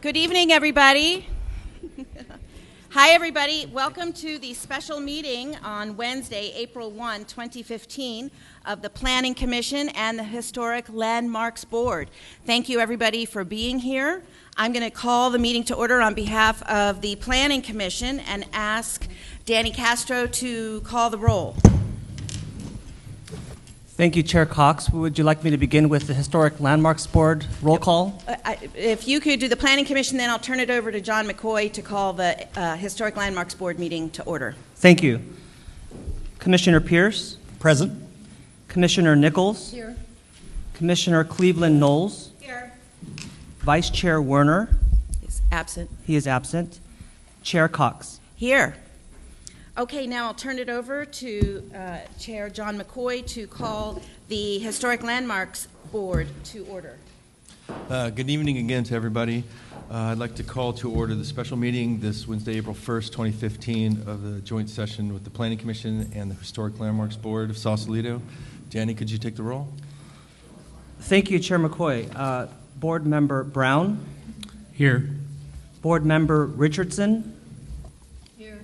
Good evening, everybody. Hi, everybody. Welcome to the special meeting on Wednesday, April 1, 2015, of the Planning Commission and the Historic Landmarks Board. Thank you, everybody, for being here. I'm going to call the meeting to order on behalf of the Planning Commission and ask Danny Castro to call the roll. Thank you, Chair Cox. Would you like me to begin with the Historic Landmarks Board roll call? If you could do the Planning Commission, then I'll turn it over to John McCoy to call the Historic Landmarks Board meeting to order. Thank you. Commissioner Pierce? Present. Commissioner Nichols? Here. Commissioner Cleveland Knowles? Here. Vice Chair Werner? He's absent. He is absent. Chair Cox? Here. Okay, now I'll turn it over to Chair John McCoy to call the Historic Landmarks Board to order. Good evening again to everybody. I'd like to call to order the special meeting this Wednesday, April 1st, 2015, of the joint session with the Planning Commission and the Historic Landmarks Board of Sausalito. Danny, could you take the roll? Thank you, Chair McCoy. Board Member Brown? Here. Board Member Richardson? Here.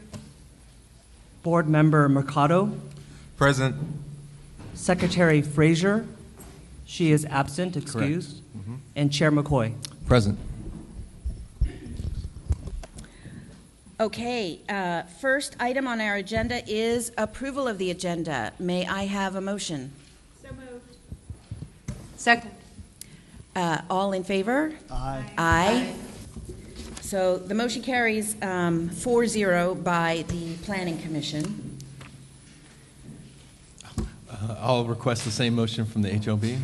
Board Member Mercado? Present. Secretary Frazier? She is absent, excused. And Chair McCoy? Present. Okay, first item on our agenda is approval of the agenda. May I have a motion? So moved. Second. All in favor? Aye. Aye. So the motion carries 4-0 by the Planning Commission. I'll request the same motion from the HLB.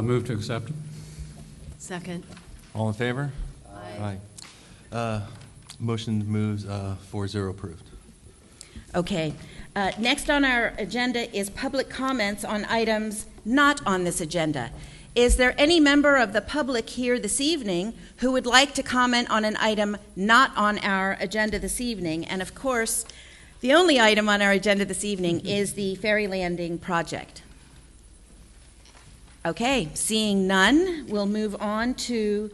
Move to accept. Second. All in favor? Aye. Motion moves 4-0 approved. Okay. Next on our agenda is public comments on items not on this agenda. Is there any member of the public here this evening who would like to comment on an item not on our agenda this evening? And of course, the only item on our agenda this evening is the Ferry Landing project. Okay, seeing none, we'll move on to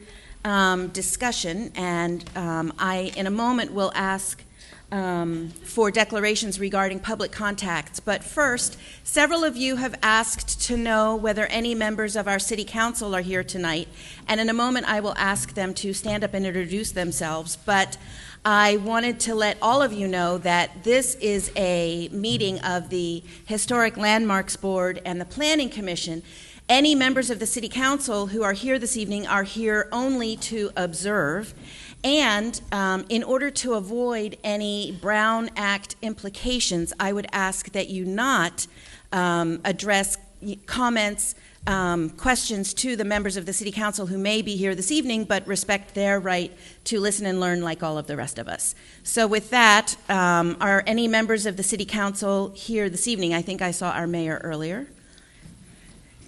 discussion, and I, in a moment, will ask for declarations regarding public contacts. But first, several of you have asked to know whether any members of our City Council are here tonight, and in a moment I will ask them to stand up and introduce themselves. But I wanted to let all of you know that this is a meeting of the Historic Landmarks Board and the Planning Commission. Any members of the City Council who are here this evening are here only to observe. And in order to avoid any Brown Act implications, I would ask that you not address comments, questions to the members of the City Council who may be here this evening, but respect their right to listen and learn like all of the rest of us. So with that, are any members of the City Council here this evening? I think I saw our mayor earlier.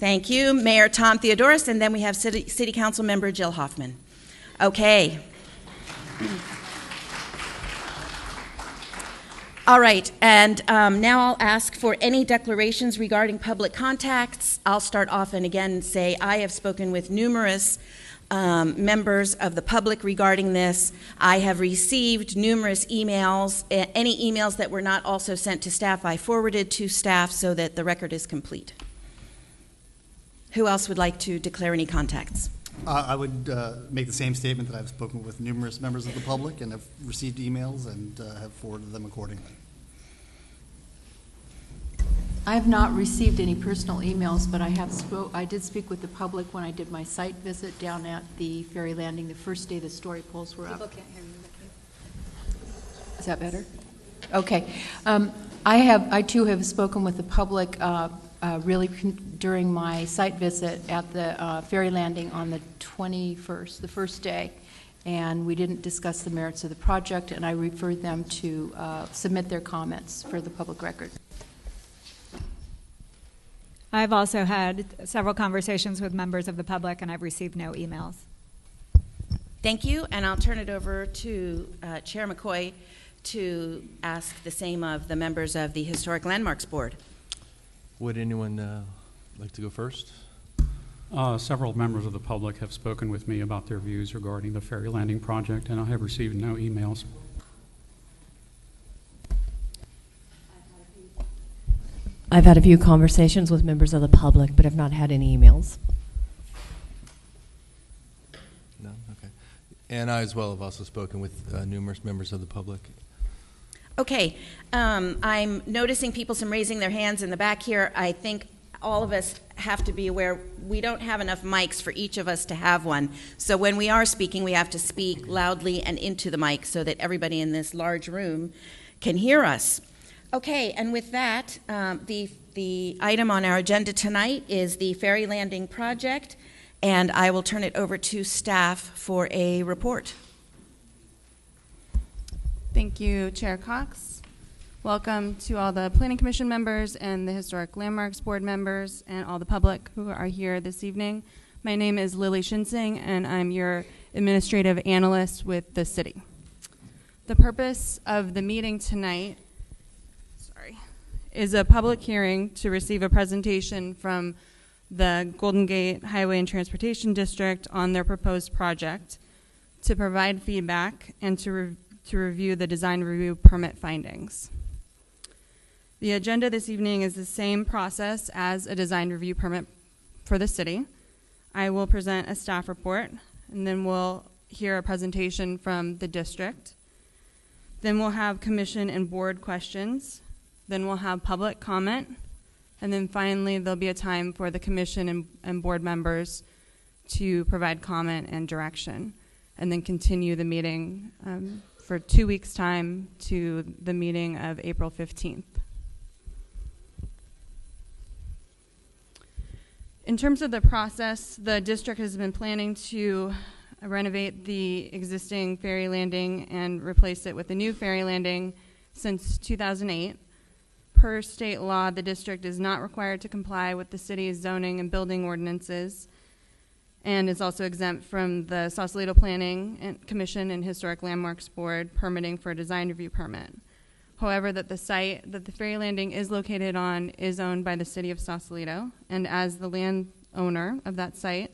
Thank you, Mayor Tom Theodoros, and then we have City Council member Jill Hoffman. Okay. All right, and now I'll ask for any declarations regarding public contacts. I'll start off and again say I have spoken with numerous members of the public regarding this. I have received numerous emails. Any emails that were not also sent to staff, I forwarded to staff so that the record is complete. Who else would like to declare any contacts? I would make the same statement that I've spoken with numerous members of the public and have received emails and have forwarded them accordingly. I have not received any personal emails, but I did speak with the public when I did my site visit down at the Ferry Landing the first day the story poles were up. People can't hear you. Is that better? Okay. I too have spoken with the public really during my site visit at the Ferry Landing on the 21st, the first day, and we didn't discuss the merits of the project, and I referred them to submit their comments for the public record. I've also had several conversations with members of the public, and I've received no emails. Thank you, and I'll turn it over to Chair McCoy to ask the same of the members of the Historic Landmarks Board. Would anyone like to go first? Several members of the public have spoken with me about their views regarding the ferry landing project, and I have received no emails. I've had a few conversations with members of the public, but have not had any emails. No? Okay. And I as well have also spoken with numerous members of the public. Okay, I'm noticing people some raising their hands in the back here. I think all of us have to be aware we don't have enough mics for each of us to have one. So when we are speaking, we have to speak loudly and into the mic so that everybody in this large room can hear us. Okay, and with that, the item on our agenda tonight is the ferry landing project, and I will turn it over to staff for a report. Thank you, Chair Cox. Welcome to all the Planning Commission members and the Historic Landmarks Board members and all the public who are here this evening. My name is Lily Shinsing, and I'm your administrative analyst with the city. The purpose of the meeting tonight is a public hearing to receive a presentation from the Golden Gate Highway and Transportation District on their proposed project, to provide feedback, and to review the design review permit findings. The agenda this evening is the same process as a design review permit for the city. I will present a staff report, and then we'll hear a presentation from the district. Then we'll have commission and board questions. Then we'll have public comment, and then finally there'll be a time for the commission and board members to provide comment and direction, and then continue the meeting for 2 weeks' time to the meeting of April 15th. In terms of the process, the district has been planning to renovate the existing ferry landing and replace it with a new ferry landing since 2008. Per state law, the district is not required to comply with the city's zoning and building ordinances, and is also exempt from the Sausalito Planning Commission and Historic Landmarks Board permitting for a design review permit. However, that the site that the ferry landing is located on is owned by the city of Sausalito, and as the landowner of that site,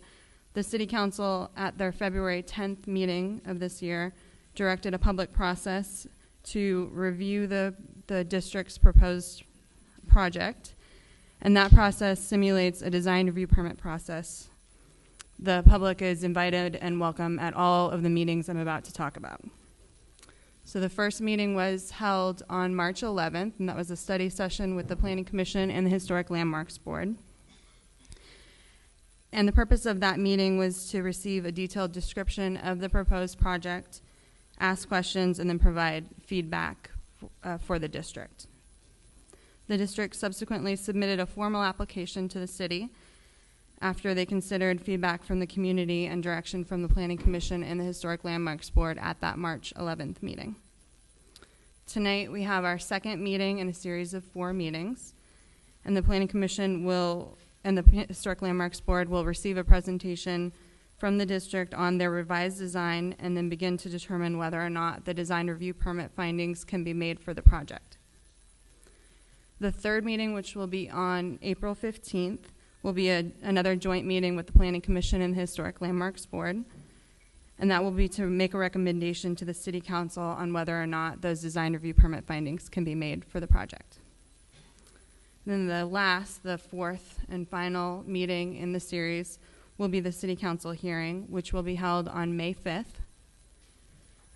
the city council at their February 10th meeting of this year directed a public process to review the district's proposed project, and that process simulates a design review permit process. The public is invited and welcome at all of the meetings I'm about to talk about. So the first meeting was held on March 11th, and that was a study session with the Planning Commission and the Historic Landmarks Board. And the purpose of that meeting was to receive a detailed description of the proposed project, ask questions, and then provide feedback for the district. The district subsequently submitted a formal application to the city after they considered feedback from the community and direction from the Planning Commission and the Historic Landmarks Board at that March 11th meeting. Tonight we have our second meeting in a series of 4 meetings, and the Planning Commission and the Historic Landmarks Board will receive a presentation from the district on their revised design, and then begin to determine whether or not the design review permit findings can be made for the project. The third meeting, which will be on April 15th, will be another joint meeting with the Planning Commission and the Historic Landmarks Board, and that will be to make a recommendation to the City Council on whether or not those design review permit findings can be made for the project. Then the fourth and final meeting in the series will be the City Council hearing, which will be held on May 5th.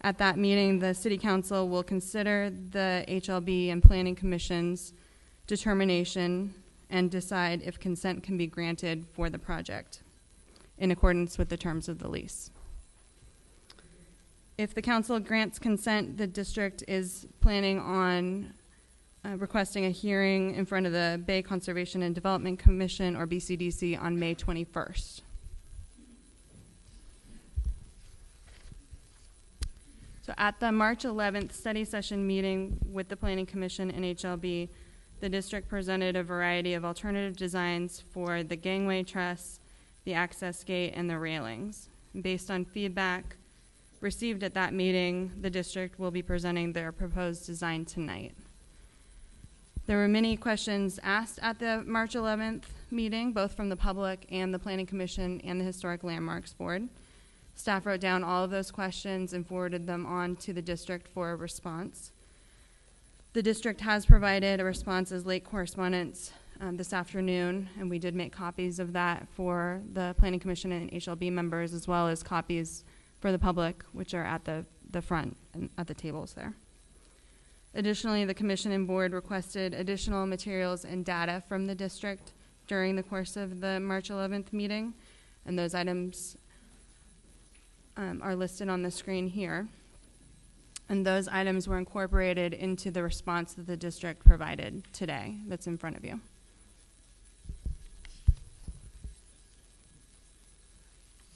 At that meeting, the City Council will consider the HLB and Planning Commission's determination and decide if consent can be granted for the project in accordance with the terms of the lease. If the council grants consent, the district is planning on requesting a hearing in front of the Bay Conservation and Development Commission, or BCDC, on May 21st. So at the March 11th study session meeting with the Planning Commission and HLB, the district presented a variety of alternative designs for the gangway truss, the access gate, and the railings. Based on feedback received at that meeting, the district will be presenting their proposed design tonight. There were many questions asked at the March 11th meeting, both from the public and the Planning Commission and the Historic Landmarks Board. Staff wrote down all of those questions and forwarded them on to the district for a response. The district has provided a response as late correspondence this afternoon, and we did make copies of that for the Planning Commission and HLB members, as well as copies for the public, which are at the front and at the tables there. Additionally, the Commission and Board requested additional materials and data from the district during the course of the March 11th meeting, and those items are listed on the screen here. And those items were incorporated into the response that the district provided today that's in front of you.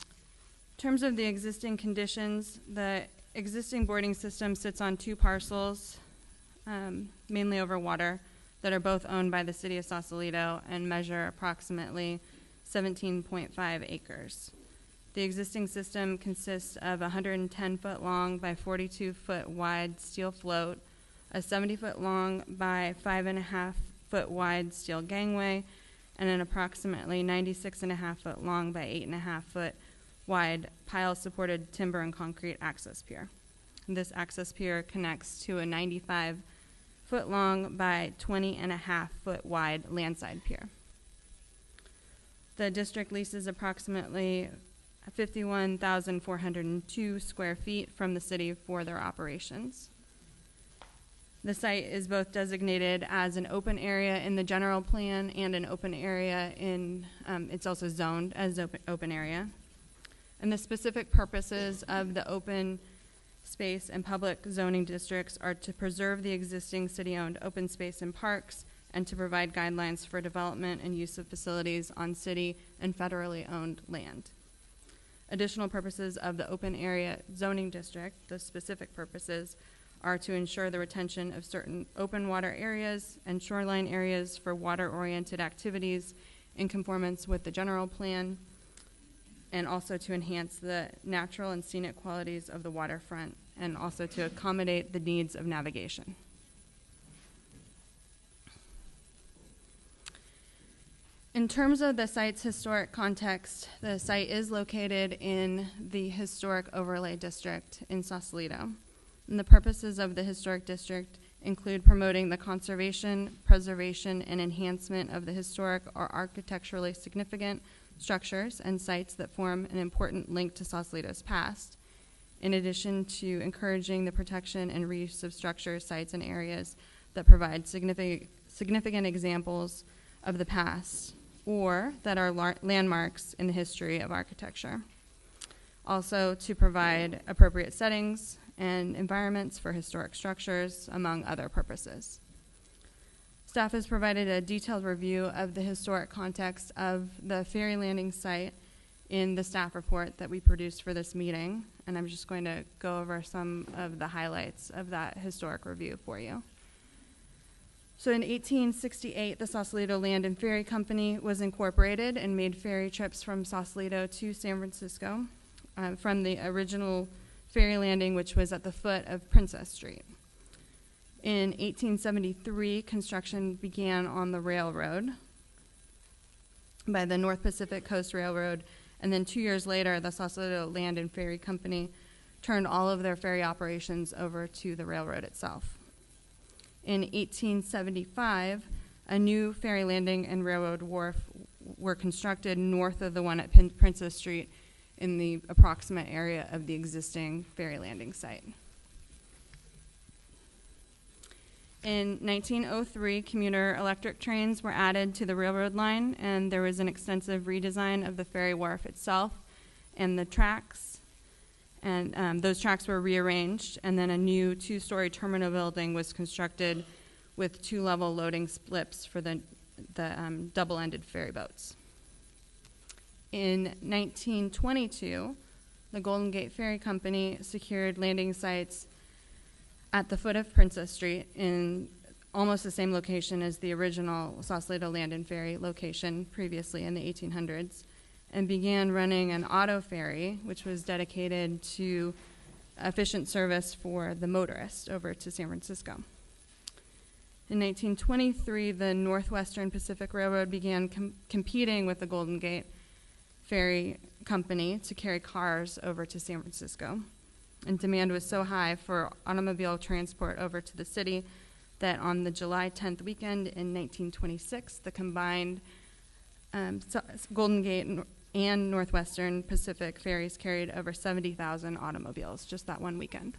In terms of the existing conditions, the existing boarding system sits on 2 parcels, mainly over water, that are both owned by the city of Sausalito and measure approximately 17.5 acres. The existing system consists of a 110-foot long by 42-foot wide steel float, a 70-foot long by 5.5-foot wide steel gangway, and an approximately 96.5-foot long by 8.5-foot wide pile-supported timber and concrete access pier. This access pier connects to a 95-foot long by 20.5-foot wide landside pier. The district leases approximately 51,402 square feet from the city for their operations. The site is both designated as an open area in the general plan and an open area in, it's also zoned as open area. And the specific purposes of the open space and public zoning districts are to preserve the existing city-owned open space and parks and to provide guidelines for development and use of facilities on city and federally owned land. Additional purposes of the open area zoning district, the specific purposes, are to ensure the retention of certain open water areas and shoreline areas for water-oriented activities in conformance with the general plan, and also to enhance the natural and scenic qualities of the waterfront, and also to accommodate the needs of navigation. In terms of the site's historic context, the site is located in the Historic Overlay District in Sausalito. And the purposes of the Historic District include promoting the conservation, preservation, and enhancement of the historic or architecturally significant structures and sites that form an important link to Sausalito's past, in addition to encouraging the protection and reuse of structures, sites, and areas that provide significant examples of the past or that are landmarks in the history of architecture. Also to provide appropriate settings and environments for historic structures, among other purposes. Staff has provided a detailed review of the historic context of the Ferry Landing site in the staff report that we produced for this meeting, and I'm just going to go over some of the highlights of that historic review for you. So in 1868, the Sausalito Land and Ferry Company was incorporated and made ferry trips from Sausalito to San Francisco from the original ferry landing, which was at the foot of Princess Street. In 1873, construction began on the railroad by the North Pacific Coast Railroad, and then 2 years later, the Sausalito Land and Ferry Company turned all of their ferry operations over to the railroad itself. In 1875, a new ferry landing and railroad wharf were constructed north of the one at Princess Street in the approximate area of the existing ferry landing site. In 1903, commuter electric trains were added to the railroad line, and there was an extensive redesign of the ferry wharf itself and the tracks. And those tracks were rearranged, and then a new 2-story terminal building was constructed with 2-level loading slips for the double-ended ferry boats. In 1922, the Golden Gate Ferry Company secured landing sites at the foot of Princess Street in almost the same location as the original Sausalito Land and Ferry location previously in the 1800s, and began running an auto ferry, which was dedicated to efficient service for the motorist over to San Francisco. In 1923, the Northwestern Pacific Railroad began competing with the Golden Gate Ferry Company to carry cars over to San Francisco. And demand was so high for automobile transport over to the city that on the July 10th weekend in 1926, the combined Golden Gate and Northwestern Pacific ferries carried over 70,000 automobiles just that one weekend.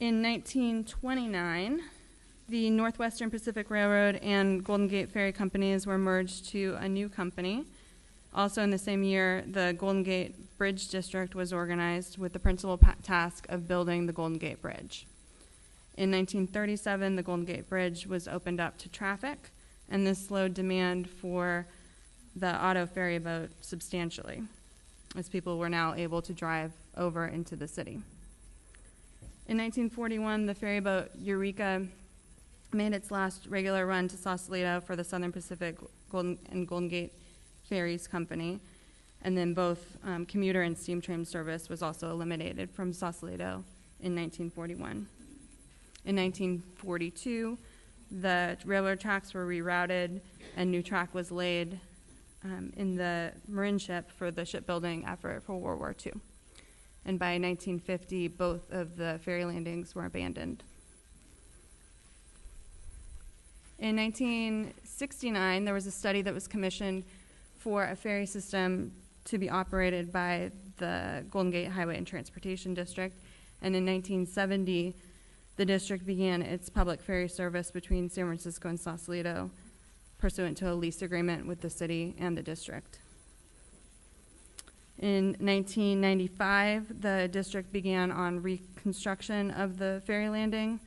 In 1929, the Northwestern Pacific Railroad and Golden Gate Ferry Companies were merged to a new company. Also in the same year, the Golden Gate Bridge District was organized with the principal task of building the Golden Gate Bridge. In 1937, the Golden Gate Bridge was opened up to traffic, and this slowed demand for the auto ferry boat substantially, as people were now able to drive over into the city. In 1941, the ferry boat Eureka made its last regular run to Sausalito for the Southern Pacific Golden Gate Ferries Company, and then both commuter and steam train service was also eliminated from Sausalito in 1941. In 1942, the railroad tracks were rerouted and new track was laid in the Marin ship for the shipbuilding effort for World War II. And by 1950, both of the ferry landings were abandoned. In 1969, there was a study that was commissioned for a ferry system to be operated by the Golden Gate Highway and Transportation District. And in 1970, the district began its public ferry service between San Francisco and Sausalito, pursuant to a lease agreement with the city and the district. In 1995, the district began on reconstruction of the ferry landing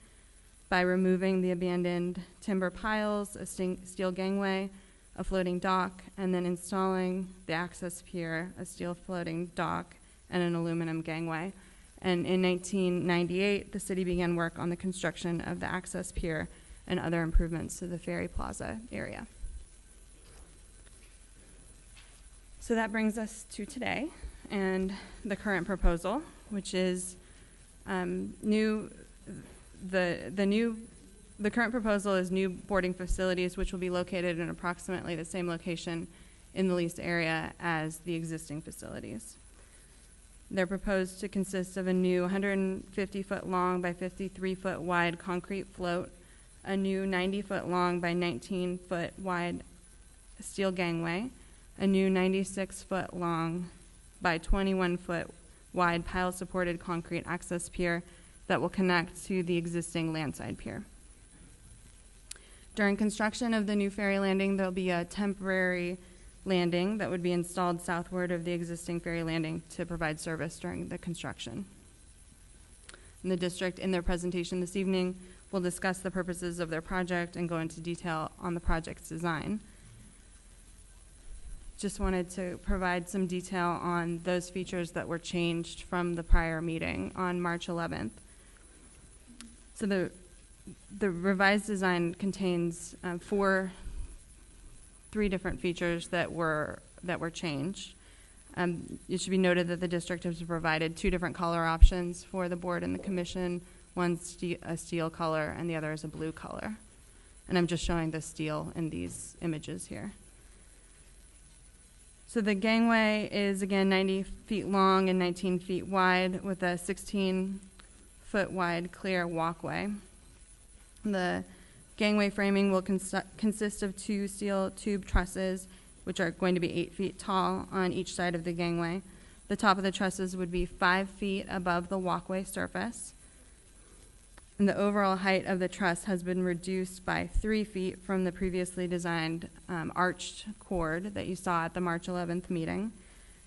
by removing the abandoned timber piles, a steel gangway, a floating dock, and then installing the access pier, a steel floating dock, and an aluminum gangway. And in 1998, the city began work on the construction of the access pier and other improvements to the ferry plaza area. So that brings us to today and the current proposal, which is the current proposal is new boarding facilities, which will be located in approximately the same location in the leased area as the existing facilities. They're proposed to consist of a new 150-foot long by 53-foot wide concrete float, a new 90-foot long by 19-foot wide steel gangway, a new 96-foot long by 21-foot wide pile-supported concrete access pier that will connect to the existing landside pier. During construction of the new ferry landing, there'll be a temporary landing that would be installed southward of the existing ferry landing to provide service during the construction. And the district, in their presentation this evening, will discuss the purposes of their project and go into detail on the project's design. Just wanted to provide some detail on those features that were changed from the prior meeting on March 11th. So the revised design contains three different features that were changed. It should be noted that the district has provided two different color options for the board and the commission. One's a steel color and the other is a blue color. And I'm just showing the steel in these images here. So the gangway is, again, 90 feet long and 19 feet wide with a 16-foot wide clear walkway. The gangway framing will consist of two steel tube trusses, which are going to be 8 feet tall on each side of the gangway. The top of the trusses would be 5 feet above the walkway surface. And the overall height of the truss has been reduced by 3 feet from the previously designed arched cord that you saw at the March 11th meeting.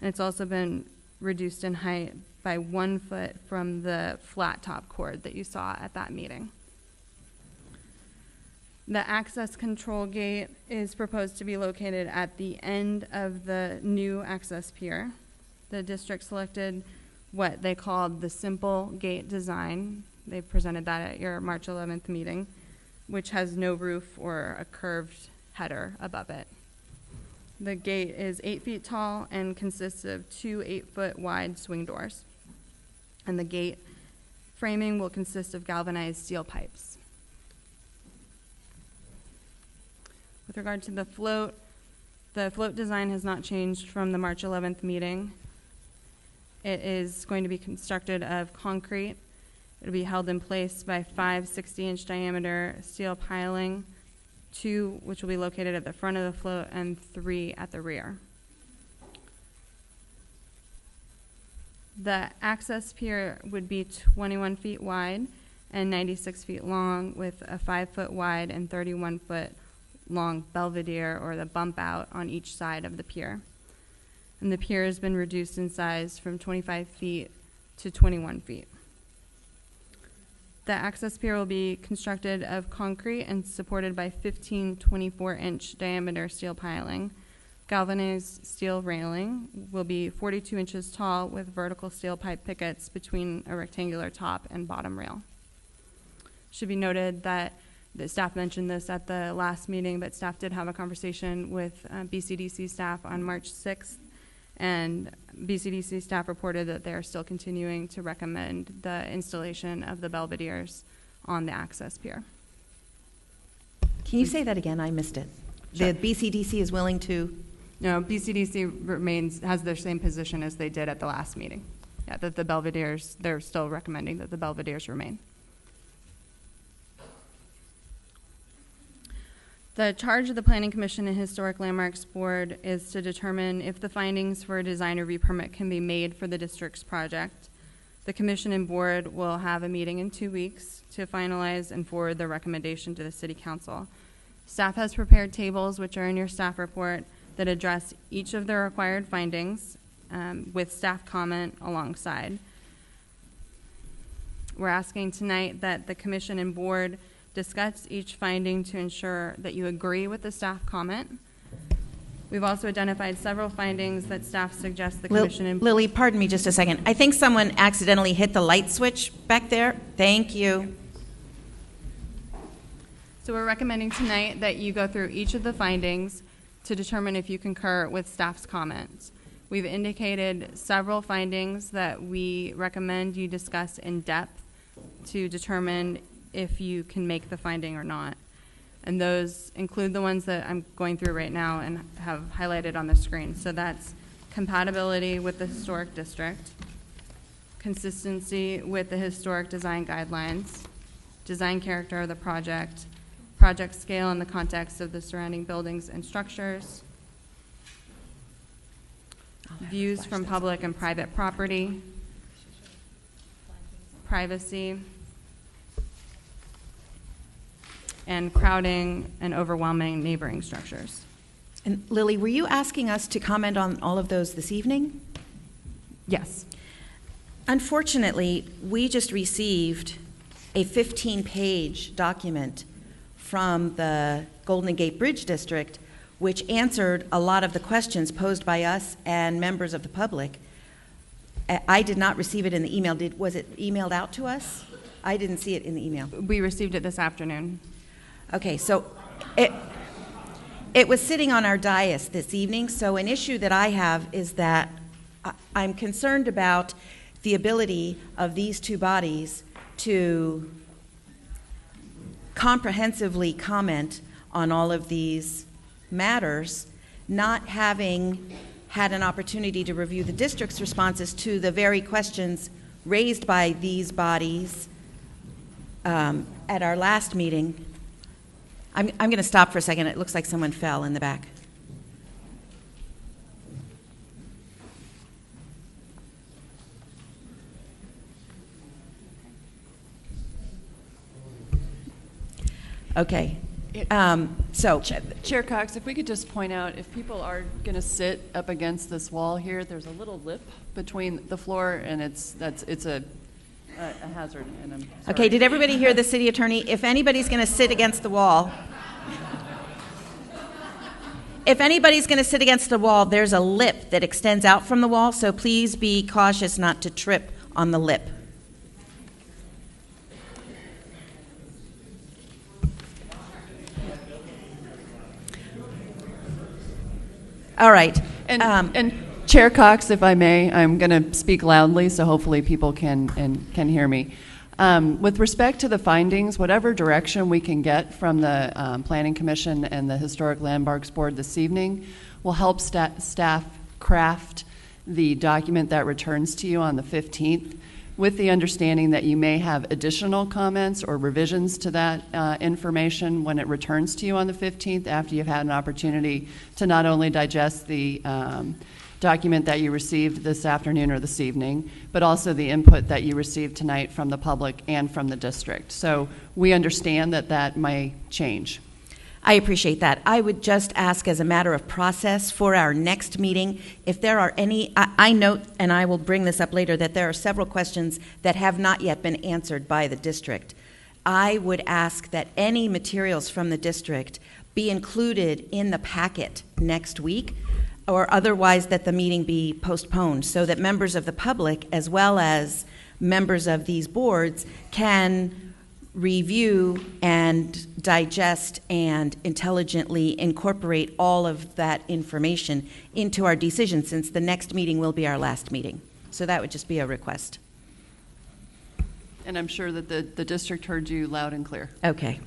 And it's also been reduced in height by 1 foot from the flat top cord that you saw at that meeting. The access control gate is proposed to be located at the end of the new access pier. The district selected what they called the simple gate design. They presented that at your March 11th meeting, which has no roof or a curved header above it. The gate is 8 feet tall and consists of two 8-foot wide swing doors. And the gate Framing will consist of galvanized steel pipes. With regard to the float design has not changed from the March 11th meeting. It is going to be constructed of concrete. It'll be held in place by 5 60-inch diameter steel piling, 2 which will be located at the front of the float and 3 at the rear. The access pier would be 21 feet wide and 96 feet long, with a 5-foot wide and 31-foot long belvedere, or the bump out, on each side of the pier. And the pier has been reduced in size from 25 feet to 21 feet. The access pier will be constructed of concrete and supported by 15 24-inch diameter steel piling. Galvanized steel railing will be 42 inches tall with vertical steel pipe pickets between a rectangular top and bottom rail. Should be noted that the staff mentioned this at the last meeting, but staff did have a conversation with BCDC staff on March 6th, and BCDC staff reported that they are still continuing to recommend the installation of the belvederes on the access pier. Can you say that again? I missed it. Sure. The BCDC is willing to? No, BCDC has their same position as they did at the last meeting. Yeah, that the belvederes, they're still recommending that the belvederes remain. The charge of the Planning Commission and Historic Landmarks Board is to determine if the findings for a design review permit can be made for the district's project. The Commission and Board will have a meeting in 2 weeks to finalize and forward the recommendation to the City Council. Staff has prepared tables, which are in your staff report, that address each of the required findings with staff comment alongside. We're asking tonight that the Commission and Board discuss each finding to ensure that you agree with the staff comment. We've also identified several findings that staff suggests the Commission and Lily, pardon me just a second. I think someone accidentally hit the light switch back there. Thank you. So we're recommending tonight that you go through each of the findings to determine if you concur with staff's comments. We've indicated several findings that we recommend you discuss in depth to determine if you can make the finding or not. And those include the ones that I'm going through right now and have highlighted on the screen. So that's compatibility with the historic district, consistency with the historic design guidelines, design character of the project, project scale in the context of the surrounding buildings and structures, views from public and private property, privacy, and crowding and overwhelming neighboring structures. And Lily, were you asking us to comment on all of those this evening? Yes. Unfortunately, we just received a 15-page document from the Golden Gate Bridge District, which answered a lot of the questions posed by us and members of the public. I did not receive it in the email. Was it emailed out to us? I didn't see it in the email. We received it this afternoon. Okay, so it was sitting on our dais this evening, so an issue that I have is that I'm concerned about the ability of these two bodies to comprehensively comment on all of these matters, not having had an opportunity to review the district's responses to the very questions raised by these bodies at our last meeting. I'm going to stop for a second. It looks like someone fell in the back. Okay. So, Chair Cox, if we could just point out, if people are going to sit up against this wall here, there's a little lip between the floor, and it's a hazard. And I'm sorry. Okay, did everybody hear the city attorney? If anybody's going to sit against the wall, there's a lip that extends out from the wall, so please be cautious not to trip on the lip. All right. And Chair Cox, if I may, I'm going to speak loudly, so hopefully people can hear me. With respect to the findings, whatever direction we can get from the Planning Commission and the Historic Landmarks Board this evening will help staff craft the document that returns to you on the 15th, with the understanding that you may have additional comments or revisions to that information when it returns to you on the 15th, after you've had an opportunity to not only digest the document that you received this afternoon or this evening, but also the input that you received tonight from the public and from the district. So we understand that that may change. I appreciate that. I would just ask, as a matter of process for our next meeting, if there are any, I note, and I will bring this up later, that there are several questions that have not yet been answered by the district. I would ask that any materials from the district be included in the packet next week, or otherwise that the meeting be postponed, so that members of the public, as well as members of these boards, can review and digest and intelligently incorporate all of that information into our decision, since the next meeting will be our last meeting. So that would just be a request. And I'm sure that the district heard you loud and clear. Okay.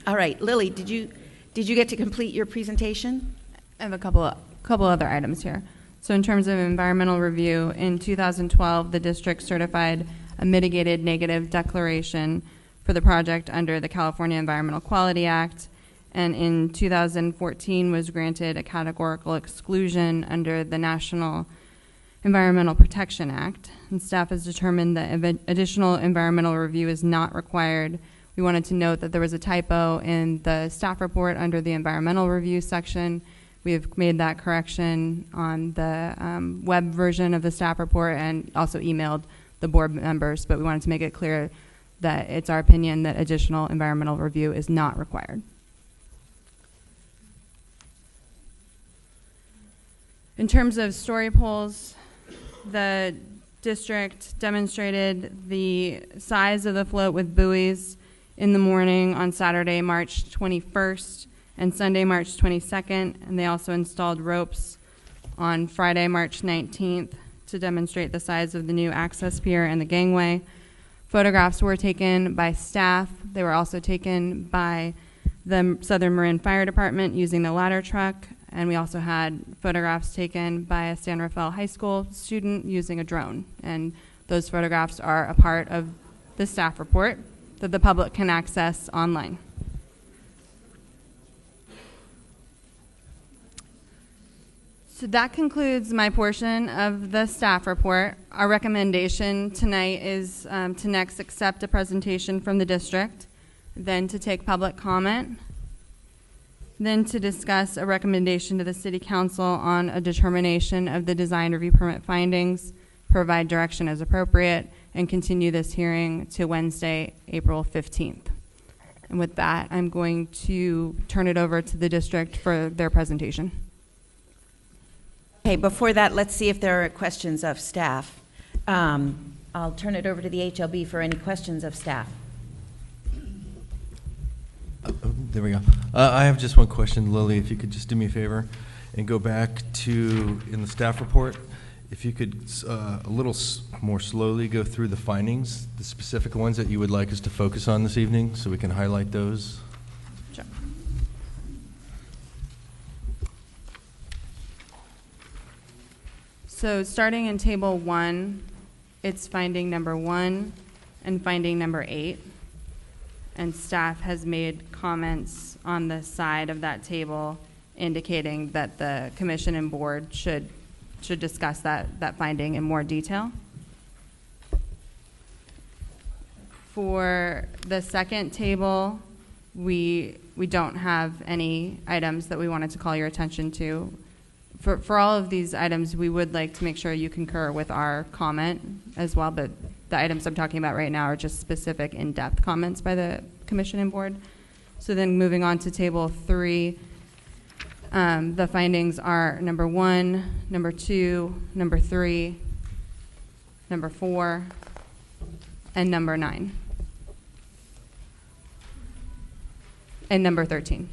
All right, Lily, did you get to complete your presentation? I have a couple other items here. So in terms of environmental review, in 2012, the district certified a mitigated negative declaration for the project under the California Environmental Quality Act, and in 2014 was granted a categorical exclusion under the National Environmental Protection Act. And staff has determined that additional environmental review is not required. We wanted to note that there was a typo in the staff report under the environmental review section. We have made that correction on the web version of the staff report and also emailed the board members, but we wanted to make it clear that it's our opinion that additional environmental review is not required. In terms of story poles, the district demonstrated the size of the float with buoys in the morning on Saturday, March 21st, and Sunday, March 22nd, and they also installed ropes on Friday, March 19th to demonstrate the size of the new access pier and the gangway. Photographs were taken by staff. They were also taken by the Southern Marin Fire Department using the ladder truck, and we also had photographs taken by a San Rafael High School student using a drone, and those photographs are a part of the staff report that the public can access online. So that concludes my portion of the staff report. Our recommendation tonight is to next accept a presentation from the district, then to take public comment, then to discuss a recommendation to the City Council on a determination of the design review permit findings, provide direction as appropriate, and continue this hearing to Wednesday, April 15th. And with that, I'm going to turn it over to the district for their presentation. Okay, before that, let's see if there are questions of staff. I'll turn it over to the HLB for any questions of staff. There we go. I have just one question, Lily, if you could just do me a favor and go back to, in the staff report, if you could a little more slowly go through the findings, the specific ones that you would like us to focus on this evening, so we can highlight those. Sure. So starting in table 1, it's finding number 1 and finding number 8. And staff has made comments on the side of that table indicating that the commission and board should discuss that finding in more detail. For the second table, we don't have any items that we wanted to call your attention to. For all of these items, we would like to make sure you concur with our comment as well, but the items I'm talking about right now are just specific in-depth comments by the commission and board. So then moving on to table 3, the findings are number 1, number 2, number 3, number 4, and number 9, and number 13.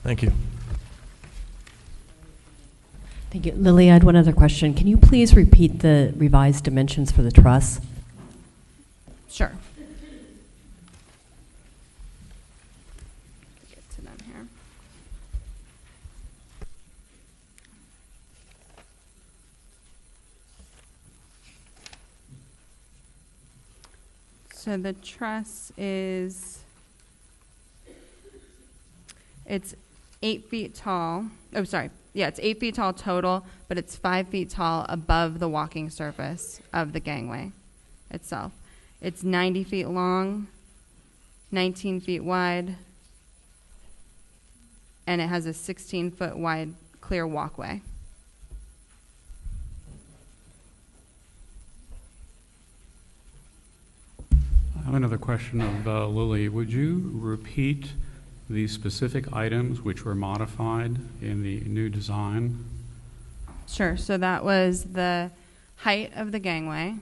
Thank you. Thank you. Lily, I had one other question. Can you please repeat the revised dimensions for the truss? Sure. Get to them here. So the truss is, it's 8 feet tall. Oh, sorry. Yeah, it's 8 feet tall total, but it's 5 feet tall above the walking surface of the gangway itself. It's 90 feet long, 19 feet wide, and it has a 16-foot wide clear walkway. I have another question of Lily. Would you repeat the specific items which were modified in the new design? Sure. So that was the height of the gangway.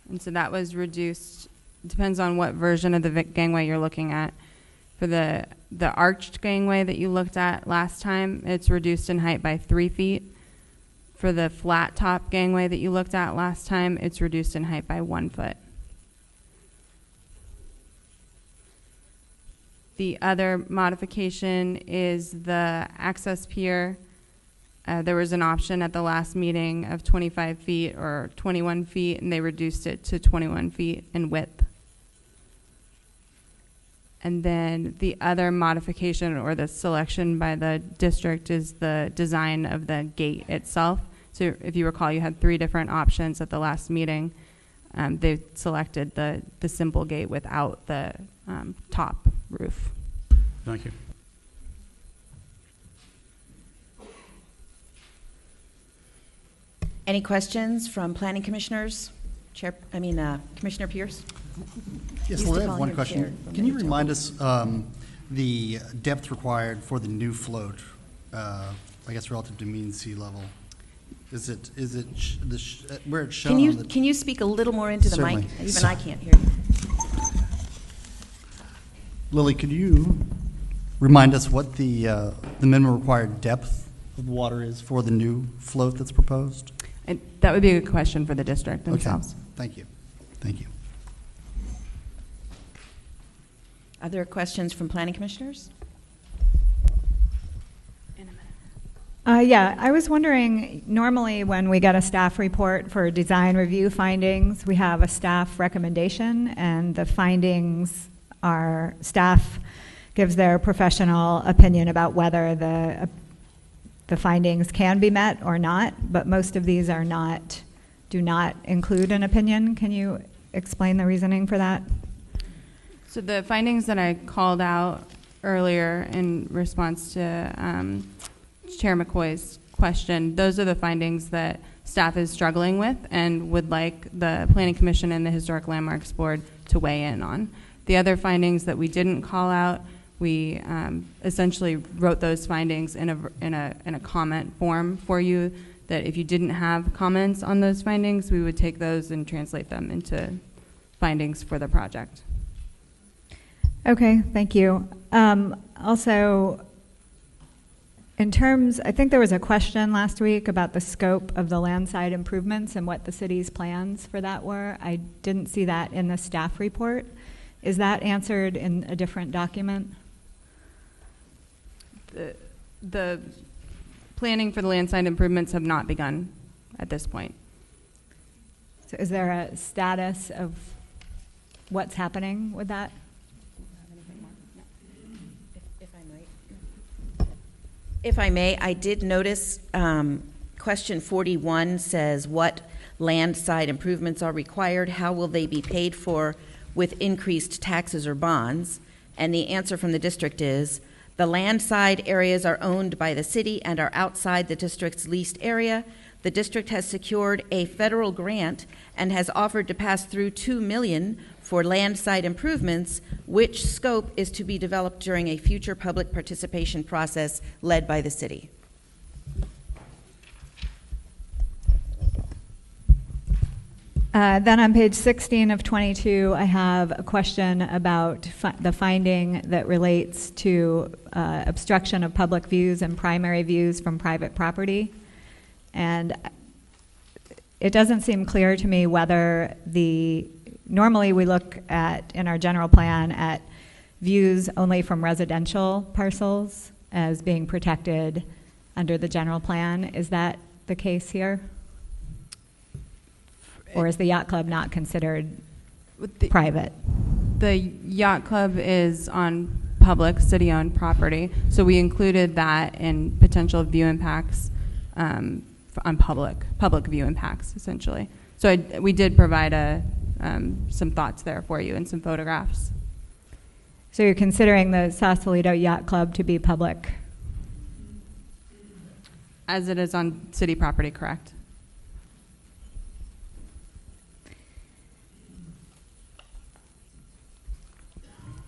And so that was reduced, depends on what version of the gangway you're looking at. For the arched gangway that you looked at last time, it's reduced in height by 3 feet. For the flat top gangway that you looked at last time, it's reduced in height by 1 foot. The other modification is the access pier. There was an option at the last meeting of 25 feet or 21 feet, and they reduced it to 21 feet in width. And then the other modification or the selection by the district is the design of the gate itself. So if you recall, you had 3 different options at the last meeting. They selected the simple gate without the top roof. Thank you. Any questions from planning commissioners? Commissioner Pierce? Yes, Used to well, I have call one him question. Chair. Can you remind us the depth required for the new float, I guess relative to mean sea level? Is it where it's shown on the... Can you speak a little more into the mic? Certainly. Even I can't hear you. Lily, could you remind us what the minimum required depth of water is for the new float that's proposed? And that would be a good question for the district themselves. Okay. Thank you. Thank you. Other questions from planning commissioners? Yeah, I was wondering, normally when we get a staff report for design review findings, we have a staff recommendation, and the findings are, staff gives their professional opinion about whether the findings can be met or not, but most of these do not include an opinion. Can you explain the reasoning for that? So the findings that I called out earlier in response to Chair McCoy's question, those are the findings that staff is struggling with and would like the Planning Commission and the Historic Landmarks Board to weigh in on. The other findings that we didn't call out, we essentially wrote those findings in a comment form for you, that if you didn't have comments on those findings, we would take those and translate them into findings for the project. Okay, thank you. Also, in terms, I think there was a question last week about the scope of the landside improvements and what the city's plans for that were. I didn't see that in the staff report. Is that answered in a different document? The planning for the landside improvements have not begun at this point. So is there a status of what's happening with that? If I may, I did notice question 41 says, what land side improvements are required? How will they be paid for with increased taxes or bonds? And the answer from the district is, the land side areas are owned by the city and are outside the district's leased area. The district has secured a federal grant and has offered to pass through $2 million for land side improvements, which scope is to be developed during a future public participation process led by the city. Then on page 16 of 22, I have a question about the finding that relates to obstruction of public views and primary views from private property. And it doesn't seem clear to me whether normally we look at, in our general plan, at views only from residential parcels as being protected under the general plan. Is that the case here? Or is the yacht club not considered private? The yacht club is on public, city-owned property, so we included that in potential view impacts on public view impacts, essentially. So we did provide some thoughts there for you and some photographs. So you're considering the Sausalito Yacht Club to be public? As it is on city property, correct?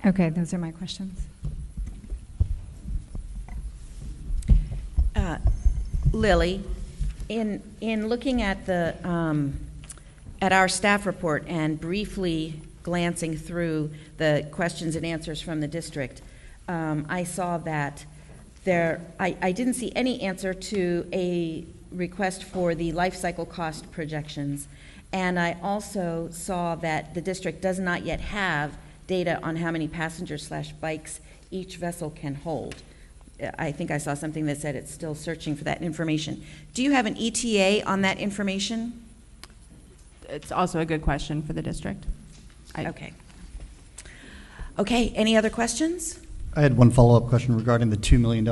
Okay, those are my questions. Lily, in looking at the at our staff report and briefly glancing through the questions and answers from the district, I saw that I didn't see any answer to a request for the life cycle cost projections, and I also saw that the district does not yet have data on how many passengers/bikes each vessel can hold. I think I saw something that said it's still searching for that information. Do you have an ETA on that information? It's also a good question for the district. Okay. Okay, any other questions? I had one follow-up question regarding the $2 million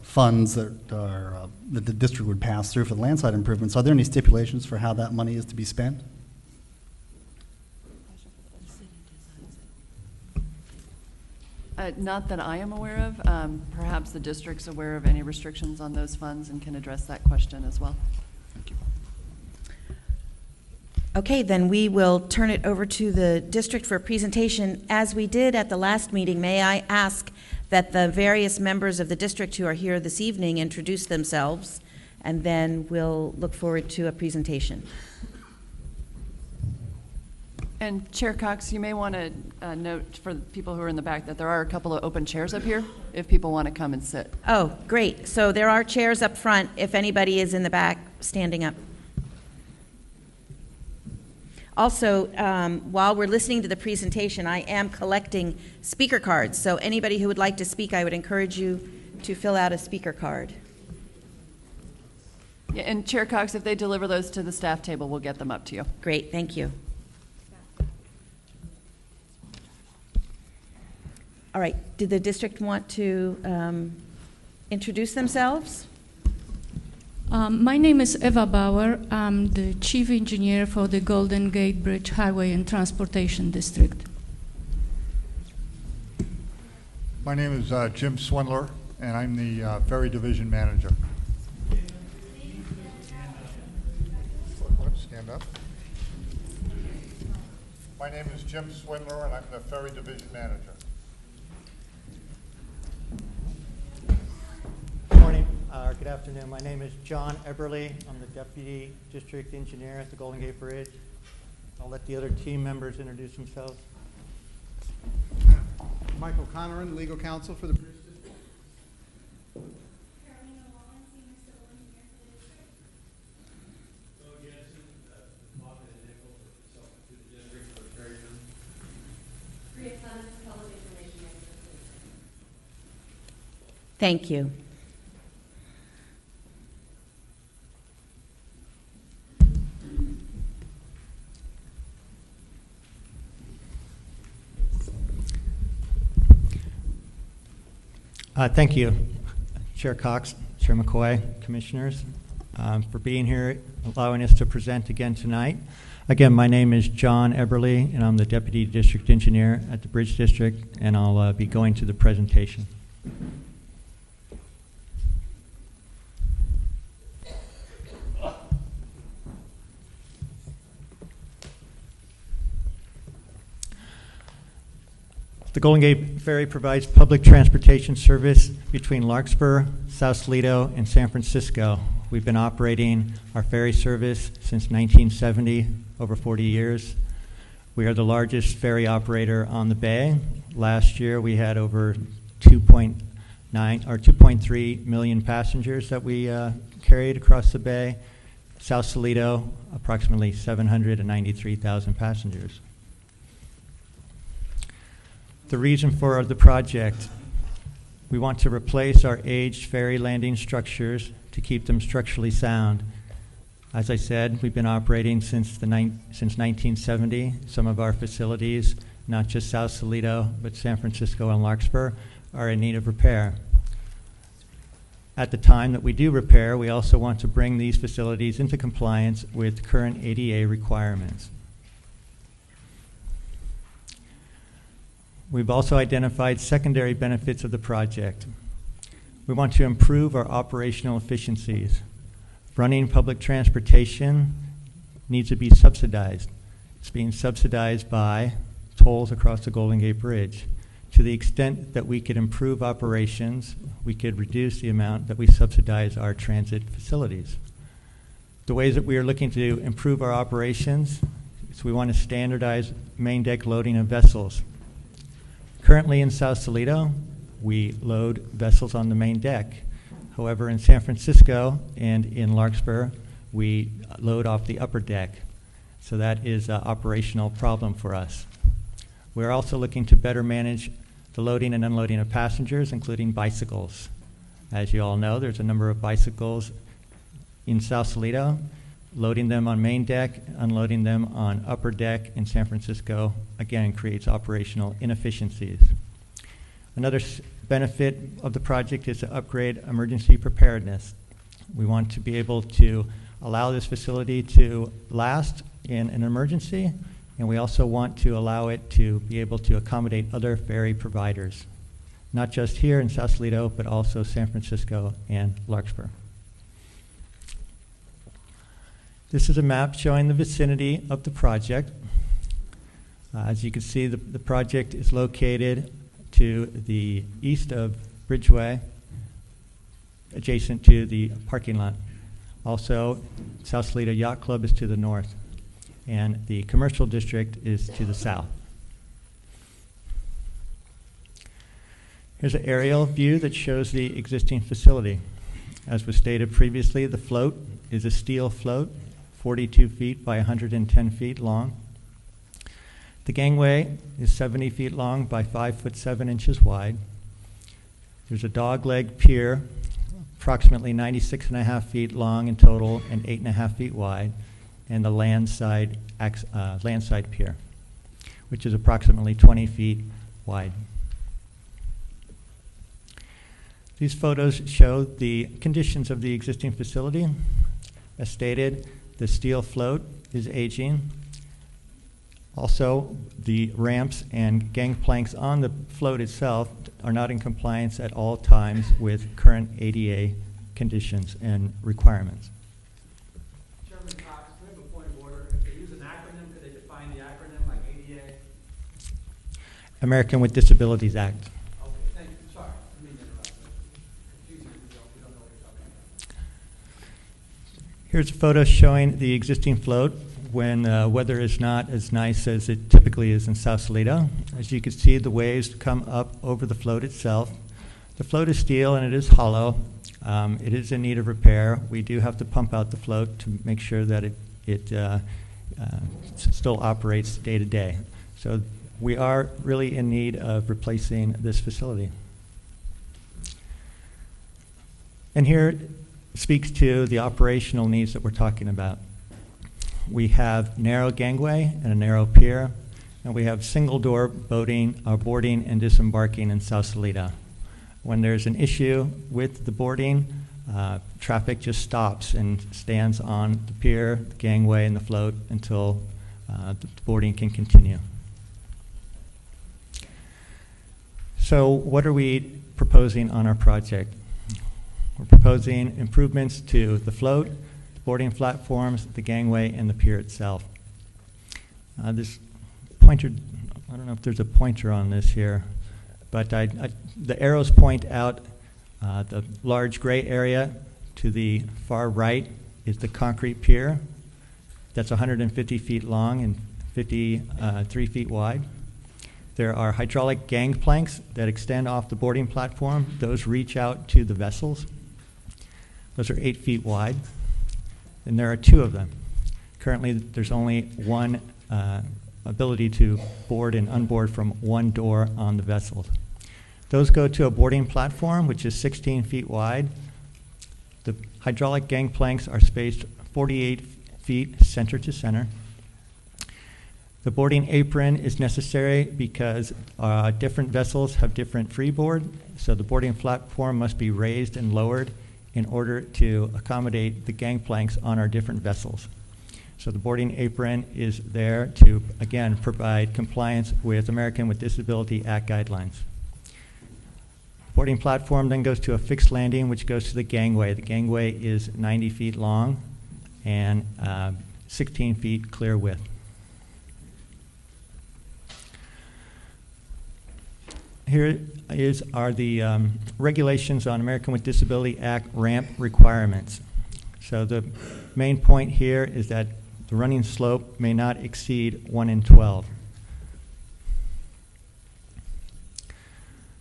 funds that the district would pass through for the landside improvements. Are there any stipulations for how that money is to be spent? Not that I am aware of. Perhaps the district's aware of any restrictions on those funds and can address that question as well. Thank you. Okay, then we will turn it over to the district for a presentation. As we did at the last meeting, may I ask that the various members of the district who are here this evening introduce themselves, and then we'll look forward to a presentation. And Chair Cox, you may want to note for the people who are in the back that there are a couple of open chairs up here if people want to come and sit. Oh, great. So there are chairs up front if anybody is in the back standing up. Also, while we're listening to the presentation, I am collecting speaker cards. So anybody who would like to speak, I would encourage you to fill out a speaker card. Yeah, and Chair Cox, if they deliver those to the staff table, we'll get them up to you. Great, thank you. All right, did the district want to introduce themselves? My name is Eva Bauer. I'm the chief engineer for the Golden Gate Bridge Highway and Transportation District. My name is Jim Swindler, and I'm the Ferry Division Manager. Stand up. My name is Jim Swindler, and I'm the Ferry Division Manager. Good morning, or good afternoon. My name is John Eberly. I'm the Deputy District Engineer at the Golden Gate Bridge. I'll let the other team members introduce themselves. Michael Conneran, Legal Counsel for the Bridge District. Thank you. Thank you, Chair Cox, Chair McCoy, Commissioners, for being here, allowing us to present again tonight. Again, my name is John Eberly, and I'm the Deputy District Engineer at the Bridge District, and I'll be going to the presentation. The Golden Gate Ferry provides public transportation service between Larkspur, Sausalito, and San Francisco. We've been operating our ferry service since 1970, over 40 years. We are the largest ferry operator on the bay. Last year we had over 2.3 million passengers that we carried across the bay. Sausalito, approximately 793,000 passengers. The reason for the project: we want to replace our aged ferry landing structures to keep them structurally sound. As I said, we've been operating since 1970. Some of our facilities, not just Sausalito, but San Francisco and Larkspur, are in need of repair. At the time that we do repair, we also want to bring these facilities into compliance with current ADA requirements. We've also identified secondary benefits of the project. We want to improve our operational efficiencies. Running public transportation needs to be subsidized. It's being subsidized by tolls across the Golden Gate Bridge. To the extent that we could improve operations, we could reduce the amount that we subsidize our transit facilities. The ways that we are looking to improve our operations is we want to standardize main deck loading of vessels. Currently in Sausalito, we load vessels on the main deck. However, in San Francisco and in Larkspur, we load off the upper deck. So that is an operational problem for us. We're also looking to better manage the loading and unloading of passengers, including bicycles. As you all know, there's a number of bicycles in Sausalito. Loading them on main deck, unloading them on upper deck in San Francisco, again, creates operational inefficiencies. Another benefit of the project is to upgrade emergency preparedness. We want to be able to allow this facility to last in an emergency, and we also want to allow it to be able to accommodate other ferry providers, not just here in Sausalito, but also San Francisco and Larkspur. This is a map showing the vicinity of the project. As you can see, the project is located to the east of Bridgeway, adjacent to the parking lot. Also, Sausalito Yacht Club is to the north, and the commercial district is to the south. Here's an aerial view that shows the existing facility. As was stated previously, the float is a steel float, 42 feet by 110 feet long. The gangway is 70 feet long by 5 foot 7 inches wide. There's a dogleg pier, approximately 96.5 feet long in total and 8.5 feet wide, and the landside pier, which is approximately 20 feet wide. These photos show the conditions of the existing facility. As stated, the steel float is aging. Also, the ramps and gangplanks on the float itself are not in compliance at all times with current ADA conditions and requirements. Chairman Cox, we have a point of order. If they use an acronym, could they define the acronym like ADA? American with Disabilities Act. Okay, thank you. Sorry, I mean to interrupt. It's easier if we don't know what you're talking about. Here's a photo showing the existing float when weather is not as nice as it typically is in Sausalito. As you can see, the waves come up over the float itself. The float is steel and it is hollow. It is in need of repair. We do have to pump out the float to make sure that it still operates day to day. So we are really in need of replacing this facility. And here speaks to the operational needs that we're talking about. We have narrow gangway and a narrow pier, and we have single door boarding and disembarking in Sausalito. When there's an issue with the boarding, traffic just stops and stands on the pier, the gangway, and the float until the boarding can continue. So what are we proposing on our project? We're proposing improvements to the float, the boarding platforms, the gangway, and the pier itself. This pointer, I don't know if there's a pointer on this here, but the arrows point out the large gray area to the far right is the concrete pier. That's 150 feet long and 53 feet wide. There are hydraulic gangplanks that extend off the boarding platform. Those reach out to the vessels. Those are 8 feet wide, and there are 2 of them. Currently, there's only one ability to board and unboard from one door on the vessels. Those go to a boarding platform, which is 16 feet wide. The hydraulic gangplanks are spaced 48 feet center to center. The boarding apron is necessary because different vessels have different freeboard, so the boarding platform must be raised and lowered in order to accommodate the gangplanks on our different vessels. So the boarding apron is there to, again, provide compliance with American with Disability Act guidelines. Boarding platform then goes to a fixed landing, which goes to the gangway. The gangway is 90 feet long and 16 feet clear width. Here are the regulations on American with Disability Act ramp requirements. So the main point here is that the running slope may not exceed 1 in 12.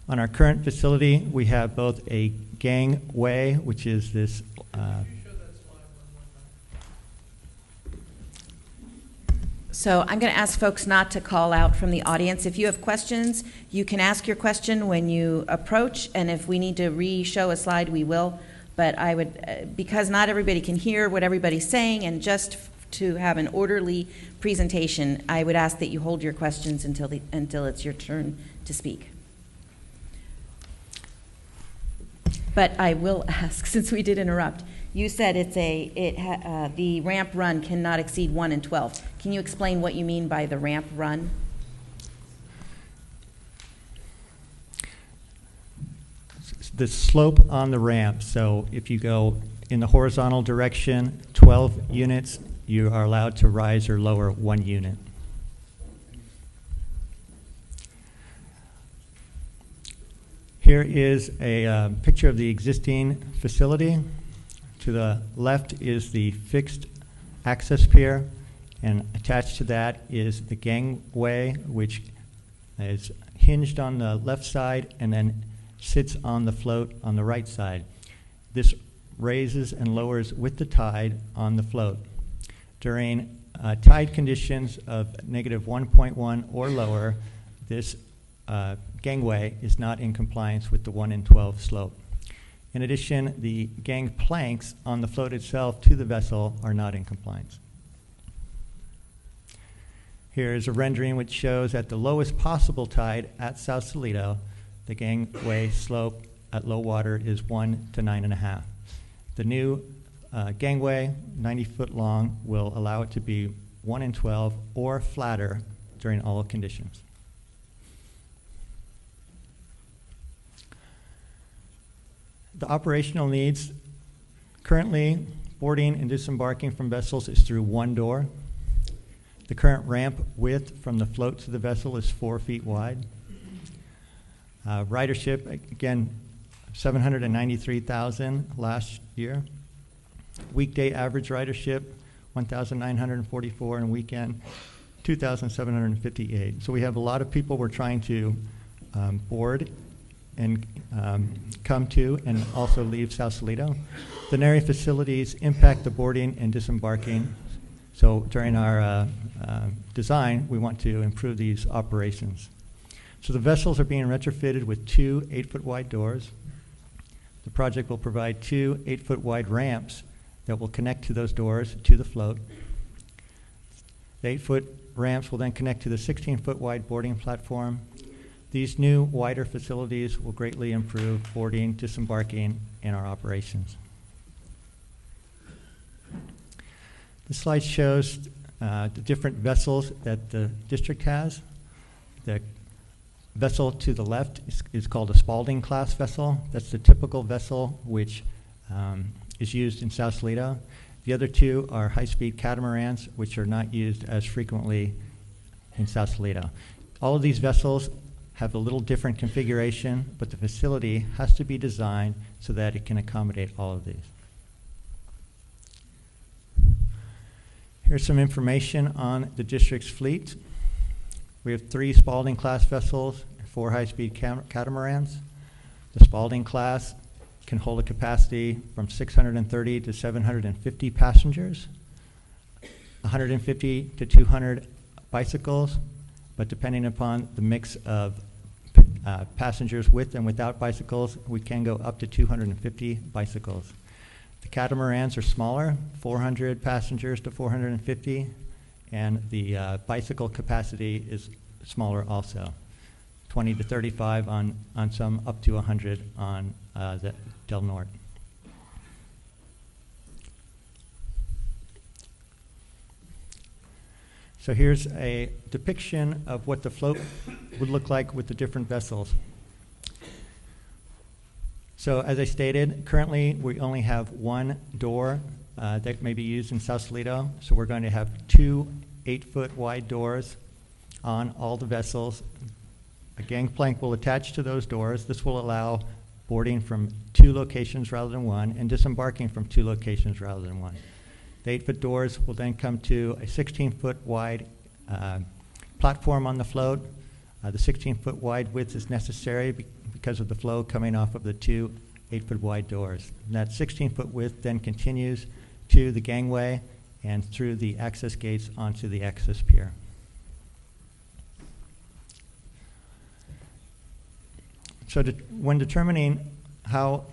On our current facility, we have both a gangway, which is this So I'm going to ask folks not to call out from the audience. If you have questions, you can ask your question when you approach, and if we need to re-show a slide, we will. But I would, because not everybody can hear what everybody's saying, and just to have an orderly presentation, I would ask that you hold your questions until it's your turn to speak. But I will ask, since we did interrupt, you said it's the ramp run cannot exceed 1 in 12. Can you explain what you mean by the ramp run? The slope on the ramp. So if you go in the horizontal direction, 12 units, you are allowed to rise or lower 1 unit. Here is a picture of the existing facility. To the left is the fixed access pier, and attached to that is the gangway, which is hinged on the left side and then sits on the float on the right side. This raises and lowers with the tide on the float. During tide conditions of negative 1.1 or lower, this gangway is not in compliance with the 1 in 12 slope. In addition, the gangplanks on the float itself to the vessel are not in compliance. Here is a rendering which shows at the lowest possible tide at Sausalito, the gangway slope at low water is 1 to 9.5. The new gangway, 90 foot long, will allow it to be 1 in 12 or flatter during all conditions. The operational needs, currently boarding and disembarking from vessels is through 1 door. The current ramp width from the float to the vessel is 4 feet wide. Ridership, again, 793,000 last year. Weekday average ridership, 1,944, and weekend, 2,758. So we have a lot of people we're trying to board and come to and also leave Sausalito. The NARI facilities impact the boarding and disembarking. So during our design, we want to improve these operations. So the vessels are being retrofitted with 2 8-foot wide doors. The project will provide 2 8-foot wide ramps that will connect to those doors to the float. The 8-foot ramps will then connect to the 16-foot wide boarding platform. These new wider facilities will greatly improve boarding, disembarking, and our operations. This slide shows the different vessels that the district has. The vessel to the left is called a Spalding class vessel. That's the typical vessel which is used in Sausalito. The other 2 are high-speed catamarans, which are not used as frequently in Sausalito. All of these vessels have a little different configuration, but the facility has to be designed so that it can accommodate all of these. Here's some information on the district's fleet. We have 3 Spalding class vessels and 4 high-speed catamarans. The Spalding class can hold a capacity from 630 to 750 passengers, 150 to 200 bicycles, but depending upon the mix of passengers with and without bicycles, we can go up to 250 bicycles. The catamarans are smaller, 400 passengers to 450, and the bicycle capacity is smaller also, 20 to 35 on some, up to 100 on the Del Norte. So here's a depiction of what the float would look like with the different vessels. So as I stated, currently we only have one door that may be used in Sausalito. So we're going to have 2 8-foot wide doors on all the vessels. A gangplank will attach to those doors. This will allow boarding from 2 locations rather than 1 and disembarking from 2 locations rather than 1. The 8-foot doors will then come to a 16-foot wide platform on the float. The 16-foot wide width is necessary because of the flow coming off of the 2 8-foot wide doors. And that 16-foot width then continues to the gangway and through the access gates onto the access pier. So when determining how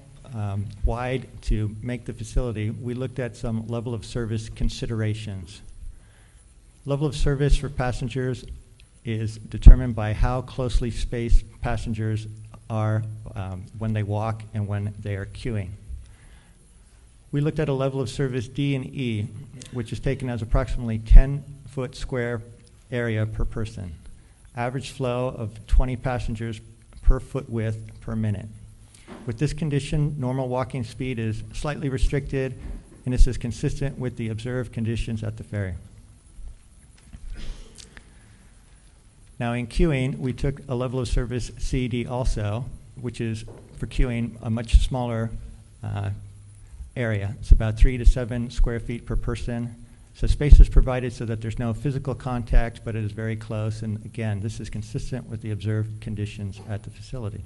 wide to make the facility, we looked at some level of service considerations. Level of service for passengers is determined by how closely spaced passengers are when they walk and when they are queuing. We looked at a level of service D and E, which is taken as approximately 10-foot square area per person. Average flow of 20 passengers per foot width per minute. With this condition, normal walking speed is slightly restricted, and this is consistent with the observed conditions at the ferry. Now in queuing, we took a level of service CD also, which is for queuing a much smaller area. It's about 3 to 7 square feet per person. So space is provided so that there's no physical contact, but it is very close. And again, this is consistent with the observed conditions at the facility.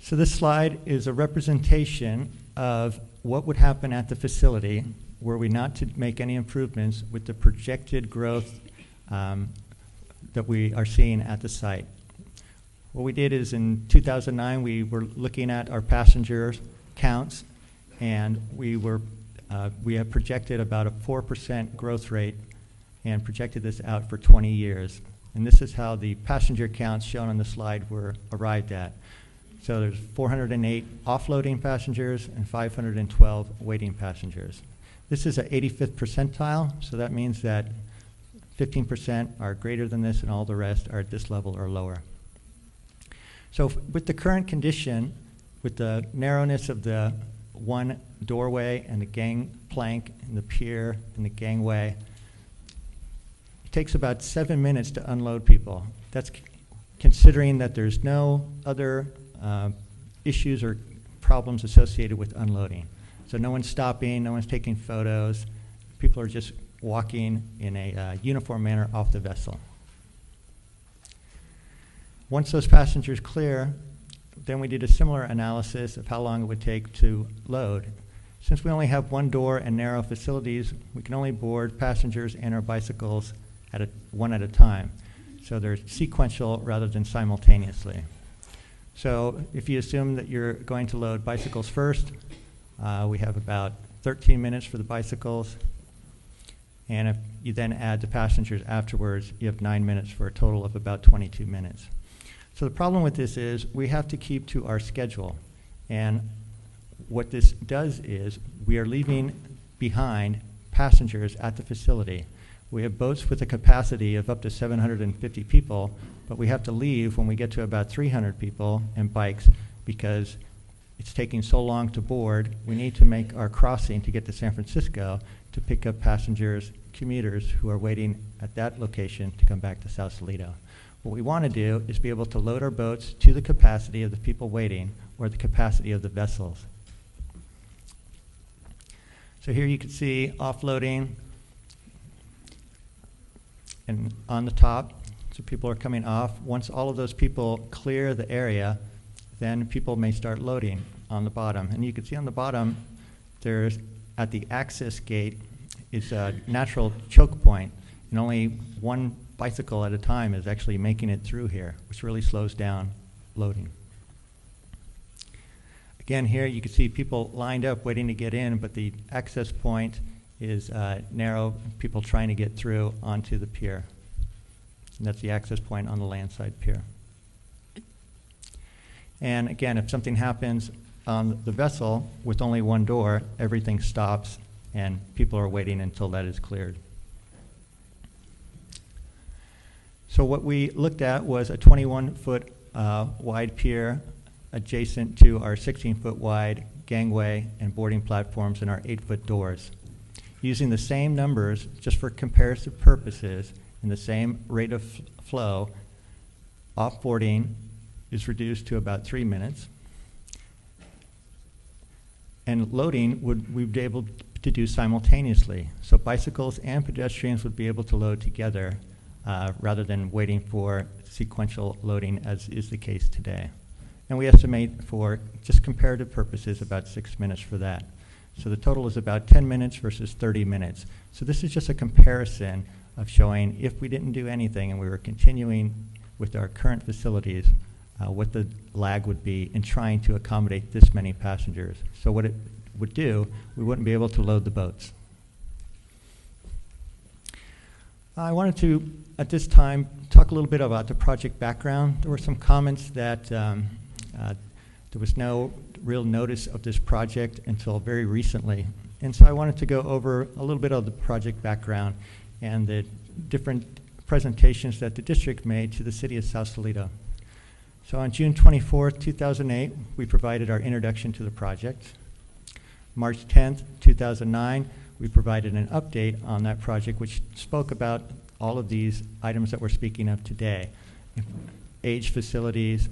So this slide is a representation of what would happen at the facility were we not to make any improvements with the projected growth that we are seeing at the site. What we did is in 2009, we were looking at our passenger counts, and we have projected about a 4% growth rate and projected this out for 20 years. And this is how the passenger counts shown on the slide were arrived at. So there's 408 offloading passengers and 512 waiting passengers. This is an 85th percentile, so that means that 15% are greater than this and all the rest are at this level or lower. So with the current condition, with the narrowness of the one doorway and the gangplank and the pier and the gangway, it takes about 7 minutes to unload people. That's considering that there's no other issues or problems associated with unloading. So no one's stopping, no one's taking photos. People are just walking in a uniform manner off the vessel. Once those passengers clear, then we did a similar analysis of how long it would take to load. Since we only have one door and narrow facilities, we can only board passengers and our bicycles one at a time. So they're sequential rather than simultaneously. So if you assume that you're going to load bicycles first, we have about 13 minutes for the bicycles. And if you then add the passengers afterwards, you have 9 minutes for a total of about 22 minutes. So the problem with this is we have to keep to our schedule. And what this does is we are leaving behind passengers at the facility. We have boats with a capacity of up to 750 people, but we have to leave when we get to about 300 people and bikes because it's taking so long to board. We need to make our crossing to get to San Francisco to pick up passengers, commuters who are waiting at that location to come back to Sausalito. What we want to do is be able to load our boats to the capacity of the people waiting or the capacity of the vessels. So here you can see offloading, and on the top So people are coming off. Once all of those people clear the area, then people may start loading on the bottom. And you can see on the bottom, there's, at the access gate, is a natural choke point, and only one bicycle at a time is actually making it through here, which really slows down loading. Again, here you can see people lined up waiting to get in, but the access point is narrow, people trying to get through onto the pier. And that's the access point on the landside pier. And again, if something happens on the vessel with only one door, everything stops and people are waiting until that is cleared. So what we looked at was a 21-foot wide pier adjacent to our 16-foot wide gangway and boarding platforms and our 8-foot doors. Using the same numbers, just for comparative purposes, and the same rate of flow, offboarding is reduced to about 3 minutes. And loading we'd be able to do simultaneously. So bicycles and pedestrians would be able to load together rather than waiting for sequential loading, as is the case today. And we estimate, for just comparative purposes, about 6 minutes for that. So the total is about 10 minutes versus 30 minutes. So this is just a comparison of showing if we didn't do anything and we were continuing with our current facilities, what the lag would be in trying to accommodate this many passengers. So what it would do, we wouldn't be able to load the boats. I wanted to, at this time, talk a little bit about the project background. There were some comments that there was no real notice of this project until very recently. And so I wanted to go over a little bit of the project background and the different presentations that the district made to the city of Sausalito. So on June 24th, 2008, we provided our introduction to the project. March 10th, 2009, we provided an update on that project, which spoke about all of these items that we're speaking of today. Age facilities,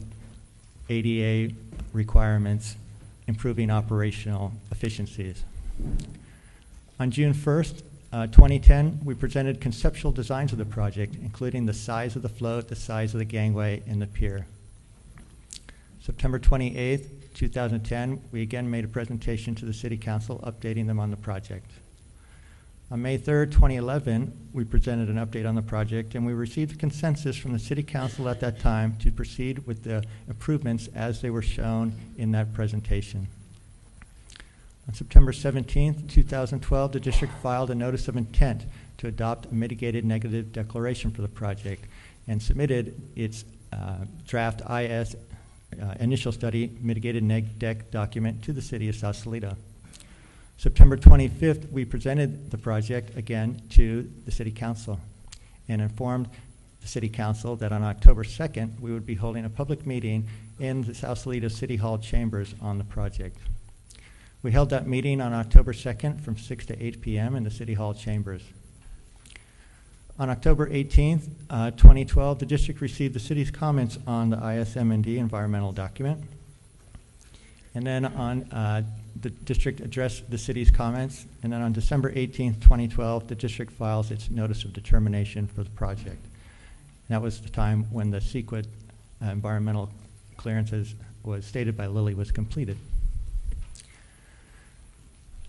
ADA requirements, improving operational efficiencies. On June 1st, 2010, we presented conceptual designs of the project, including the size of the float, the size of the gangway, and the pier. September 28th, 2010, we again made a presentation to the City Council updating them on the project. On May 3rd, 2011, we presented an update on the project, and we received consensus from the City Council at that time to proceed with the improvements as they were shown in that presentation. On September 17th, 2012, the district filed a notice of intent to adopt a mitigated negative declaration for the project and submitted its draft IS initial study mitigated neg dec document to the city of Sausalito. September 25th, we presented the project again to the City Council and informed the City Council that on October 2nd, we would be holding a public meeting in the Sausalito City Hall chambers on the project. We held that meeting on October 2nd from 6 to 8 p.m. in the City Hall chambers. On October 18th, 2012, the district received the city's comments on the ISM&D environmental document. And then on the district addressed the city's comments, and then on December 18th, 2012, the district files its notice of determination for the project. And that was the time when the CEQA environmental clearances was stated by Lilly was completed.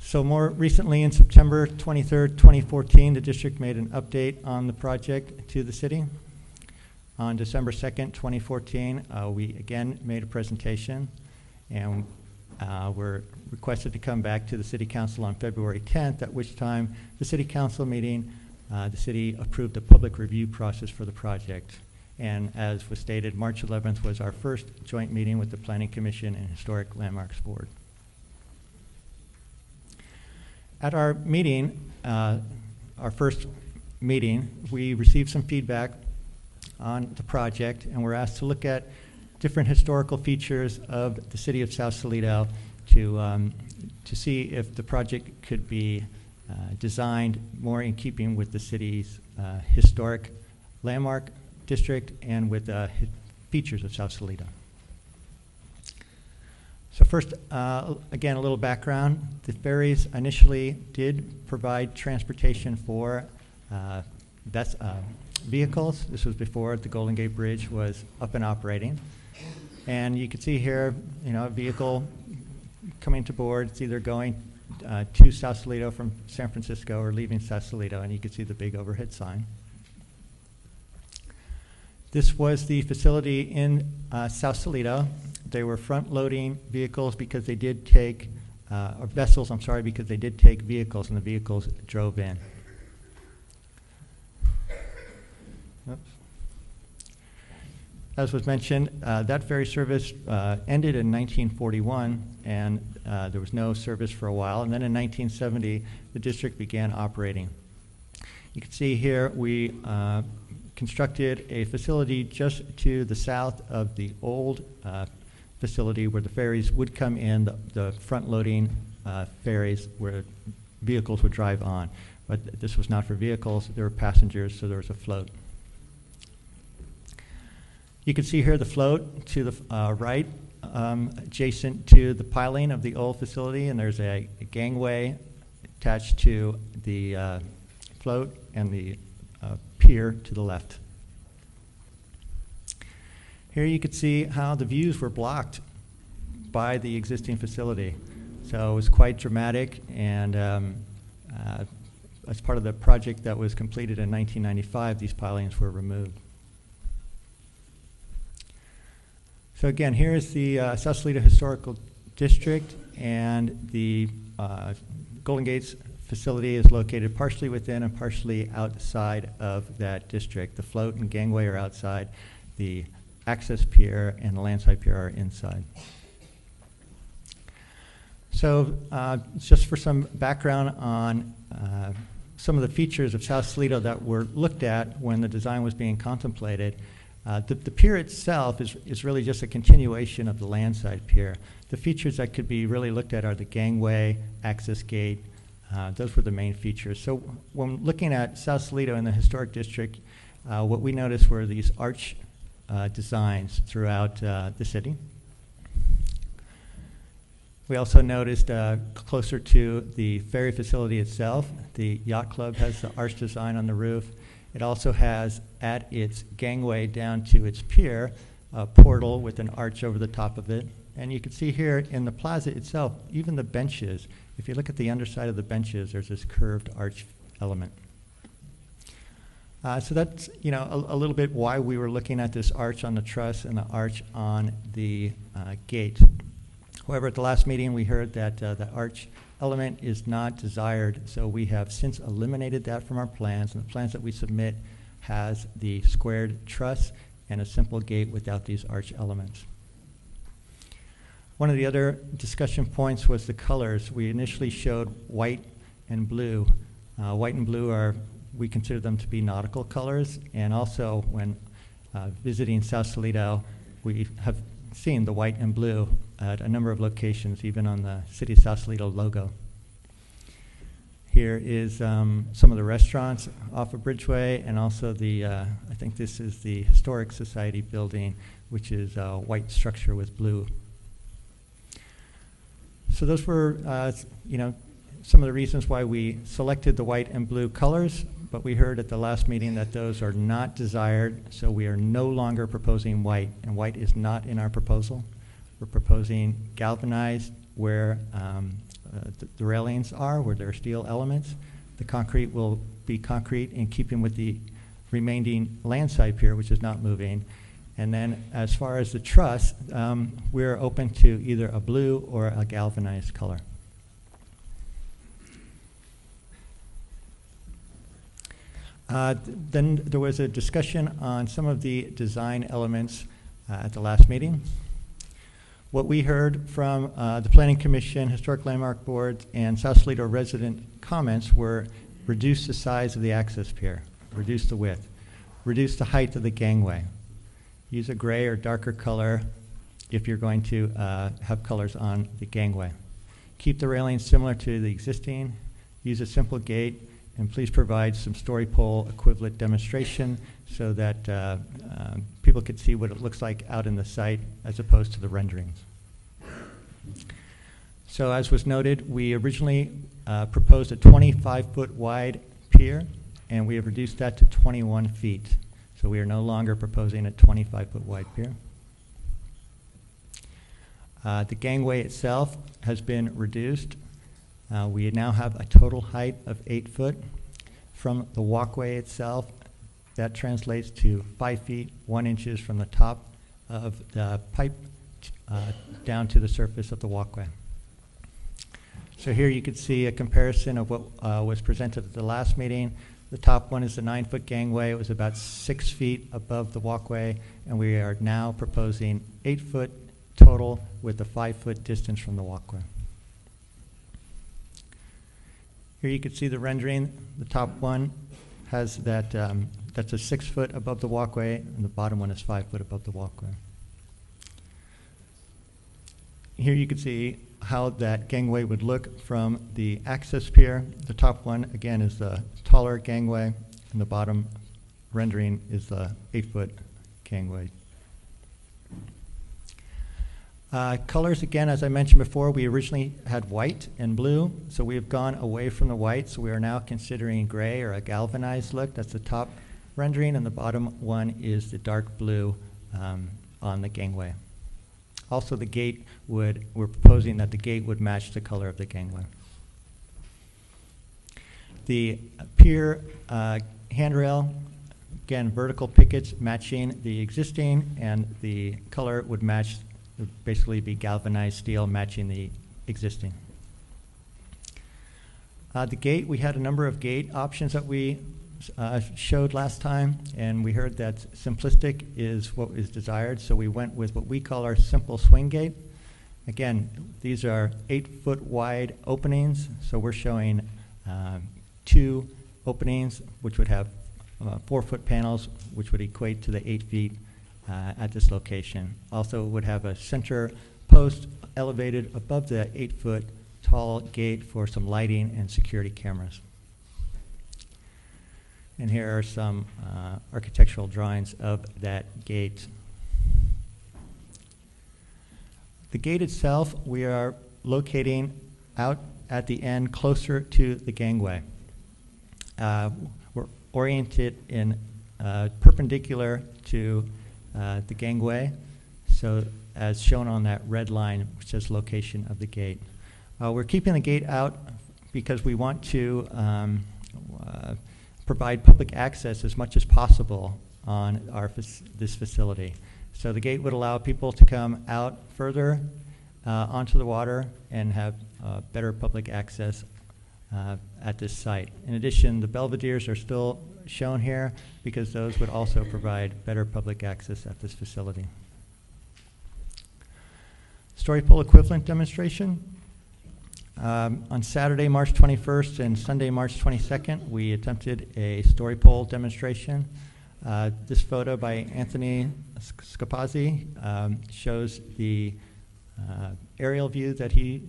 So more recently, in September 23rd, 2014, the district made an update on the project to the city. On December 2nd, 2014, we again made a presentation, and were requested to come back to the City Council on February 10th, at which time the City Council meeting, the city approved a public review process for the project. And as was stated, March 11th was our first joint meeting with the Planning Commission and Historic Landmarks Board. At our meeting, our first meeting, we received some feedback on the project, and we're asked to look at different historical features of the city of Sausalito to see if the project could be designed more in keeping with the city's historic landmark district and with features of Sausalito. So first, again, a little background. The ferries initially did provide transportation for vehicles. This was before the Golden Gate Bridge was up and operating. And you can see here, a vehicle coming to board. It's either going to Sausalito from San Francisco or leaving Sausalito, and you can see the big overhead sign. This was the facility in Sausalito. They were front-loading vehicles because they did take, or vessels, I'm sorry, because they did take vehicles, and the vehicles drove in. Oops. As was mentioned, that ferry service ended in 1941, and there was no service for a while. And then in 1970, the district began operating. You can see here we constructed a facility just to the south of the old facility where the ferries would come in, the front-loading ferries where vehicles would drive on. But this was not for vehicles, there were passengers, so there was a float. You can see here the float to the right, adjacent to the piling of the old facility, and there's a gangway attached to the float and the pier to the left. Here you can see how the views were blocked by the existing facility. So it was quite dramatic, and as part of the project that was completed in 1995, these pilings were removed. So again, here is the Sausalito Historical District, and the Golden Gates facility is located partially within and partially outside of that district. The float and gangway are outside. The access pier and the landside pier are inside. So just for some background on some of the features of Sausalito that were looked at when the design was being contemplated. The pier itself is really just a continuation of the landside pier. The features that could be really looked at are the gangway, access gate. Those were the main features. So when looking at Sausalito in the historic district, what we noticed were these arch designs throughout the city. We also noticed closer to the ferry facility itself, the yacht club has the arch design on the roof. It also has, at its gangway down to its pier, a portal with an arch over the top of it. And you can see here in the plaza itself, even the benches, if you look at the underside of the benches, there's this curved arch element. So that's a little bit why we were looking at this arch on the truss and the arch on the gate. However, at the last meeting, we heard that the arch element is not desired, so we have since eliminated that from our plans, and the plans that we submit has the squared truss and a simple gate without these arch elements. One of the other discussion points was the colors. We initially showed white and blue. White and blue we consider them to be nautical colors, and also when visiting Sausalito, we have seen the white and blue at a number of locations, even on the City of Sausalito logo. Here is some of the restaurants off of Bridgeway, and also I think this is the Historic Society building, which is a white structure with blue. So those were, some of the reasons why we selected the white and blue colors, but we heard at the last meeting that those are not desired, so we are no longer proposing white, and white is not in our proposal. We're proposing galvanized where the railings are, where there are steel elements. The concrete will be concrete in keeping with the remaining landside pier, which is not moving. And then as far as the truss, we're open to either a blue or a galvanized color. Then there was a discussion on some of the design elements at the last meeting. What we heard from the Planning Commission, Historic Landmark Board, and Sausalito resident comments were reduce the size of the access pier, reduce the width, reduce the height of the gangway, use a gray or darker color if you're going to have colors on the gangway. Keep the railings similar to the existing, use a simple gate, and please provide some story pole equivalent demonstration so that people could see what it looks like out in the site as opposed to the renderings. So as was noted, we originally proposed a 25-foot wide pier and we have reduced that to 21 feet. So we are no longer proposing a 25-foot wide pier. The gangway itself has been reduced. We now have a total height of 8 foot. From the walkway itself, that translates to 5 feet, 1 inches from the top of the pipe down to the surface of the walkway. So here you can see a comparison of what was presented at the last meeting. The top one is the 9-foot gangway. It was about 6 feet above the walkway, and we are now proposing 8 foot total with a 5-foot distance from the walkway. Here you can see the rendering. The top one has that, that's a 6 foot above the walkway, and the bottom one is 5 foot above the walkway. Here you can see how that gangway would look from the access pier. The top one, again, is the taller gangway, and the bottom rendering is the 8-foot gangway. Colors, again, as I mentioned before, we originally had white and blue, so we have gone away from the white, so we are now considering gray or a galvanized look. That's the top rendering, and the bottom one is the dark blue on the gangway. Also, the gate we're proposing that the gate would match the color of the gangway. The pier handrail, again, vertical pickets matching the existing, and the color would match, would basically be galvanized steel matching the existing. The gate, we had a number of gate options that we showed last time, and we heard that simplistic is what is desired, so we went with what we call our simple swing gate. Again, these are 8-foot wide openings, so we're showing 2 openings, which would have 4-foot panels, which would equate to the 8 feet at this location. Also, it would have a center post elevated above the 8-foot tall gate for some lighting and security cameras. And here are some architectural drawings of that gate. The gate itself, we are locating out at the end closer to the gangway. We're oriented in perpendicular to the gangway, so as shown on that red line, which says location of the gate. We're keeping the gate out because we want to provide public access as much as possible on this facility. So the gate would allow people to come out further onto the water and have better public access at this site. In addition, the belvederes are still shown here because those would also provide better public access at this facility. Story pole equivalent demonstration. On Saturday, March 21st and Sunday, March 22nd, we attempted a story pole demonstration. This photo by Anthony Scapazzi shows the aerial view that he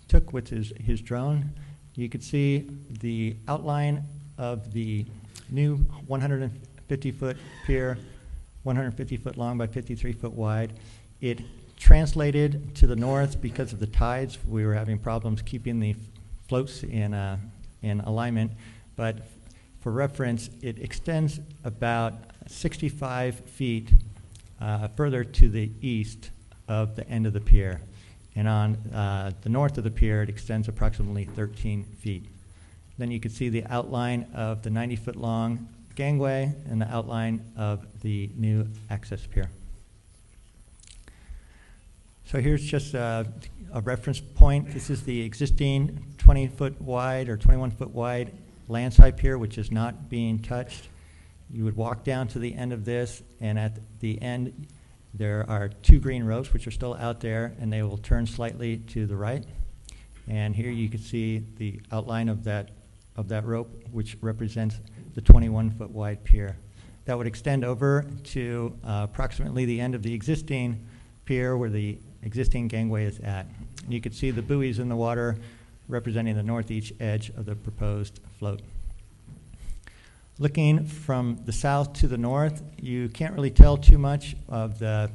took with his drone. You could see the outline of the new 150-foot pier, 150 foot long by 53 foot wide. It translated to the north because of the tides. We were having problems keeping the floats in alignment, but for reference, it extends about 65 feet further to the east of the end of the pier. And on the north of the pier, it extends approximately 13 feet. Then you can see the outline of the 90-foot long gangway and the outline of the new access pier. So here's just a reference point. This is the existing 20-foot wide or 21-foot wide landside pier, which is not being touched. You would walk down to the end of this, and at the end, there are 2 green ropes, which are still out there, and they will turn slightly to the right. And here you can see the outline of that rope, which represents the 21-foot wide pier. That would extend over to approximately the end of the existing pier where the existing gangway is at. And you can see the buoys in the water representing the northeast edge of the proposed float. Looking from the south to the north, you can't really tell too much of the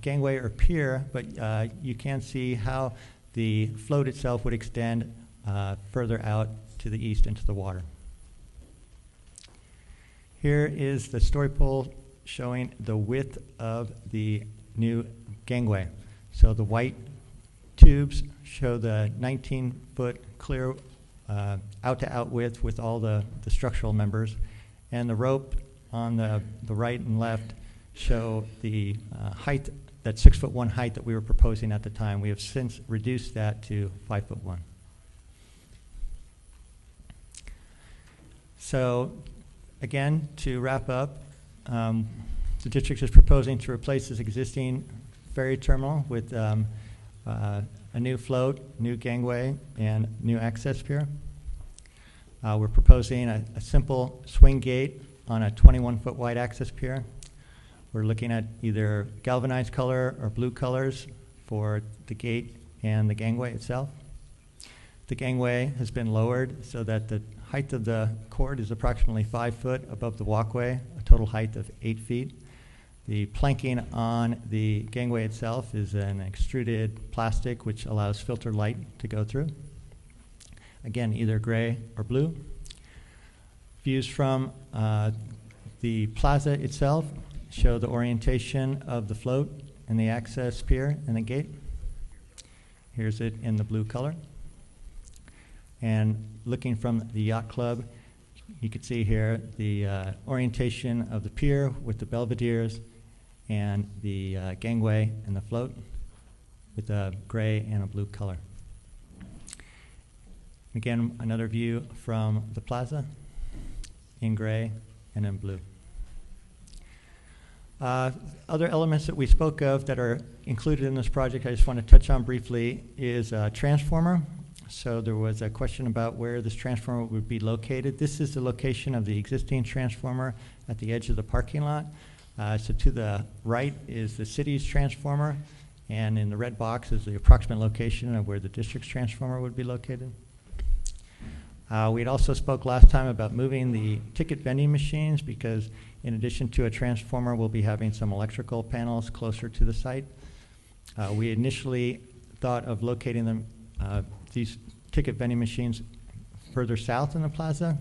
gangway or pier, but you can see how the float itself would extend further out to the east into the water. Here is the story pole showing the width of the new gangway. So the white tubes show the 19-foot clear out-to-out width with all the structural members. And the rope on the right and left show the height, that 6'1" height that we were proposing at the time. We have since reduced that to 5'1". So again, to wrap up, the district is proposing to replace this existing ferry terminal with a new float, new gangway, and new access pier. We're proposing a simple swing gate on a 21-foot wide access pier. We're looking at either galvanized color or blue colors for the gate and the gangway itself. The gangway has been lowered so that the height of the cord is approximately 5 foot above the walkway, a total height of 8 feet. The planking on the gangway itself is an extruded plastic which allows filter light to go through. Again, either gray or blue. Views from the plaza itself show the orientation of the float and the access pier and the gate. Here's it in the blue color. And looking from the yacht club, you can see here the orientation of the pier with the belvederes and the gangway and the float with a gray and a blue color. Again, another view from the plaza in gray and in blue. Other elements that we spoke of that are included in this project I just want to touch on briefly is a transformer. So there was a question about where this transformer would be located. This is the location of the existing transformer at the edge of the parking lot. So to the right is the city's transformer, and in the red box is the approximate location of where the district's transformer would be located. We had also spoke last time about moving the ticket vending machines because in addition to a transformer, we'll be having some electrical panels closer to the site. We initially thought of locating them, these ticket vending machines further south in the plaza,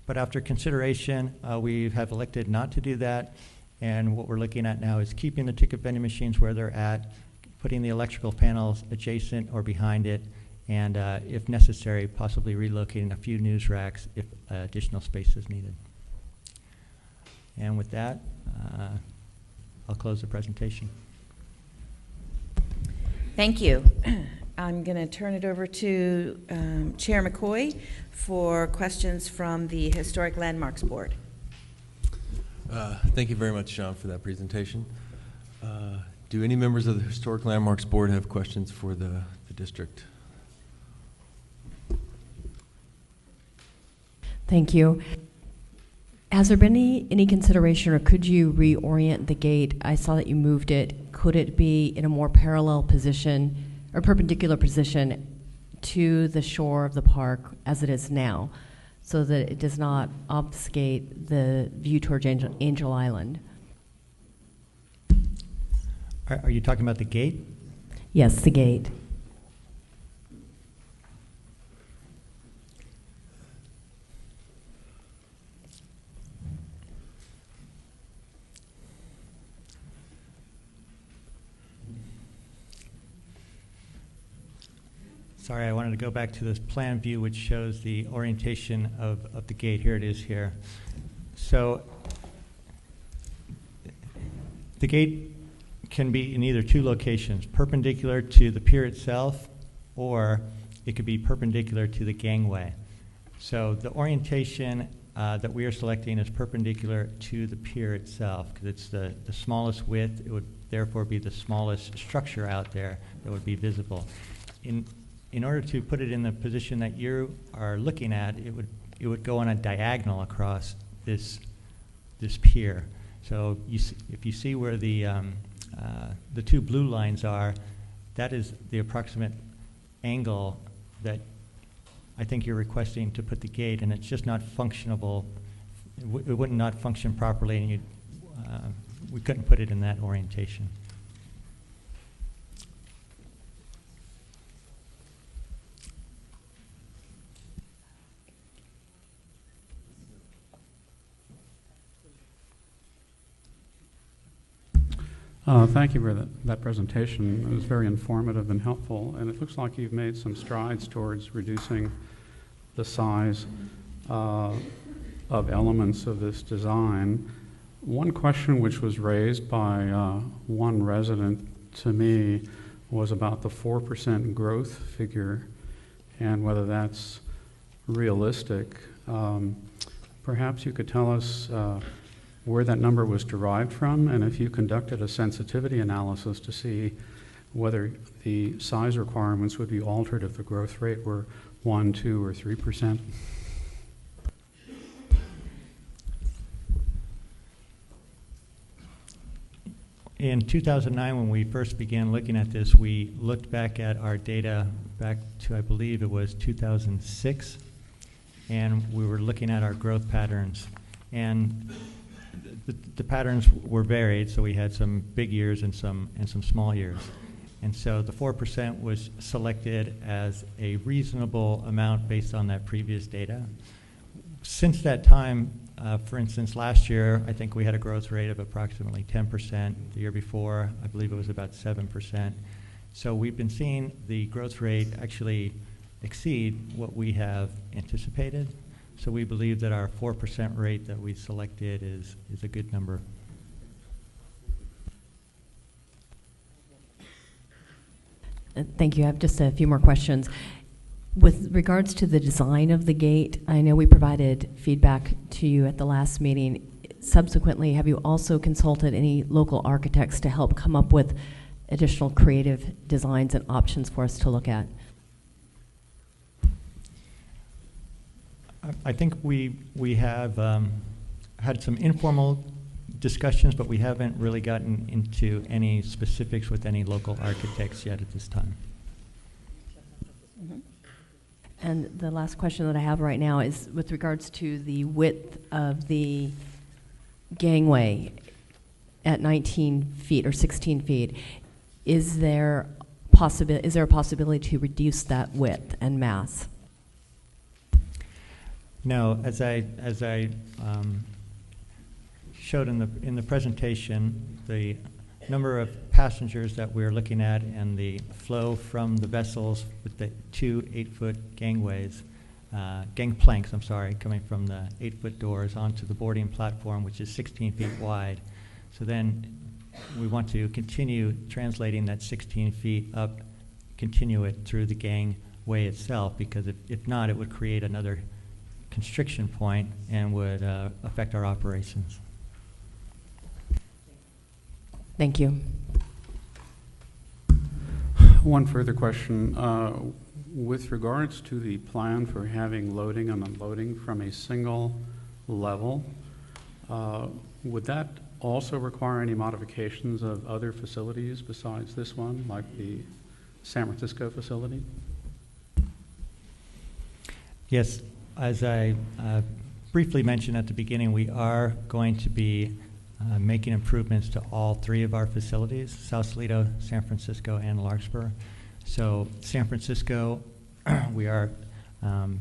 but after consideration, we have elected not to do that, and what we're looking at now is keeping the ticket vending machines where they're at, putting the electrical panels adjacent or behind it, and if necessary, possibly relocating a few news racks if additional space is needed. And with that, I'll close the presentation. Thank you. I'm going to turn it over to Chair McCoy for questions from the Historic Landmarks Board. Thank you very much, Sean, for that presentation. Do any members of the Historic Landmarks Board have questions for the district? Thank you. Has there been any consideration, or could you reorient the gate? I saw that you moved it. Could it be in a more parallel position or perpendicular position to the shore of the park as it is now, so that it does not obfuscate the view towards Angel Island? Are you talking about the gate? Yes, the gate. Sorry, I wanted to go back to this plan view which shows the orientation of the gate. Here it is here. So the gate can be in either two locations, perpendicular to the pier itself, or it could be perpendicular to the gangway. So the orientation that we are selecting is perpendicular to the pier itself because it's the smallest width. It would therefore be the smallest structure out there that would be visible. In order to put it in the position that you are looking at, it would go on a diagonal across this pier. So if you see where the two blue lines are, that is the approximate angle that I think you're requesting to put the gate, and it's just not functionable. It would not function properly, and we couldn't put it in that orientation. Thank you for that presentation. It was very informative and helpful, and it looks like you've made some strides towards reducing the size of elements of this design. One question which was raised by one resident to me was about the 4% growth figure and whether that's realistic. Perhaps you could tell us where that number was derived from, and if you conducted a sensitivity analysis to see whether the size requirements would be altered if the growth rate were 1, 2, or 3%. In 2009, when we first began looking at this, we looked back at our data back to, I believe it was 2006, and we were looking at our growth patterns. And the patterns were varied, so we had some big years and some small years. And so the 4% was selected as a reasonable amount based on that previous data. Since that time, for instance, last year, I think we had a growth rate of approximately 10%. The year before, I believe it was about 7%. So we've been seeing the growth rate actually exceed what we have anticipated. So we believe that our 4% rate that we selected is a good number. Thank you. I have just a few more questions. With regards to the design of the gate, I know we provided feedback to you at the last meeting. Subsequently, have you also consulted any local architects to help come up with additional creative designs and options for us to look at? I think we have had some informal discussions, but we haven't really gotten into any specifics with any local architects yet at this time. And the last question that I have right now is with regards to the width of the gangway at 19 feet or 16 feet. Is there a possibility to reduce that width and mass? No, as I showed in the presentation, the number of passengers that we're looking at and the flow from the vessels with the 2 8-foot gangways, gangplanks, I'm sorry, coming from the 8-foot doors onto the boarding platform, which is 16 feet wide. So then we want to continue translating that 16 feet up, continue it through the gangway itself, because if not, it would create another constriction point and would affect our operations. Thank you. One further question. With regards to the plan for having loading and unloading from a single level, would that also require any modifications of other facilities besides this one, like the San Francisco facility? Yes, as I briefly mentioned at the beginning, we are going to be making improvements to all 3 of our facilities, Sausalito, San Francisco, and Larkspur. So San Francisco, we are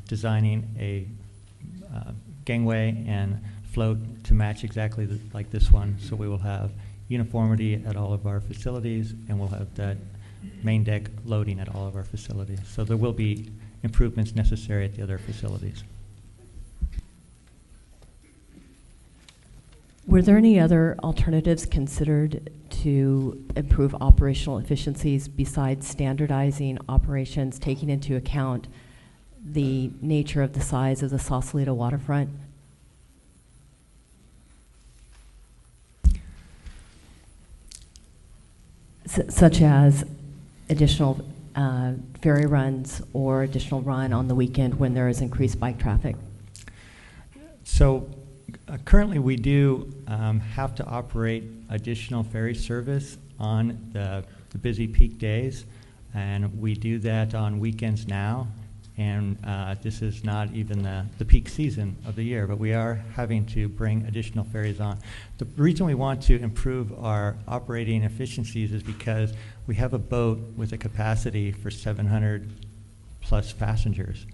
designing a gangway and float to match exactly like this one. So we will have uniformity at all of our facilities, and we'll have that main deck loading at all of our facilities. So there will be improvements necessary at the other facilities. Were there any other alternatives considered to improve operational efficiencies besides standardizing operations, taking into account the nature of the size of the Sausalito waterfront? Such as additional ferry runs or additional run on the weekend when there is increased bike traffic? So currently we do have to operate additional ferry service on the busy peak days, and we do that on weekends now. And this is not even the peak season of the year, but we are having to bring additional ferries on. The reason we want to improve our operating efficiencies is because we have a boat with a capacity for 700 plus passengers,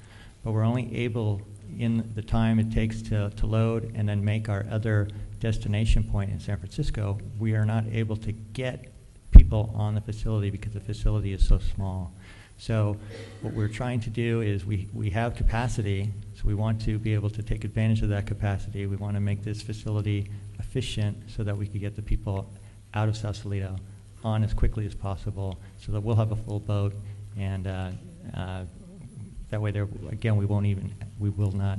but we're only able in the time it takes to load and then make our other destination point in San Francisco, we are not able to get people on the facility because the facility is so small. So what we're trying to do is we have capacity, so we want to be able to take advantage of that capacity. We want to make this facility efficient so that we can get the people out of Sausalito on as quickly as possible so that we'll have a full boat, and that way there, again, we will not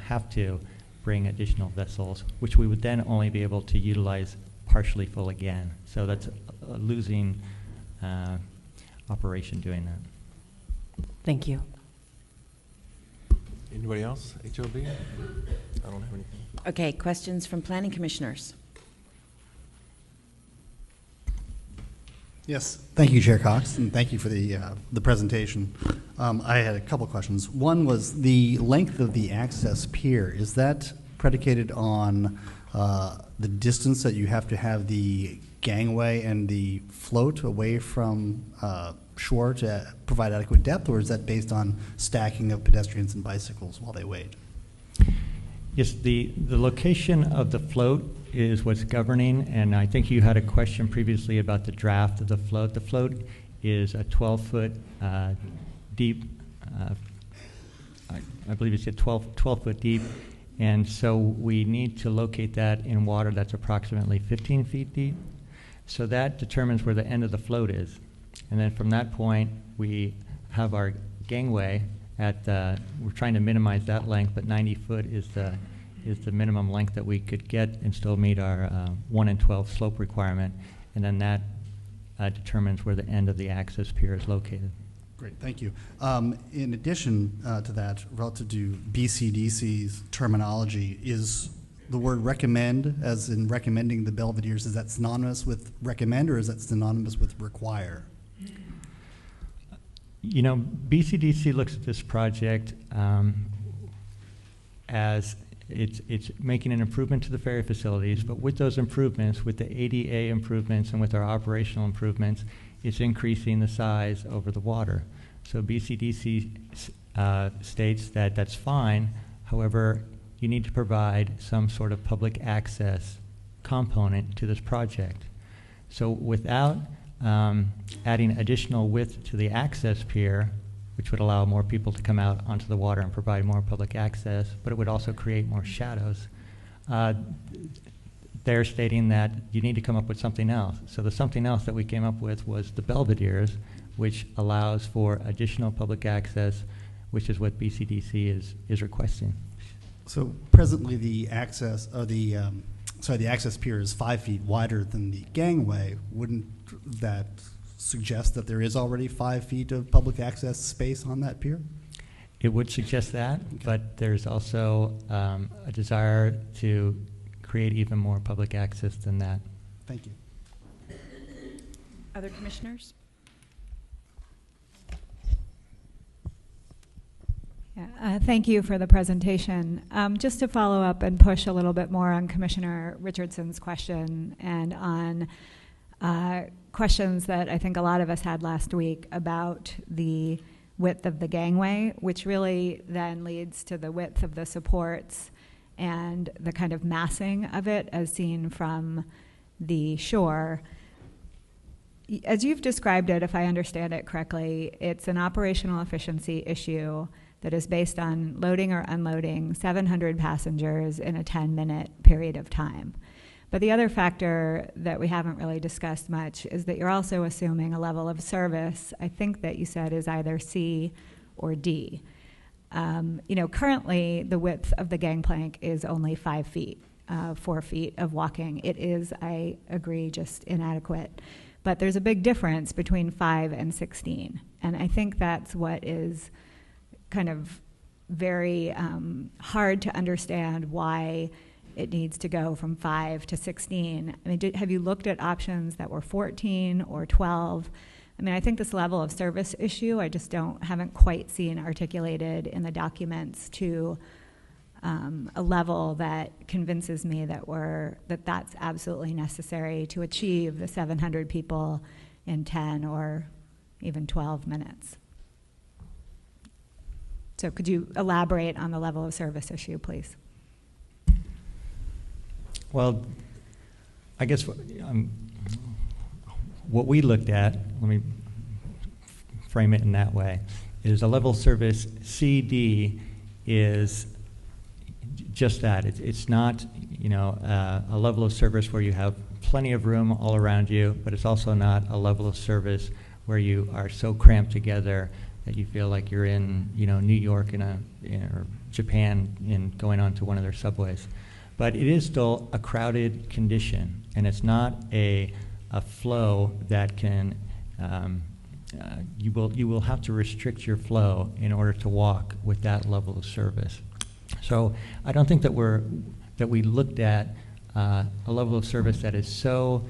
have to bring additional vessels, which we would then only be able to utilize partially full again. So that's a losing operation doing that. Thank you. Anybody else? HOB? I don't have anything. Okay, questions from planning commissioners? Yes, thank you, Chair Cox, and thank you for the presentation. I had a couple questions. One was the length of the access pier. Is that predicated on the distance that you have to have the gangway and the float away from shore to provide adequate depth, or is that based on stacking of pedestrians and bicycles while they wait? Yes, the location of the float is what's governing, and I think you had a question previously about the draft of the float. The float is a 12-foot deep, I believe it's 12-foot deep, and so we need to locate that in water that's approximately 15 feet deep. So that determines where the end of the float is. And then from that point, we have our gangway at we're trying to minimize that length, but 90 foot is the minimum length that we could get and still meet our 1 in 12 slope requirement. And then that determines where the end of the access pier is located. Great, thank you. In addition to that, relative to BCDC's terminology, is the word recommend, as in recommending the Belvederes, is that synonymous with recommend, or is that synonymous with require? You know, BCDC looks at this project as it's making an improvement to the ferry facilities, but with those improvements, with the ADA improvements and with our operational improvements, it's increasing the size over the water. So BCDC states that that's fine. However, you need to provide some sort of public access component to this project. So without adding additional width to the access pier, which would allow more people to come out onto the water and provide more public access, but it would also create more shadows. They're stating that you need to come up with something else. So the something else that we came up with was the Belvederes, which allows for additional public access, which is what BCDC is requesting. So presently the access, the access pier is 5 feet wider than the gangway. Wouldn't that suggest that there is already 5 feet of public access space on that pier? It would suggest that, but there's also a desire to create even more public access than that. Thank you. Other commissioners? Yeah, thank you for the presentation. Just to follow up and push a little bit more on Commissioner Richardson's question and on questions that I think a lot of us had last week about the width of the gangway, which really then leads to the width of the supports and the kind of massing of it as seen from the shore. As you've described it, if I understand it correctly, it's an operational efficiency issue that is based on loading or unloading 700 passengers in a 10-minute period of time. But the other factor that we haven't really discussed much is that you're also assuming a level of service, I think that you said is either C or D. Currently the width of the gangplank is only 5 feet, 4 feet of walking. It is, I agree, just inadequate. But there's a big difference between 5 and 16. And I think that's what is kind of very hard to understand why it needs to go from 5 to 16. I mean, have you looked at options that were 14 or 12? I mean, I think this level of service issue, I just haven't quite seen articulated in the documents to a level that convinces me that that's absolutely necessary to achieve the 700 people in 10 or even 12 minutes. So could you elaborate on the level of service issue, please? Well, I guess what we looked at, let me frame it in that way, is a level of service CD is just that. It's not, a level of service where you have plenty of room all around you, but it's also not a level of service where you are so cramped together that you feel like you're in, New York or Japan in going onto one of their subways. But it is still a crowded condition, and it's not a flow that can, you will have to restrict your flow in order to walk with that level of service. So I don't think that we looked at a level of service that is so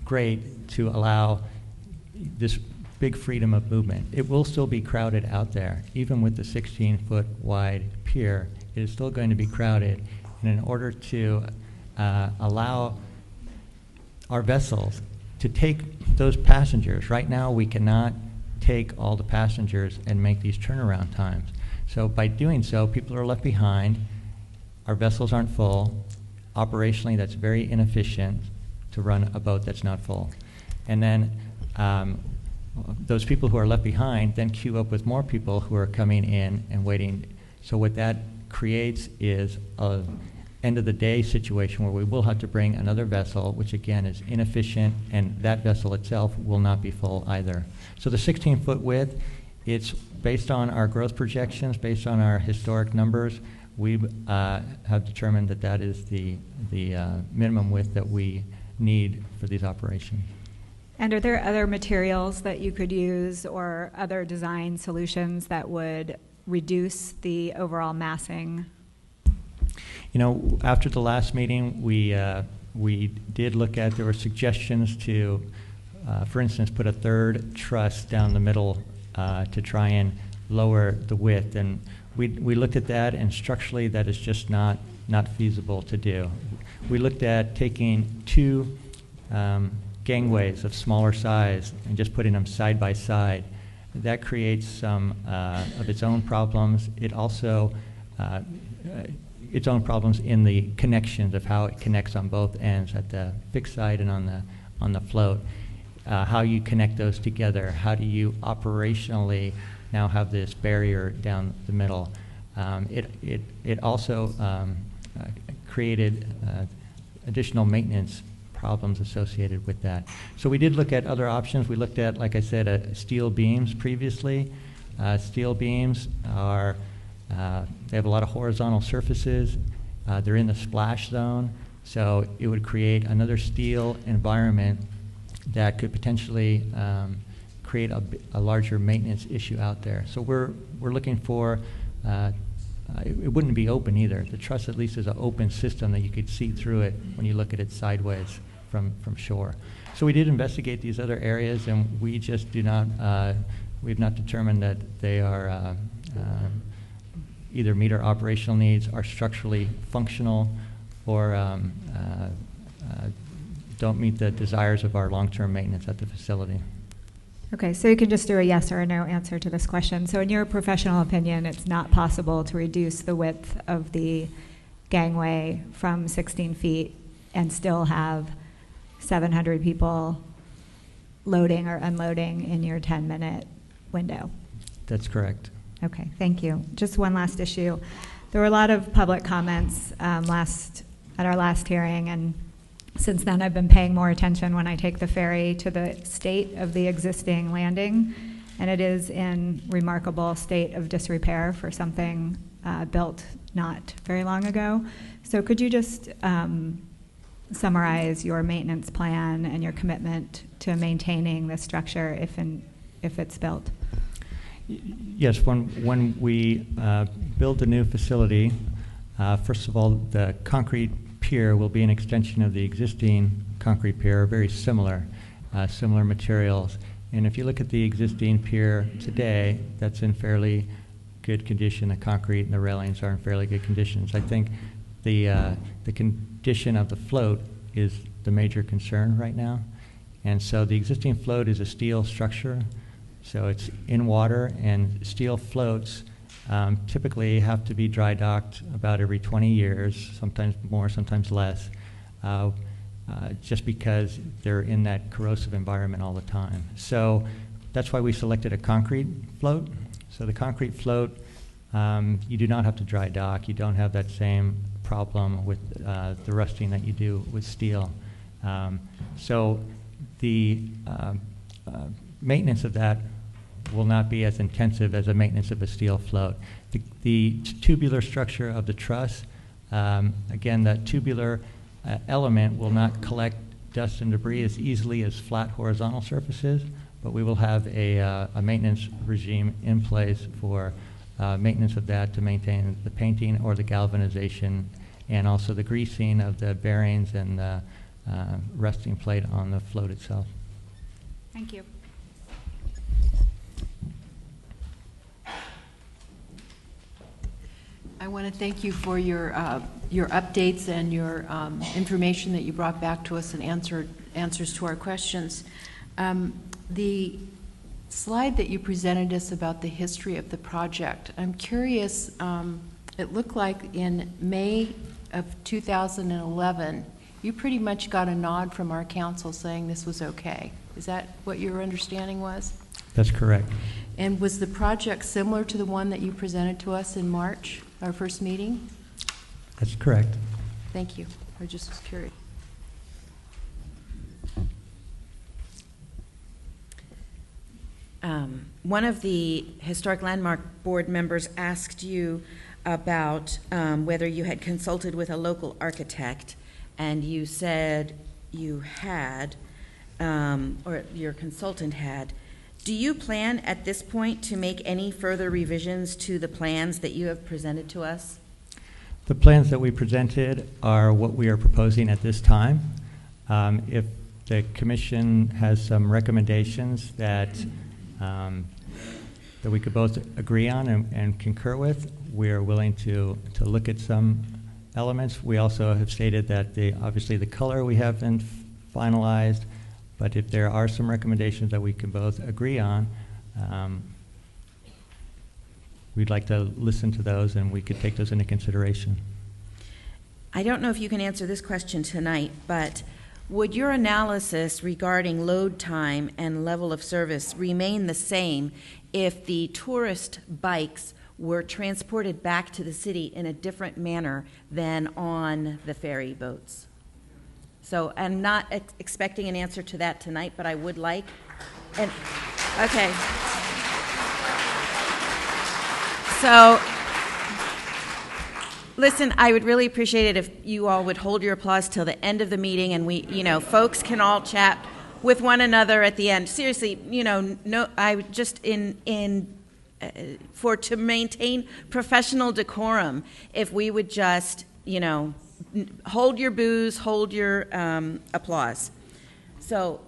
great to allow this big freedom of movement. It will still be crowded out there, even with the 16-foot wide pier. It is still going to be crowded, and in order to allow our vessels to take those passengers, right now we cannot take all the passengers and make these turnaround times. So by doing so, people are left behind, our vessels aren't full. Operationally, that's very inefficient to run a boat that's not full. And then those people who are left behind then queue up with more people who are coming in and waiting. So what that creates is a end of the day situation where we will have to bring another vessel, which again is inefficient, and that vessel itself will not be full either. So the 16-foot width, it's based on our growth projections, based on our historic numbers. We have determined that that is the minimum width that we need for these operations. And are there other materials that you could use or other design solutions that would reduce the overall massing? After the last meeting, we did look at, there were suggestions to, for instance, put a third truss down the middle to try and lower the width. And we looked at that, and structurally that is just not feasible to do. We looked at taking two gangways of smaller size and just putting them side by side. That creates some of its own problems. It also its own problems in the connections of how it connects on both ends, at the fixed side and on the float. How you connect those together? How do you operationally now have this barrier down the middle? It also created additional maintenance problems associated with that. So we did look at other options. We looked at, like I said, steel beams previously. Steel beams are they have a lot of horizontal surfaces. They're in the splash zone, so it would create another steel environment that could potentially create a larger maintenance issue out there. So we're looking for, it wouldn't be open either. The truss at least is an open system that you could see through it when you look at it sideways from shore. So we did investigate these other areas, and we just do not, we've not determined that they are either meet our operational needs, are structurally functional, or don't meet the desires of our long-term maintenance at the facility. Okay, so you can just do a yes or a no answer to this question. So in your professional opinion, it's not possible to reduce the width of the gangway from 16 feet and still have 700 people loading or unloading in your 10-minute window? That's correct. Okay, thank you. Just one last issue. There were a lot of public comments at our last hearing, and since then I've been paying more attention when I take the ferry to the state of the existing landing, and it is in remarkable state of disrepair for something built not very long ago. So could you just summarize your maintenance plan and your commitment to maintaining the structure if it's built? Yes, when we build the new facility, first of all, the concrete pier will be an extension of the existing concrete pier, very similar materials. And if you look at the existing pier today, that's in fairly good condition. The concrete and the railings are in fairly good conditions. I think the condition of the float is the major concern right now. And so the existing float is a steel structure. So it's in water, and steel floats typically have to be dry docked about every 20 years, sometimes more, sometimes less, just because they're in that corrosive environment all the time. So that's why we selected a concrete float. So the concrete float, you do not have to dry dock. You don't have that same problem with the rusting that you do with steel. So the maintenance of that will not be as intensive as a maintenance of a steel float. The tubular structure of the truss, again, that tubular element will not collect dust and debris as easily as flat horizontal surfaces, but we will have a maintenance regime in place for maintenance of that to maintain the painting or the galvanization, and also the greasing of the bearings and the resting plate on the float itself. Thank you. I want to thank you for your updates and your information that you brought back to us and answers to our questions. The slide that you presented us about the history of the project, I'm curious, it looked like in May of 2011, you pretty much got a nod from our council saying this was okay. Is that what your understanding was? That's correct. And was the project similar to the one that you presented to us in March, our first meeting? That's correct. Thank you. I just was curious. One of the Historic Landmark Board members asked you about whether you had consulted with a local architect, and you said you had, or your consultant had. Do you plan at this point to make any further revisions to the plans that you have presented to us? The plans that we presented are what we are proposing at this time. If the commission has some recommendations that that we could both agree on and concur with, we are willing to look at some elements. We also have stated that obviously the color we haven't finalized, but if there are some recommendations that we can both agree on, we'd like to listen to those, and we could take those into consideration. I don't know if you can answer this question tonight, but would your analysis regarding load time and level of service remain the same if the tourist bikes were transported back to the city in a different manner than on the ferry boats? So I'm not expecting an answer to that tonight, but I would like. And okay. So listen, I would really appreciate it if you all would hold your applause till the end of the meeting, and we, folks can all chat with one another at the end. Seriously, no, I would just to maintain professional decorum, if we would just, hold your boos, hold your applause. So,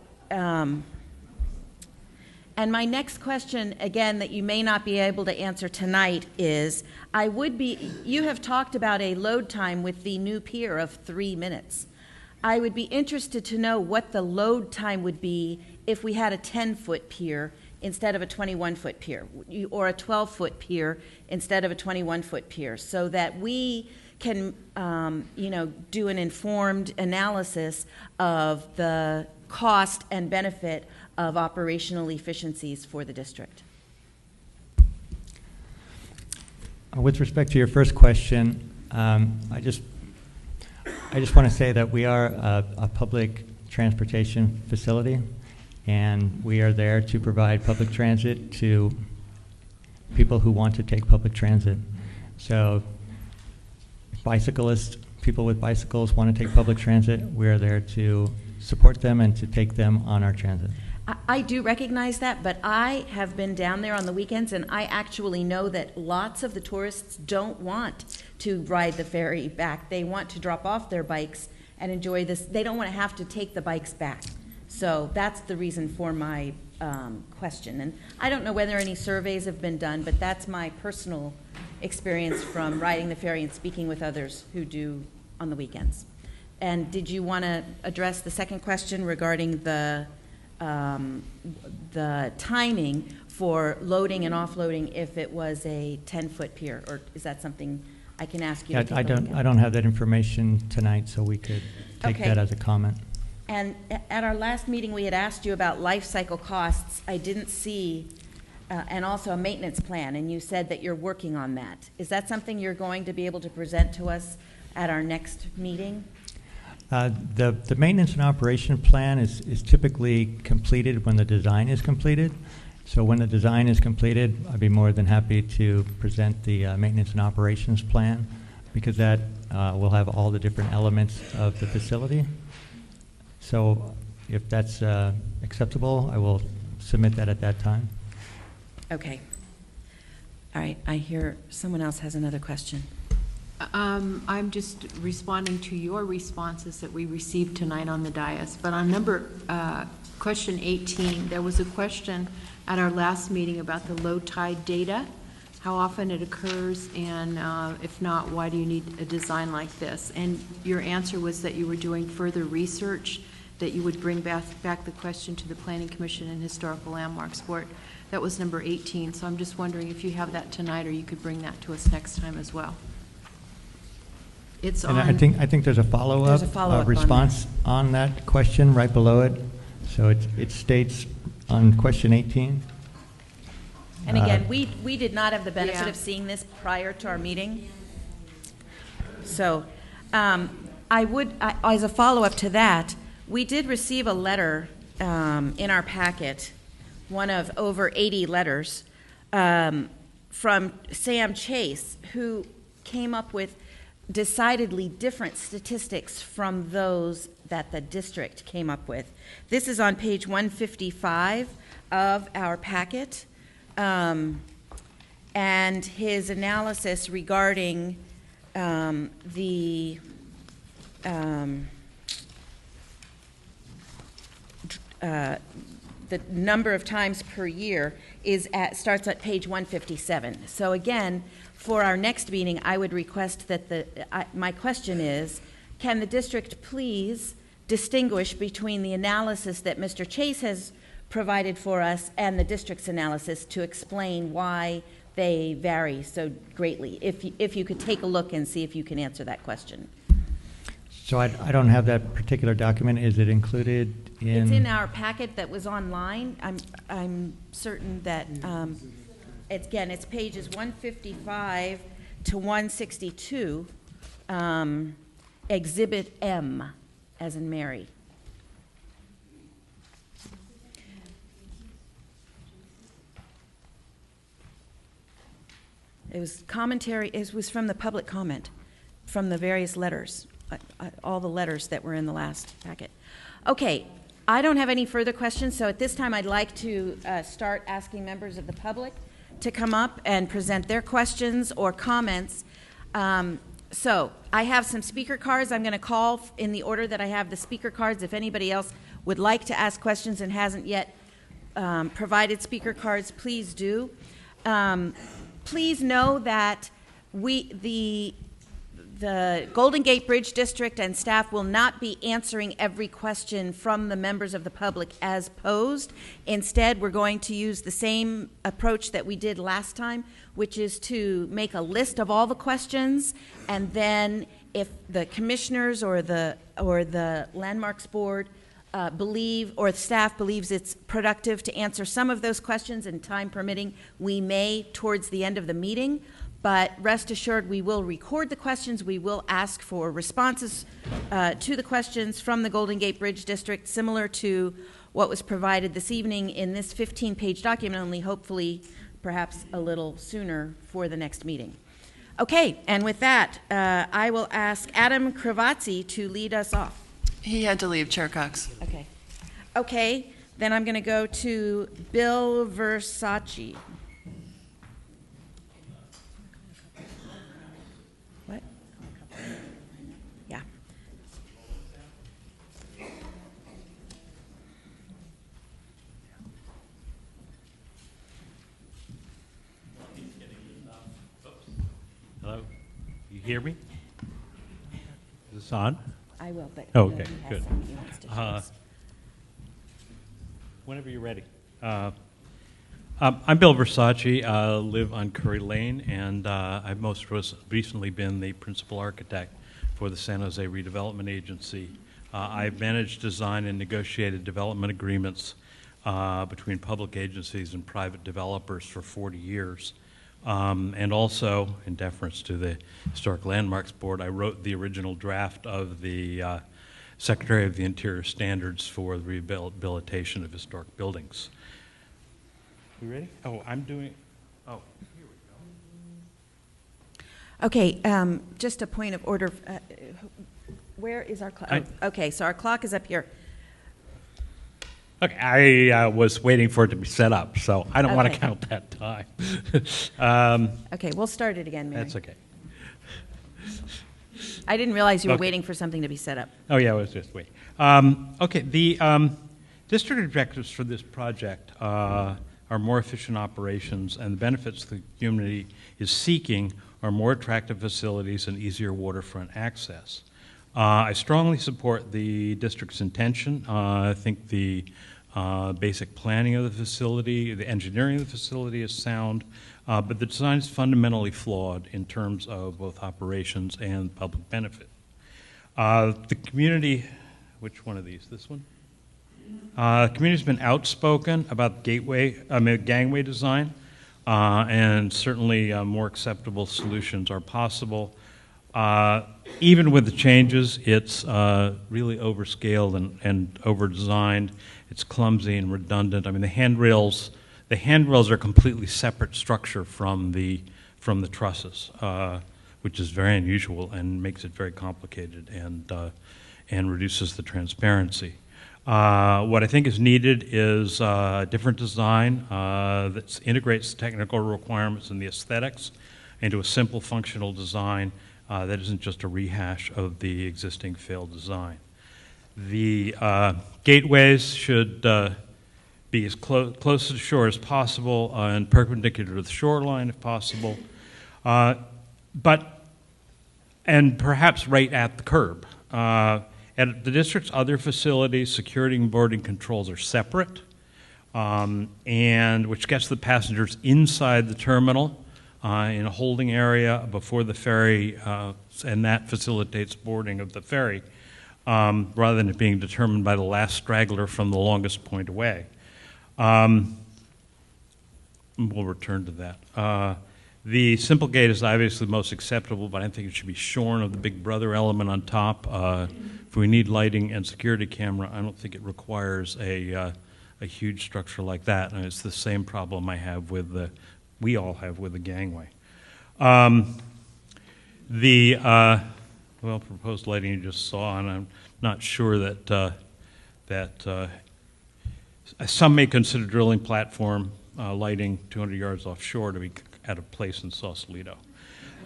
and my next question, again, that you may not be able to answer tonight is, you have talked about a load time with the new pier of 3 minutes. I would be interested to know what the load time would be if we had a 10-foot pier instead of a 21-foot pier, or a 12-foot pier instead of a 21-foot pier, so that we can, do an informed analysis of the cost and benefit of operational efficiencies for the district. With respect to your first question, I just want to say that we are a public transportation facility, and we are there to provide public transit to people who want to take public transit. So bicyclists, people with bicycles want to take public transit, we are there to support them and to take them on our transit. I do recognize that, but I have been down there on the weekends, and I actually know that lots of the tourists don't want to ride the ferry back. They want to drop off their bikes and enjoy this. They don't want to have to take the bikes back. So that's the reason for my question. And I don't know whether any surveys have been done, but that's my personal experience from riding the ferry and speaking with others who do on the weekends. And did you want to address the second question regarding the the timing for loading and offloading if it was a 10-foot pier, or is that something I can ask you to take a look at? I don't have that information tonight, so we could take Okay. that as a comment. And at our last meeting, we had asked you about life cycle costs. I didn't see, and also a maintenance plan, and you said that you're working on that. Is that something you're going to be able to present to us at our next meeting? The maintenance and operation plan is typically completed when the design is completed. So when the design is completed, I'd be more than happy to present the maintenance and operations plan, because that will have all the different elements of the facility. So if that's acceptable, I will submit that at that time. Okay. All right, I hear someone else has another question. I'm just responding to your responses that we received tonight on the dais. But on question 18, there was a question at our last meeting about the low tide data, how often it occurs, and if not, why do you need a design like this? And your answer was that you were doing further research, that you would bring back the question to the Planning Commission and Historical Landmarks Board. That was number 18. So I'm just wondering if you have that tonight, or you could bring that to us next time as well. It's And on. I think there's a follow-up response on that question right below it. So it states on question 18. And again, we did not have the benefit Yeah. of seeing this prior to our meeting. So as a follow-up to that, we did receive a letter in our packet, one of over 80 letters, from Sam Chase, who came up with decidedly different statistics from those that the district came up with. This is on page 155 of our packet, and his analysis regarding the number of times per year starts at page 157. So again, for our next meeting, I would request that my question is, can the district please distinguish between the analysis that Mr. Chase has provided for us and the district's analysis to explain why they vary so greatly? If you could take a look and see if you can answer that question. So I don't have that particular document. Is it included in? It's in our packet that was online. I'm certain that it's pages 155 to 162, Exhibit M, as in Mary. It was commentary. It was from the public comment, from the various letters, all the letters that were in the last packet. Okay, I don't have any further questions, so at this time I'd like to start asking members of the public to come up and present their questions or comments. So I have some speaker cards. I'm going to call in the order that I have the speaker cards. If anybody else would like to ask questions and hasn't yet provided speaker cards, please do. Please know that the Golden Gate Bridge District and staff will not be answering every question from the members of the public as posed. Instead, we're going to use the same approach that we did last time, which is to make a list of all the questions, and then if the commissioners or the Landmarks Board believe, or the staff believes it's productive to answer some of those questions, and time permitting, we may towards the end of the meeting. But rest assured, we will record the questions. We will ask for responses to the questions from the Golden Gate Bridge District, similar to what was provided this evening in this 15-page document, only hopefully perhaps a little sooner for the next meeting. Okay, and with that, I will ask Adam Cravazzi to lead us off. He had to leave, Chair Cox. Okay, then I'm going to go to Bill Versace. What? Yeah. Hello? You hear me? Is this on? I will, but okay, he has good. something he wants to show us. Whenever you're ready. I'm Bill Versace. I live on Curry Lane, and I've most recently been the principal architect for the San Jose Redevelopment Agency. I've managed, designed, and negotiated development agreements between public agencies and private developers for 40 years. And also, in deference to the Historic Landmarks Board, I wrote the original draft of the Secretary of the Interior Standards for the Rehabilitation of Historic Buildings. You ready? Oh, I'm doing, oh, here we go. Okay, just a point of order. Where is our clock? Okay, so our clock is up here. Okay, I was waiting for it to be set up, so I don't want to count that time. Okay, we'll start it again, Mary. That's okay. I didn't realize you were waiting for something to be set up. Oh, yeah, I was just waiting. Okay, the district objectives for this project are more efficient operations, and the benefits the community is seeking are more attractive facilities and easier waterfront access. I strongly support the district's intention. I think the basic planning of the facility, the engineering of the facility is sound, but the design is fundamentally flawed in terms of both operations and public benefit. The community, which one of these? This one? The community's been outspoken about gangway design, and certainly more acceptable solutions are possible. Even with the changes, it's really overscaled and over-designed. It's clumsy and redundant. I mean, the handrails are a completely separate structure from the trusses, which is very unusual and makes it very complicated and reduces the transparency. What I think is needed is a different design that integrates the technical requirements and the aesthetics into a simple functional design that isn't just a rehash of the existing failed design. The gateways should be as close to the shore as possible and perpendicular to the shoreline if possible, and perhaps right at the curb. At the district's other facilities, security and boarding controls are separate, and which gets the passengers inside the terminal in a holding area before the ferry, and that facilitates boarding of the ferry, rather than it being determined by the last straggler from the longest point away. We'll return to that. The simple gate is obviously most acceptable, but I think it should be shorn of the Big Brother element on top. If we need lighting and security camera, I don't think it requires a huge structure like that, and it's the same problem we all have with the gangway. Proposed lighting you just saw, and I'm not sure that some may consider drilling platform lighting 200 yards offshore to be out of place in Sausalito.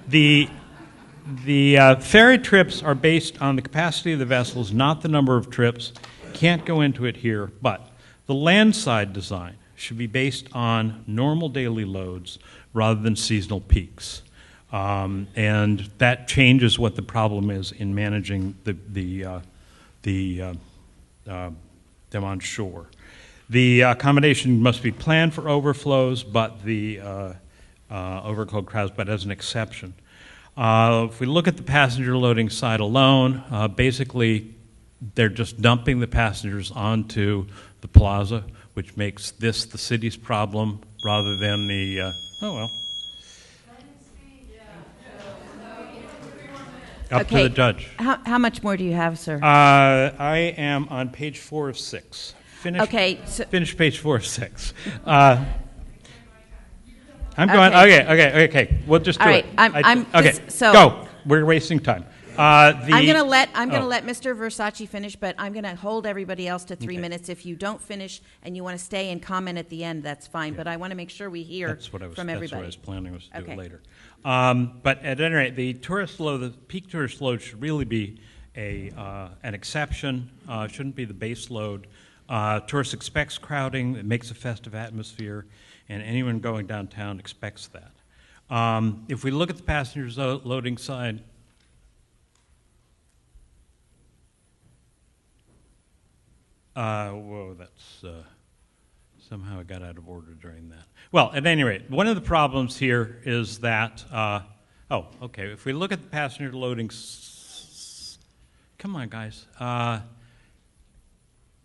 The ferry trips are based on the capacity of the vessels, not the number of trips. Can't go into it here, but the landside design should be based on normal daily loads rather than seasonal peaks. And that changes what the problem is in managing them on shore. The accommodation must be planned for overflows, but the overflow crowds, but as an exception. If we look at the passenger loading side alone, basically they're just dumping the passengers onto the plaza, which makes this the city's problem rather than the, Up to the judge. How much more do you have, sir? I am on page 4 of 6. Finish page 4 of 6. I'm going. Okay. We'll just do it. Go. We're wasting time. I'm going to let Mr. Versace finish, but I'm going to hold everybody else to 3 minutes. If you don't finish and you want to stay and comment at the end, that's fine. But I want to make sure we hear from everybody. That's what I was planning was to do it later. But at any rate, the peak tourist load should really be an exception. Shouldn't be the base load. Tourists expects crowding. It makes a festive atmosphere, and anyone going downtown expects that. If we look at the passengers loading side, Somehow it got out of order during that. Well, at any rate, one of the problems here is that, if we look at the passenger loading, come on, guys.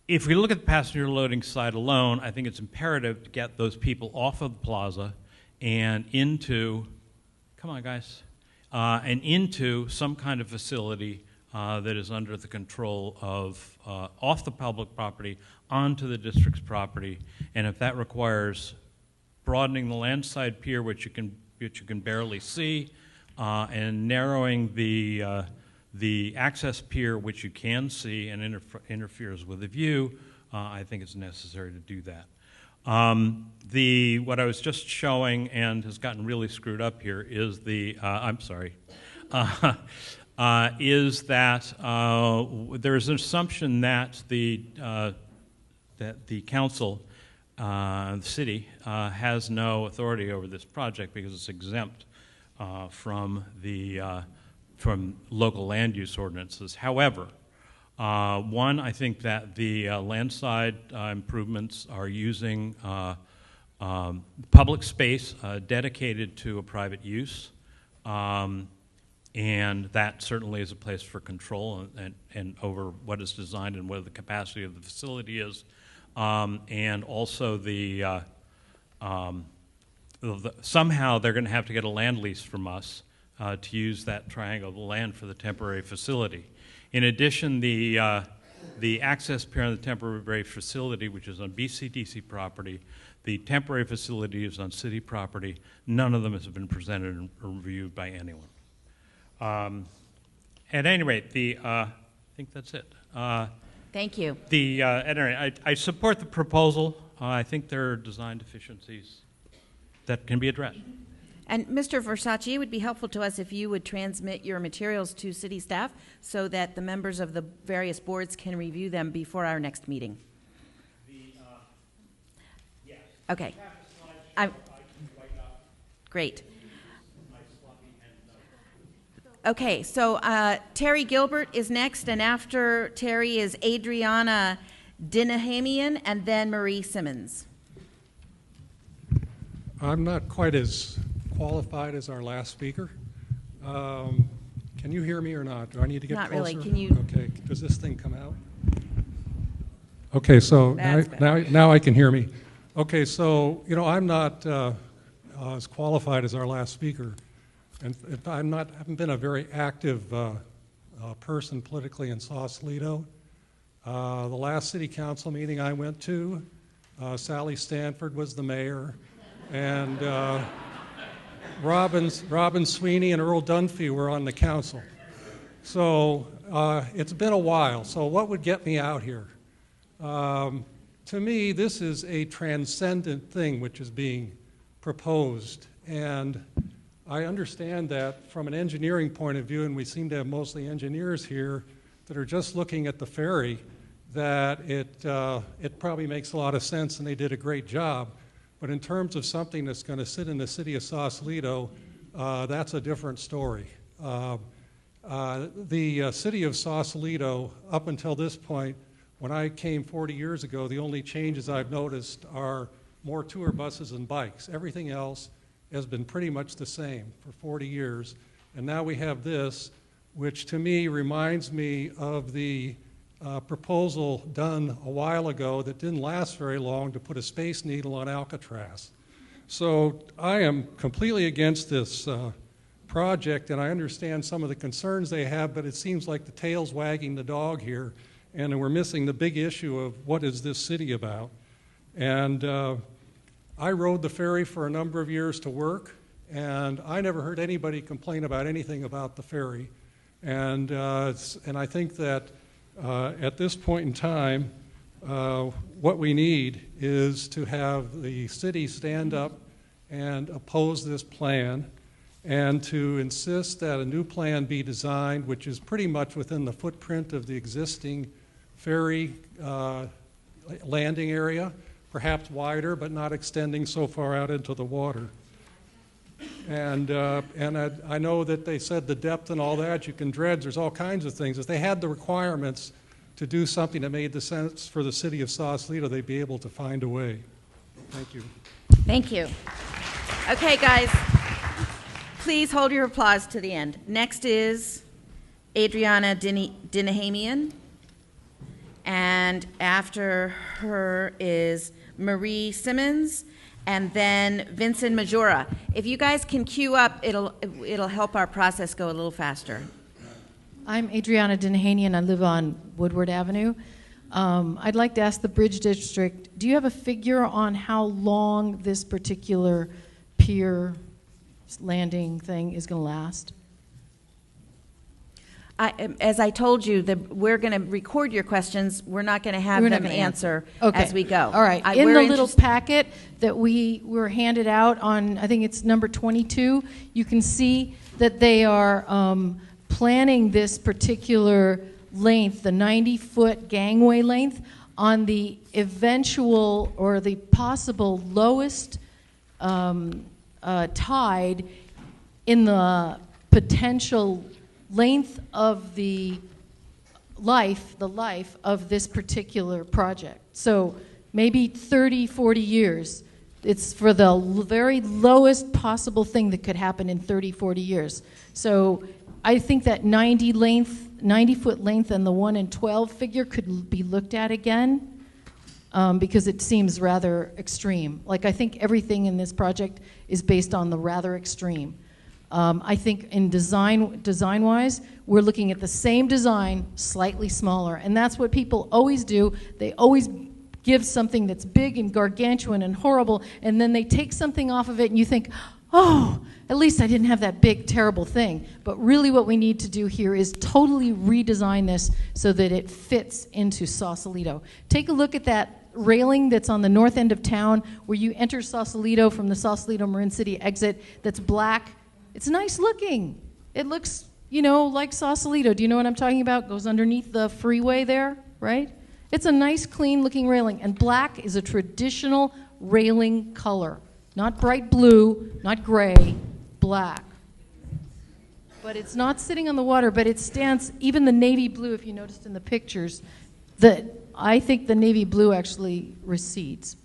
If we look at the passenger loading side alone, I think it's imperative to get those people off of the plaza and into, come on, guys, and into some kind of facility that is under the control of, off the public property, onto the district's property. And if that requires broadening the landside pier, which you can barely see, and narrowing the access pier, which you can see and interferes with the view, I think it's necessary to do that. What I was just showing and has gotten really screwed up here is is that there's an assumption that the council, the city, has no authority over this project because it's exempt from local land use ordinances. However, I think that the landside improvements are using public space dedicated to a private use. And that certainly is a place for control and over what is designed and what the capacity of the facility is. And also somehow they're going to have to get a land lease from us to use that triangle of land for the temporary facility. In addition, the access pier on the temporary facility, which is on BCDC property, the temporary facility is on city property. None of them has been presented and reviewed by anyone. At any rate, I think that's it. Thank you. At any rate, I support the proposal. I think there are design deficiencies that can be addressed. And Mr. Versace, it would be helpful to us if you would transmit your materials to city staff so that the members of the various boards can review them before our next meeting. Yes. Okay. Great. Okay, so Terry Gilbert is next, and after Terry is Adriana Dinahamian, and then Marie Simmons. I'm not quite as qualified as our last speaker. Can you hear me or not? Do I need to get not closer? Not really. Can you? Okay. Does this thing come out? Okay. So now I can hear me. Okay. So I'm not as qualified as our last speaker, and I haven't been a very active person politically in Sausalito. The last city council meeting I went to, Sally Stanford was the mayor, and Robin Sweeney and Earl Dunphy were on the council. So it's been a while. So what would get me out here? To me, this is a transcendent thing which is being proposed. And I understand that from an engineering point of view, and we seem to have mostly engineers here that are just looking at the ferry, that it probably makes a lot of sense and they did a great job. But in terms of something that's going to sit in the city of Sausalito, that's a different story. The city of Sausalito, up until this point, when I came 40 years ago, the only changes I've noticed are more tour buses and bikes. Everything else has been pretty much the same for 40 years. And now we have this, which to me reminds me of the proposal done a while ago that didn't last very long to put a Space Needle on Alcatraz. So I am completely against this project, and I understand some of the concerns they have, but it seems like the tail's wagging the dog here, and we're missing the big issue of what is this city about. And I rode the ferry for a number of years to work, and I never heard anybody complain about anything about the ferry. And I think that at this point in time, what we need is to have the city stand up and oppose this plan, and to insist that a new plan be designed, which is pretty much within the footprint of the existing ferry landing area, perhaps wider, but not extending so far out into the water. And I know that they said the depth and all that, you can dredge, there's all kinds of things. If they had the requirements to do something that made the sense for the city of Sausalito, they'd be able to find a way. Thank you. Thank you. Okay, guys, please hold your applause to the end. Next is Adriana Dinahamian, and after her is Marie Simmons, and then Vincent Majora. If you guys can queue up, it'll help our process go a little faster. I'm Adriana Dinahanian. I live on Woodward Avenue. I'd like to ask the Bridge District, do you have a figure on how long this particular pier landing thing is going to last? As I told you, we're going to record your questions. We're not going to have them answer as we go. All right. In the little packet that we were handed out on, I think it's number 22, you can see that they are planning this particular length, the 90-foot gangway length, on the eventual or the possible lowest tide in the potential length of the life of this particular project. So maybe 30, 40 years. It's for the very lowest possible thing that could happen in 30, 40 years. So I think that 90-foot length and the 1 in 12 figure could be looked at again because it seems rather extreme. Like, I think everything in this project is based on the rather extreme. I think in design-wise, we're looking at the same design, slightly smaller, and that's what people always do. They always give something that's big and gargantuan and horrible, and then they take something off of it, and you think, oh, at least I didn't have that big, terrible thing. But really what we need to do here is totally redesign this so that it fits into Sausalito. Take a look at that railing that's on the north end of town where you enter Sausalito from the Sausalito Marin City exit that's black. It's nice looking. It looks, you know, like Sausalito. Do you know what I'm talking about? Goes underneath the freeway there, right? It's a nice, clean looking railing. And black is a traditional railing color. Not bright blue, not gray, black. But it's not sitting on the water, but it stands, even the navy blue, if you noticed in the pictures, I think the navy blue actually recedes.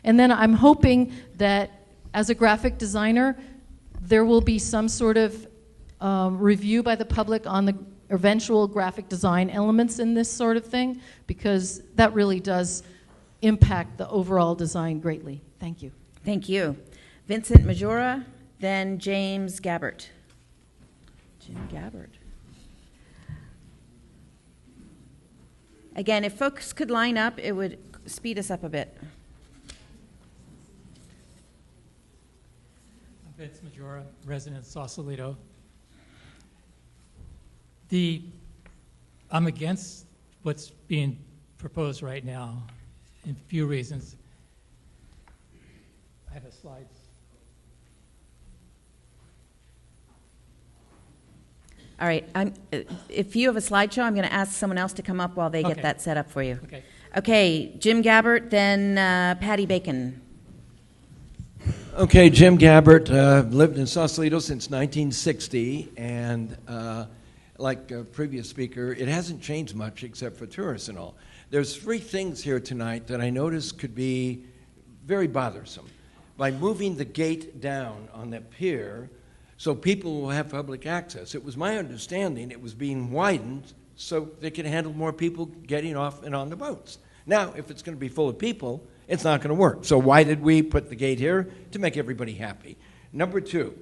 And then I'm hoping that as a graphic designer, there will be some sort of review by the public on the eventual graphic design elements in this sort of thing, because that really does impact the overall design greatly. Thank you. Thank you. Vincent Majora, then James Gabbert. Jim Gabbert. Again, if folks could line up, it would speed us up a bit. I'm Vince Majora, resident of Sausalito. I'm against what's being proposed right now in a few reasons. I have a slide. All right. If you have a slideshow, I'm going to ask someone else to come up while they get that set up for you. Okay. Okay, Jim Gabbert, then Patty Bacon. Okay, Jim Gabbert, lived in Sausalito since 1960, and like a previous speaker, it hasn't changed much except for tourists and all. There's 3 things here tonight that I noticed could be very bothersome. By moving the gate down on that pier so people will have public access. It was my understanding it was being widened so they could handle more people getting off and on the boats. Now, if it's going to be full of people, it's not going to work. So why did we put the gate here? To make everybody happy. Number 2,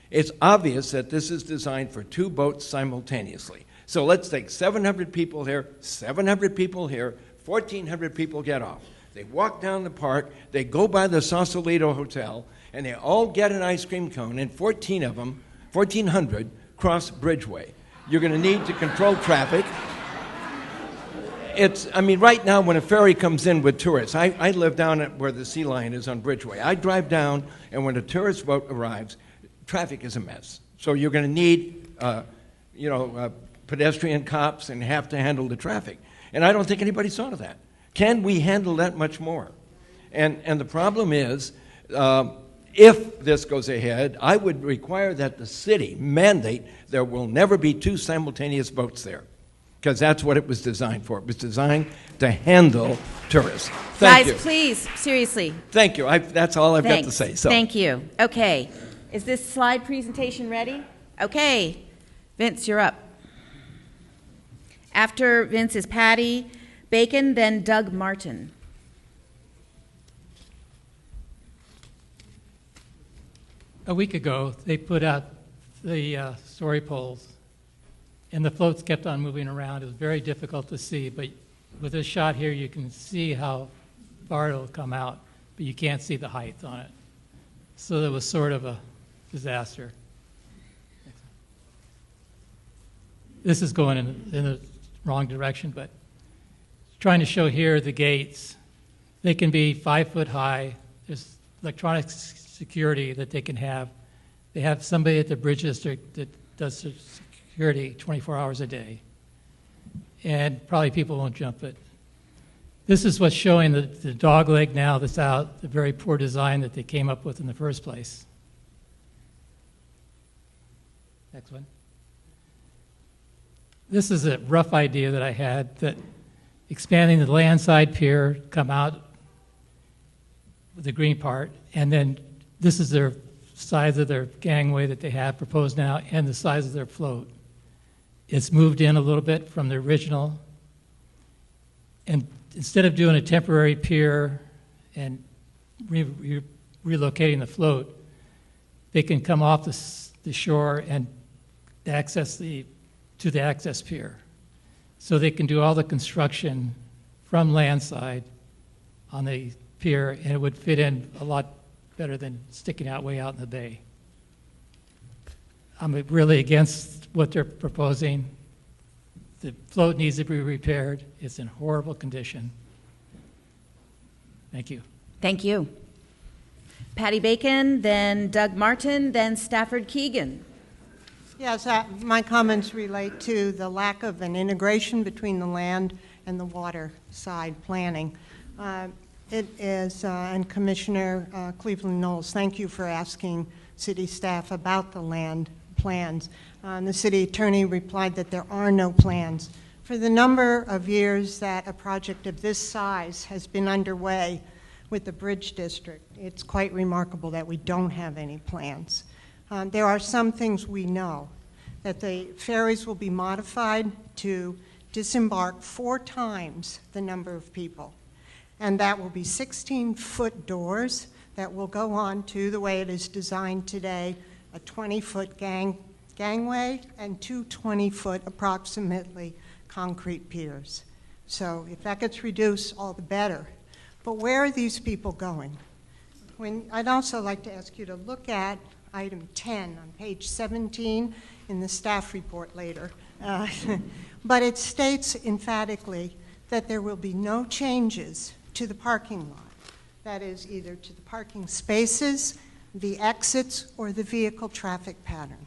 it's obvious that this is designed for 2 boats simultaneously. So let's take 700 people here, 700 people here, 1,400 people get off. They walk down the park, they go by the Sausalito Hotel, and they all get an ice cream cone, and 14 of them, 1,400, cross Bridgeway. You're going to need to control traffic. Right now when a ferry comes in with tourists, I live down at where the Sea Lion is on Bridgeway. I drive down, and when a tourist boat arrives, traffic is a mess. So you're going to need, pedestrian cops and have to handle the traffic. And I don't think anybody thought of that. Can we handle that much more? And the problem is, if this goes ahead, I would require that the city mandate there will never be 2 simultaneous boats there. because that's what it was designed for. It was designed to handle tourists. Thank you. Guys, please, seriously. Thank you. That's all I've got to Thanks. say. So. Thank you. Okay. Is this slide presentation ready? Okay. Vince, you're up. After Vince is Patty Bacon, then Doug Martin. A week ago, they put out the story poles, and the floats kept on moving around. It was very difficult to see, but with this shot here, you can see how far it'll come out, but you can't see the height on it. So it was sort of a disaster. This is going in the wrong direction, but trying to show here the gates. They can be 5 foot high. There's electronic security that they can have. They have somebody at the bridge district that does security 24 hours a day. And probably people won't jump it. This is what's showing the dog leg now that's out, the very poor design that they came up with in the first place. Next one. This is a rough idea that I had, that expanding the landside pier, come out with the green part, and then this is their size of their gangway that they have proposed now and the size of their float. It's moved in a little bit from the original, and instead of doing a temporary pier and relocating the float, they can come off the shore and access to the access pier. So they can do all the construction from landside on the pier, and it would fit in a lot better than sticking out way out in the bay. I'm really against what they're proposing. The float needs to be repaired. It's in horrible condition. Thank you. Thank you. Patty Bacon, then Doug Martin, then Stafford Keegan. Yes, my comments relate to the lack of an integration between the land and the water side planning. It is, and Commissioner Cleveland Knowles, thank you for asking city staff about the land plans. The city attorney replied that there are no plans. For the number of years that a project of this size has been underway with the Bridge District, it's quite remarkable that we don't have any plans. There are some things we know, that the ferries will be modified to disembark 4 times the number of people. And that will be 16-foot doors that will go on to the way it is designed today, a 20-foot gangway and 2 20-foot approximately concrete piers. So if that gets reduced, all the better. But where are these people going? I'd also like to ask you to look at item 10 on page 17 in the staff report later. But it states emphatically that there will be no changes to the parking lot. That is either to the parking spaces, the exits, or the vehicle traffic pattern.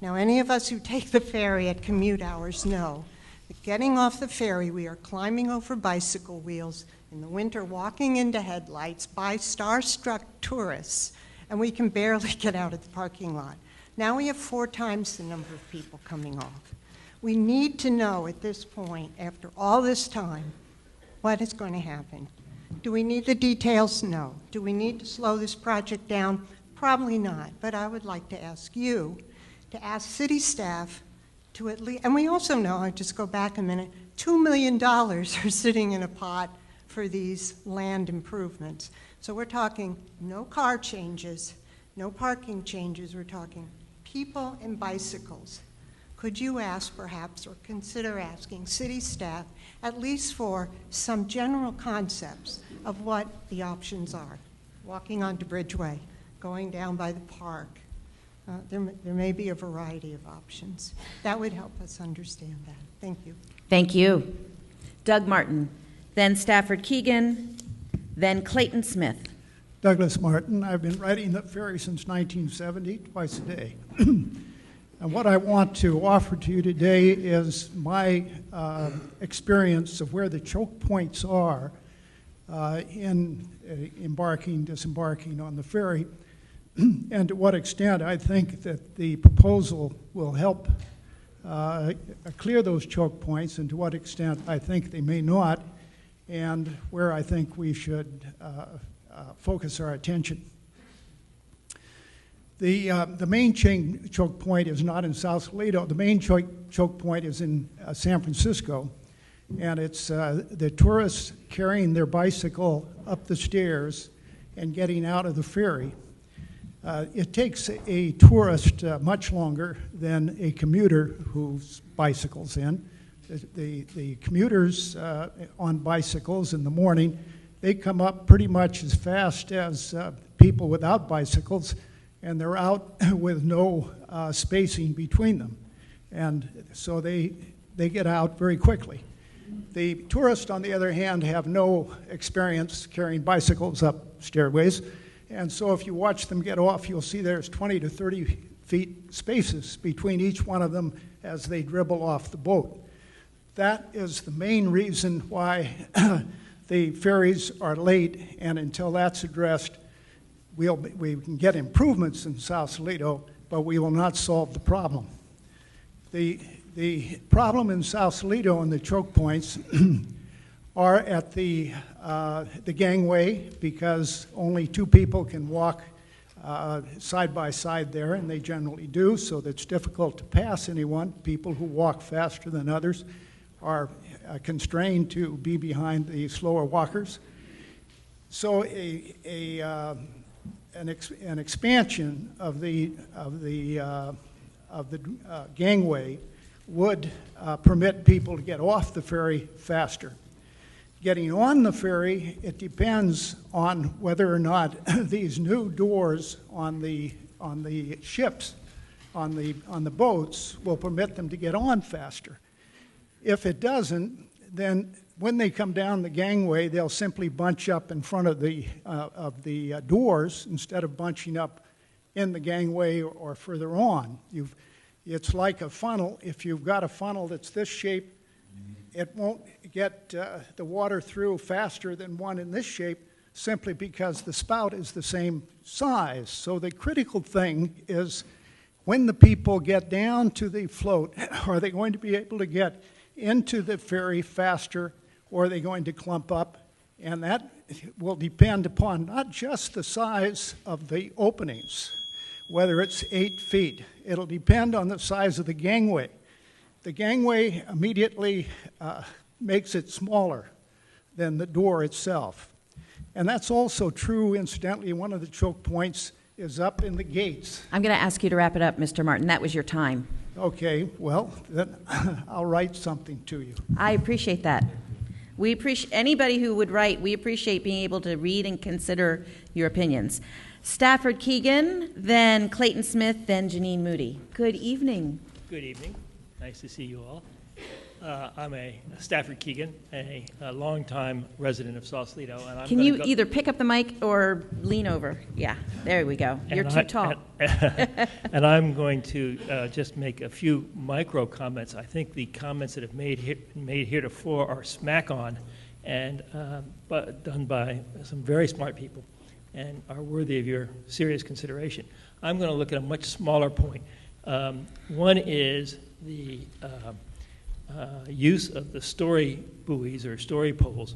Now, any of us who take the ferry at commute hours know that getting off the ferry, we are climbing over bicycle wheels, in the winter walking into headlights by star-struck tourists, and we can barely get out of the parking lot. Now we have 4 times the number of people coming off. We need to know at this point, after all this time, what is going to happen. Do we need the details? No. Do we need to slow this project down? Probably not. But I would like to ask you to ask city staff to at least, and we also know, I'll just go back a minute, $2 million are sitting in a pot for these land improvements. So we're talking no car changes, no parking changes, we're talking people and bicycles. Could you ask perhaps, or consider asking city staff, at least for some general concepts of what the options are? Walking onto Bridgeway, going down by the park. There may be a variety of options. That would help us understand that. Thank you. Thank you. Doug Martin, then Stafford Keegan, then Clayton Smith. Douglas Martin. I've been riding the ferry since 1970, twice a day. And what I want to offer to you today is my experience of where the choke points are in embarking, disembarking on the ferry, and to what extent I think that the proposal will help clear those choke points and to what extent I think they may not, and where I think we should focus our attention. The main choke point is not in Sausalito. The main choke point is in San Francisco, and it's the tourists carrying their bicycle up the stairs and getting out of the ferry. It takes a tourist much longer than a commuter who bicycles in. The commuters on bicycles in the morning, they come up pretty much as fast as people without bicycles, and they're out with no spacing between them. And so they get out very quickly. The tourists, on the other hand, have no experience carrying bicycles up stairways, and so if you watch them get off, you'll see there's 20 to 30 feet spaces between each one of them as they dribble off the boat. That is the main reason why the ferries are late, and until that's addressed, we can get improvements in Sausalito, but we will not solve the problem. The problem in Sausalito and the choke points are at the gangway, because only two people can walk side by side there, and they generally do, so it's difficult to pass anyone. People who walk faster than others are constrained to be behind the slower walkers. So an expansion of the gangway would permit people to get off the ferry faster. Getting on the ferry, it depends on whether or not these new doors on the ships, on the boats, will permit them to get on faster. If it doesn't, then when they come down the gangway, they'll simply bunch up in front of the doors instead of bunching up in the gangway or further on. It's like a funnel. If you've got a funnel that's this shape, it won't get the water through faster than one in this shape, simply because the spout is the same size. So the critical thing is, when the people get down to the float, are they going to be able to get into the ferry faster, or are they going to clump up? And that will depend upon not just the size of the openings, whether it's 8 feet. It'll depend on the size of the gangway. The gangway immediately makes it smaller than the door itself. And that's also true, incidentally, one of the choke points is up in the gates. I'm going to ask you to wrap it up, Mr. Martin. That was your time. Okay, well, then I'll write something to you. I appreciate that. We appreciate anybody who would write. We appreciate being able to read and consider your opinions. Stafford Keegan, then Clayton Smith, then Janine Moody. Good evening. Good evening. Nice to see you all. I'm Stafford Keegan, a longtime resident of Sausalito. And Can you either pick up the mic or lean over? Yeah, there we go. You're too tall. And I'm going to just make a few micro comments. I think the comments that have made heretofore are smack on, and but done by some very smart people, and are worthy of your serious consideration. I'm going to look at a much smaller point. One is the use of the story buoys or story poles.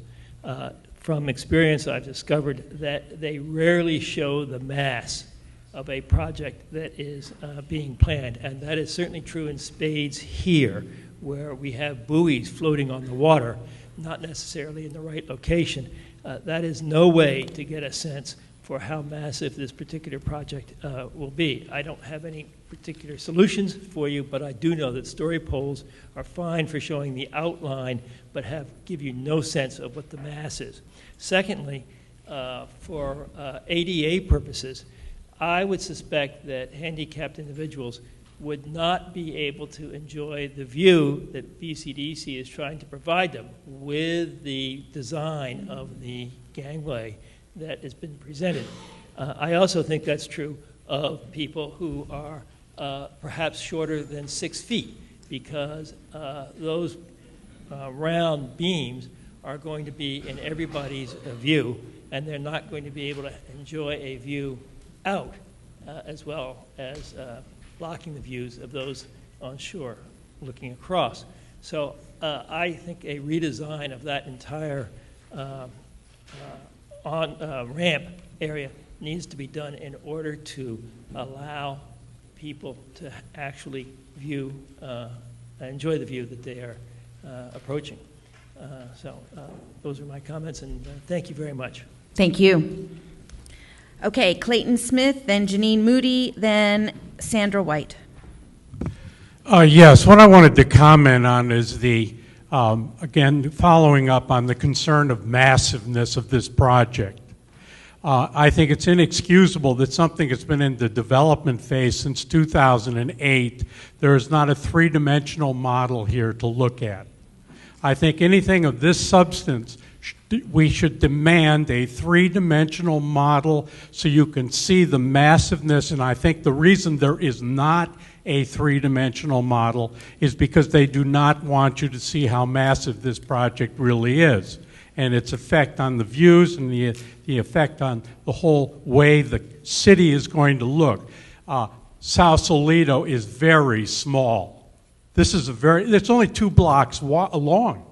From experience, I've discovered that they rarely show the mass of a project that is being planned, and that is certainly true in spades here, where we have buoys floating on the water, not necessarily in the right location. That is no way to get a sense for how massive this particular project will be. I don't have any particular solutions for you, but I do know that story poles are fine for showing the outline, but give you no sense of what the mass is. Secondly, for ADA purposes, I would suspect that handicapped individuals would not be able to enjoy the view that BCDC is trying to provide them with the design of the gangway that has been presented. I also think that's true of people who are perhaps shorter than 6 feet, because those round beams are going to be in everybody's view, and they're not going to be able to enjoy a view out as well as blocking the views of those on shore. looking across. So I think a redesign of that entire ramp area needs to be done in order to allow people to actually view, enjoy the view that they are approaching. So those are my comments, and thank you very much. Thank you. Okay, Clayton Smith, then Janine Moody, then Sandra White. Yes, what I wanted to comment on is the, again, following up on the concern of massiveness of this project. I think it's inexcusable that something that's been in the development phase since 2008, there is not a three-dimensional model here to look at. I think anything of this substance, we should demand a three-dimensional model so you can see the massiveness, and I think the reason there is not a three-dimensional model is because they do not want you to see how massive this project really is and its effect on the views and the effect on the whole way the city is going to look. Sausalito is very small. It's only 2 blocks long.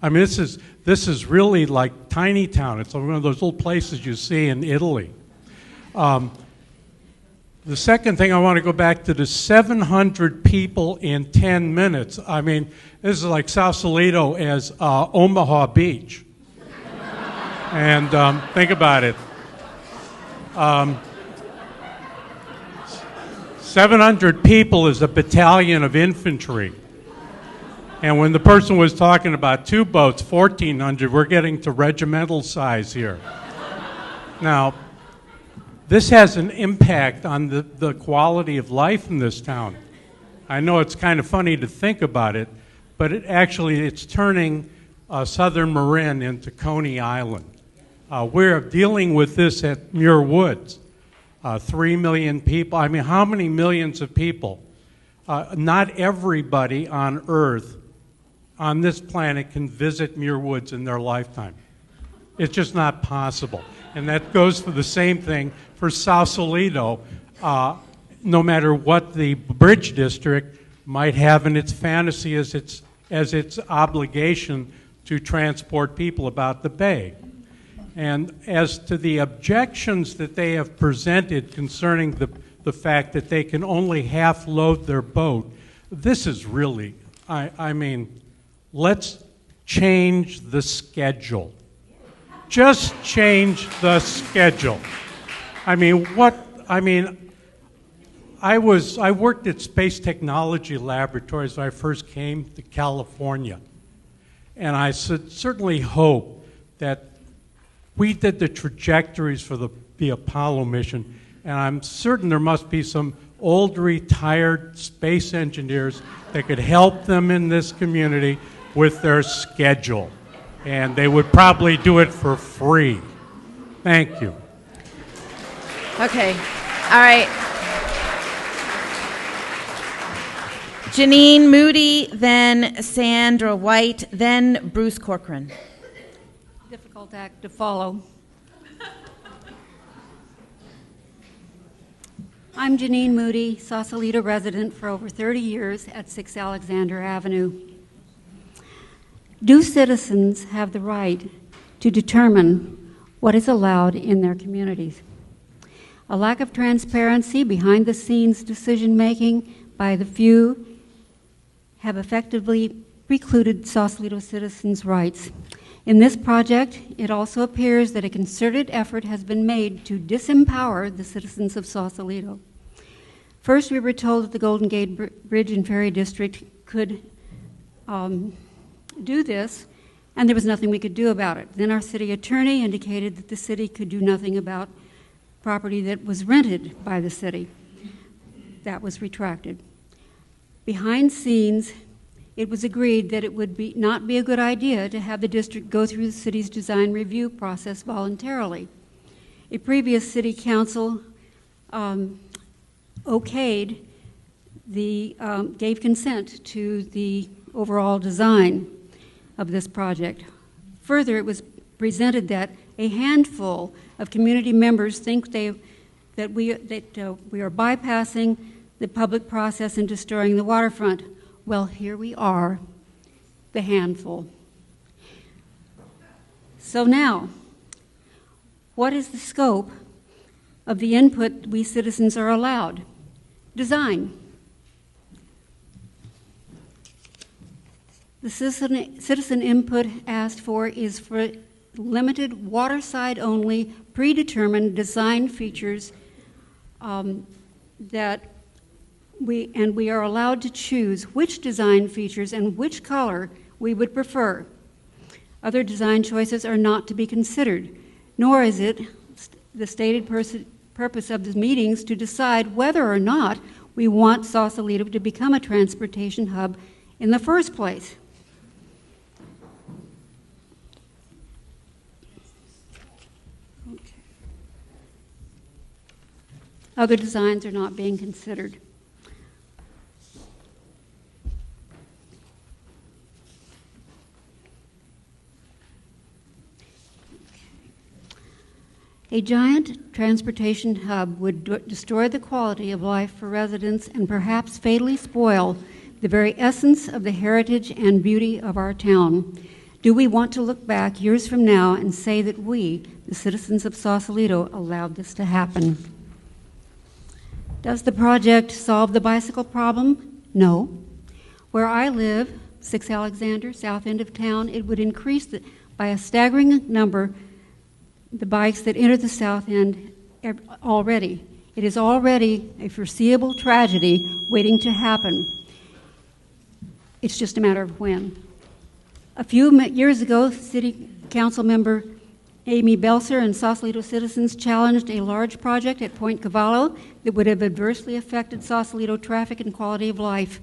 I mean, this is really like tiny town. It's one of those little places you see in Italy. The second thing, I want to go back to the 700 people in 10 minutes. I mean, this is like Sausalito as Omaha Beach. And think about it. 700 people is a battalion of infantry. And when the person was talking about 2 boats, 1,400, we're getting to regimental size here. Now, this has an impact on the quality of life in this town. I know it's kind of funny to think about it, but it's turning southern Marin into Coney Island. We're dealing with this at Muir Woods. 3 million people. I mean, how many millions of people? Not everybody on Earth, on this planet, can visit Muir Woods in their lifetime. It's just not possible. And that goes for the same thing for Sausalito, no matter what the Bridge District might have in its fantasy as its obligation to transport people about the bay. And as to the objections that they have presented concerning the fact that they can only half load their boat, this is really, I mean, let's change the schedule. Just change the schedule. I worked at Space Technology Laboratories when I first came to California. And I certainly hope that we did the trajectories for the Apollo mission, and I'm certain there must be some old retired space engineers that could help them in this community with their schedule. And they would probably do it for free. Thank you. Okay. All right. Janine Moody, then Sandra White, then Bruce Corcoran. Difficult act to follow. I'm Janine Moody, Sausalito resident for over 30 years at 6 Alexander Avenue. Do citizens have the right to determine what is allowed in their communities? A lack of transparency, behind-the-scenes decision-making by the few have effectively precluded Sausalito citizens' rights. In this project, it also appears that a concerted effort has been made to disempower the citizens of Sausalito. First, we were told that the Golden Gate Bridge and Ferry District could do this, and there was nothing we could do about it. Then our city attorney indicated that the city could do nothing about property that was rented by the city. That was retracted. Behind scenes, it was agreed that it would not be a good idea to have the district go through the city's design review process voluntarily. A previous city council gave consent to the overall design of this project. Further, it was presented that a handful of community members think that we are bypassing the public process and destroying the waterfront. Well, here we are, the handful. So now, what is the scope of the input we citizens are allowed? Design. The citizen input asked for is for limited waterside only predetermined design features that we are allowed to choose which design features and which color we would prefer. Other design choices are not to be considered, nor is it the stated purpose of the meetings to decide whether or not we want Sausalito to become a transportation hub in the first place. Other designs are not being considered. A giant transportation hub would destroy the quality of life for residents and perhaps fatally spoil the very essence of the heritage and beauty of our town. Do we want to look back years from now and say that we, the citizens of Sausalito, allowed this to happen? Does the project solve the bicycle problem? No. Where I live, 6 Alexander, south end of town, it would increase by a staggering number the bikes that enter the south end already. It is already a foreseeable tragedy waiting to happen. It's just a matter of when. A few years ago, City Council member Amy Belser and Sausalito citizens challenged a large project at Point Cavallo that would have adversely affected Sausalito traffic and quality of life.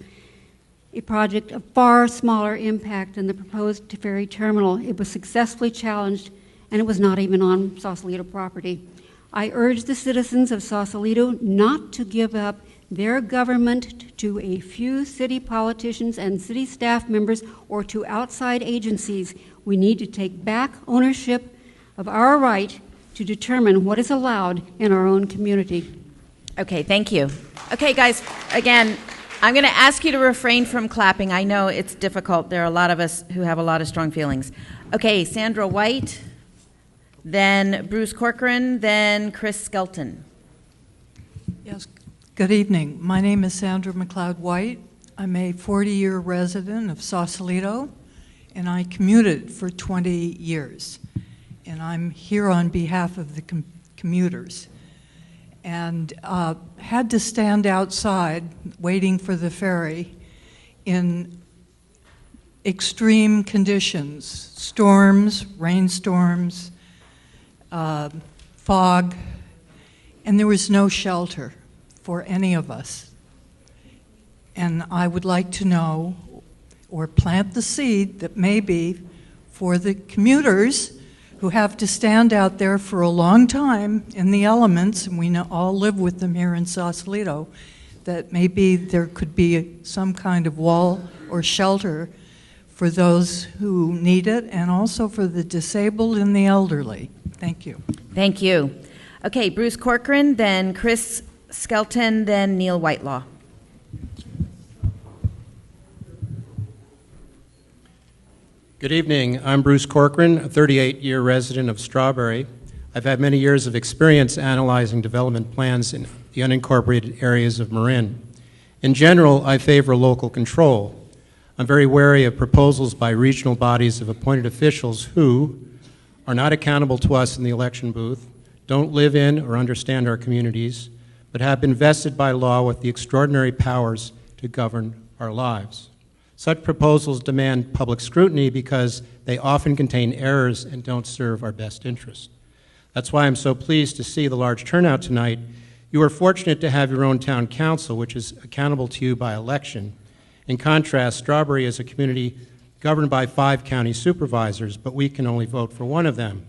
A project of far smaller impact than the proposed ferry terminal. It was successfully challenged, and it was not even on Sausalito property. I urge the citizens of Sausalito not to give up their government to a few city politicians and city staff members or to outside agencies. We need to take back ownership of our right to determine what is allowed in our own community. Okay, thank you. Okay, guys, again, I'm going to ask you to refrain from clapping. I know it's difficult. There are a lot of us who have a lot of strong feelings. Okay, Sandra White, then Bruce Corcoran, then Chris Skelton. Yes, good evening. My name is Sandra McLeod White. I'm a 40-year resident of Sausalito, and I commuted for 20 years. And I'm here on behalf of the commuters. And had to stand outside waiting for the ferry in extreme conditions, storms, rainstorms, fog, and there was no shelter for any of us. And I would like to know, or plant the seed that maybe for the commuters who have to stand out there for a long time in the elements, and we all live with them here in Sausalito, that maybe there could be some kind of wall or shelter for those who need it, and also for the disabled and the elderly. Thank you. Thank you. Okay, Bruce Corcoran, then Chris Skelton, then Neil Whitelaw. Good evening. I'm Bruce Corcoran, a 38-year resident of Strawberry. I've had many years of experience analyzing development plans in the unincorporated areas of Marin. In general, I favor local control. I'm very wary of proposals by regional bodies of appointed officials who are not accountable to us in the election booth, don't live in or understand our communities, but have been vested by law with the extraordinary powers to govern our lives. Such proposals demand public scrutiny because they often contain errors and don't serve our best interest. That's why I'm so pleased to see the large turnout tonight. You are fortunate to have your own town council, which is accountable to you by election. In contrast, Strawberry is a community governed by 5 county supervisors, but we can only vote for one of them.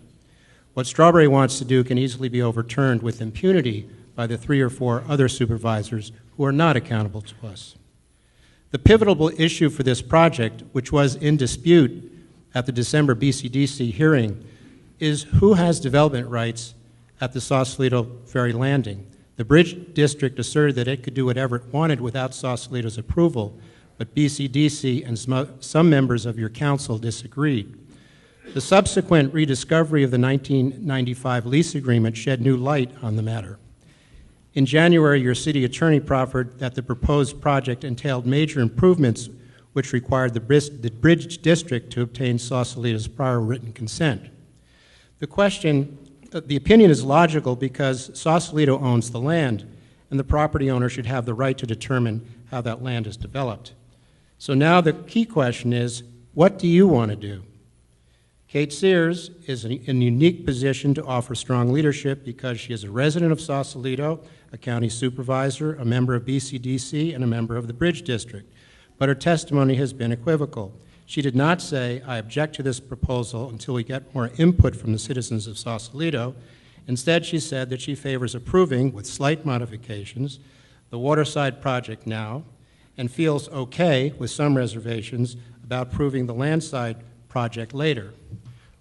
What Strawberry wants to do can easily be overturned with impunity by the 3 or 4 other supervisors who are not accountable to us. The pivotal issue for this project, which was in dispute at the December BCDC hearing, is who has development rights at the Sausalito Ferry Landing. The Bridge District asserted that it could do whatever it wanted without Sausalito's approval, but BCDC and some members of your council disagreed. The subsequent rediscovery of the 1995 lease agreement shed new light on the matter. In January, your city attorney proffered that the proposed project entailed major improvements which required the Bridge District to obtain Sausalito's prior written consent. The opinion is logical because Sausalito owns the land, and the property owner should have the right to determine how that land is developed. So now the key question is, what do you want to do? Kate Sears is in a unique position to offer strong leadership because she is a resident of Sausalito, a county supervisor, a member of BCDC, and a member of the Bridge District. But her testimony has been equivocal. She did not say, I object to this proposal until we get more input from the citizens of Sausalito. Instead, she said that she favors approving, with slight modifications, the waterside project now, and feels okay, with some reservations, about approving the landside project later.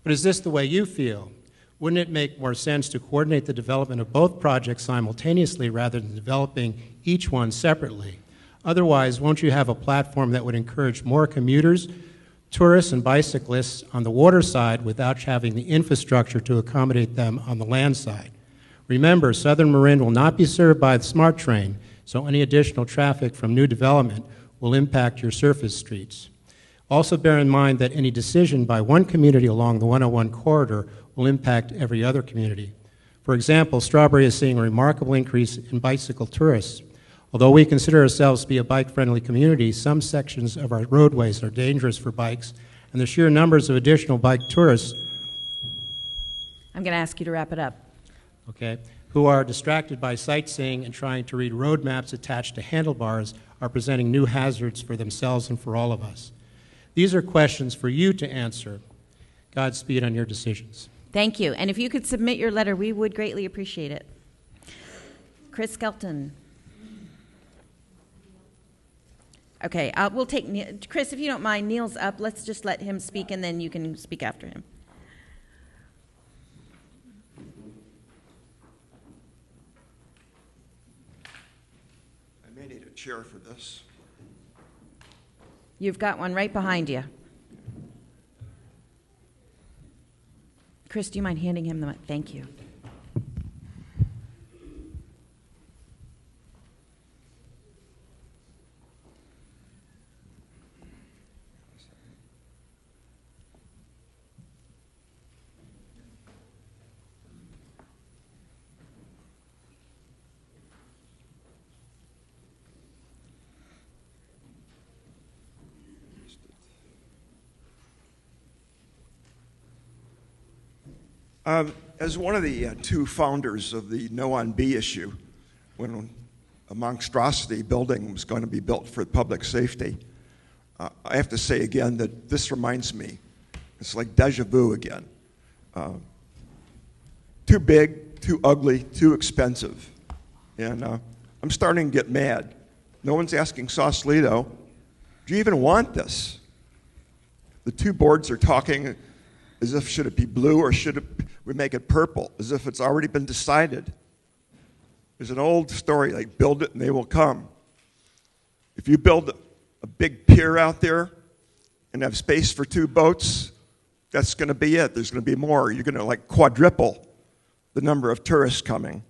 But is this the way you feel? Wouldn't it make more sense to coordinate the development of both projects simultaneously rather than developing each one separately? Otherwise, won't you have a platform that would encourage more commuters, tourists, and bicyclists on the water side without having the infrastructure to accommodate them on the land side? Remember, Southern Marin will not be served by the SMART train, so any additional traffic from new development will impact your surface streets. Also bear in mind that any decision by one community along the 101 corridor will impact every other community. For example, Strawberry is seeing a remarkable increase in bicycle tourists. Although we consider ourselves to be a bike-friendly community, some sections of our roadways are dangerous for bikes, and the sheer numbers of additional bike tourists I'm going to ask you to wrap it up. Who are distracted by sightseeing and trying to read road maps attached to handlebars are presenting new hazards for themselves and for all of us. These are questions for you to answer. Godspeed on your decisions. Thank you. And if you could submit your letter, we would greatly appreciate it. Chris Skelton. Okay, we'll take Neil. Chris, if you don't mind, Neil's up. Let's just let him speak, and then you can speak after him. I may need a chair for this. You've got one right behind you. Chris, do you mind handing him the mic? Thank you. As one of the two founders of the No on B issue, when a monstrosity building was going to be built for public safety, I have to say again that this reminds me, it's like deja vu again. Too big, too ugly, too expensive. And I'm starting to get mad. No one's asking Sausalito, do you even want this? The two boards are talking as if should it be blue or should we make it purple, as if it's already been decided. There's an old story, like build it and they will come. If you build a big pier out there and have space for two boats, that's going to be it. There's going to be more. You're going to like quadruple the number of tourists coming.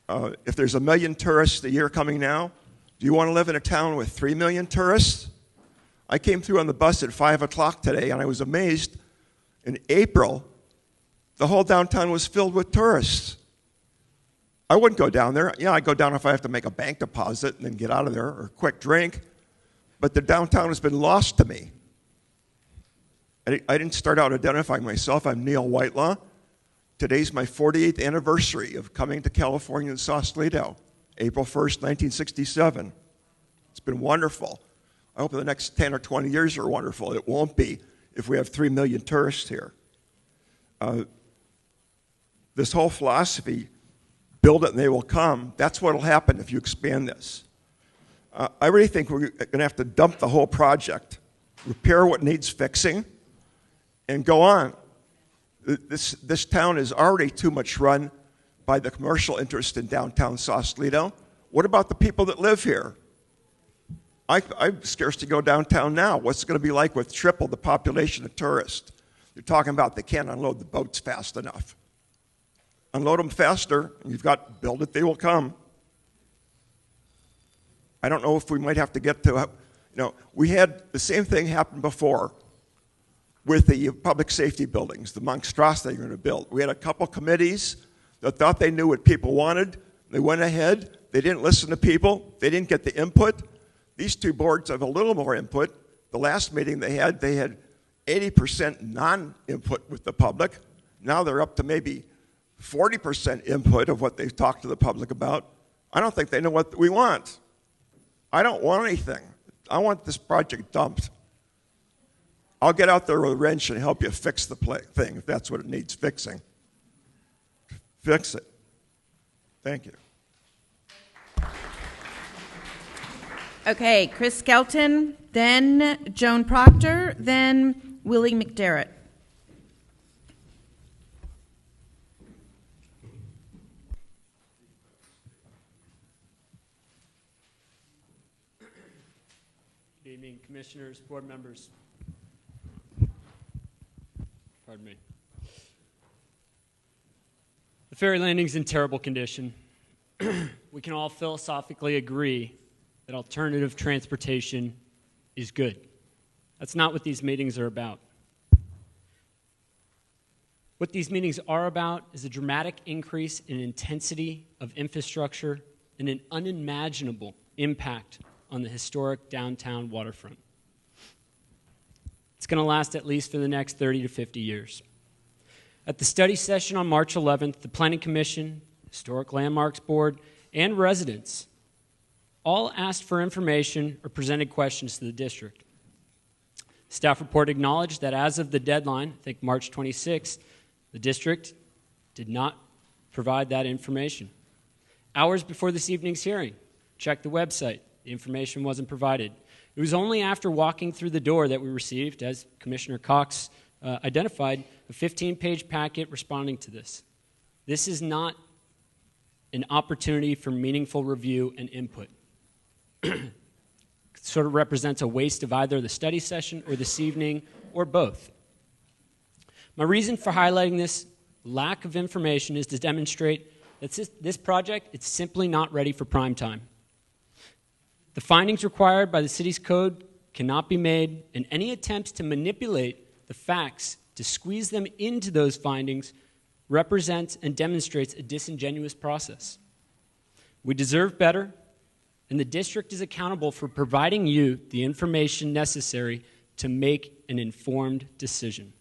If there's 1 million tourists a year coming now, do you want to live in a town with 3 million tourists? I came through on the bus at 5 o'clock today and I was amazed. In April, the whole downtown was filled with tourists. I wouldn't go down there. Yeah, I'd go down if I have to make a bank deposit and then get out of there or a quick drink. But the downtown has been lost to me. I didn't start out identifying myself. I'm Neil Whitelaw. Today's my 48th anniversary of coming to California and Sausalito, April 1st, 1967. It's been wonderful. I hope the next 10 or 20 years are wonderful. It won't be if we have 3 million tourists here. This whole philosophy, build it and they will come, that's what will happen if you expand this. I really think we're going to have to dump the whole project, repair what needs fixing, and go on. This town is already too much run by the commercial interest in downtown Sausalito. What about the people that live here? I'm scarce to go downtown now. What's it going to be like with triple the population of tourists? You're talking about they can't unload the boats fast enough. Unload them faster, and you've got build it, they will come. I don't know if we might have to get to, we had the same thing happen before with the public safety buildings, the Monkstrasse they were going to build. We had a couple committees that thought they knew what people wanted. They went ahead. They didn't listen to people. They didn't get the input. These two boards have a little more input. The last meeting they had 80% non-input with the public. Now they're up to maybe 40% input of what they've talked to the public about. I don't think they know what we want. I don't want anything. I want this project dumped. I'll get out there with a wrench and help you fix the thing if that's what it needs fixing. Fix it. Thank you. Okay, Chris Skelton, then Joan Proctor, then Willie McDermott. Good evening, commissioners, board members. Pardon me. The ferry landing's in terrible condition. We can all philosophically agree that alternative transportation is good. That's not what these meetings are about. What these meetings are about is a dramatic increase in intensity of infrastructure and an unimaginable impact on the historic downtown waterfront. It's going to last at least for the next 30 to 50 years. At the study session on March 11th, the Planning Commission, Historic Landmarks Board, and residents all asked for information or presented questions to the district. Staff report acknowledged that as of the deadline, I think March 26th, the district did not provide that information. Hours before this evening's hearing, checked the website. The information wasn't provided. It was only after walking through the door that we received, as Commissioner Cox identified, a 15-page packet responding to this. This is not an opportunity for meaningful review and input. It sort of represents a waste of either the study session or this evening, or both. My reason for highlighting this lack of information is to demonstrate that this project is simply not ready for prime time. The findings required by the city's code cannot be made, and any attempts to manipulate the facts to squeeze them into those findings represents and demonstrates a disingenuous process. We deserve better, and the district is accountable for providing you the information necessary to make an informed decision.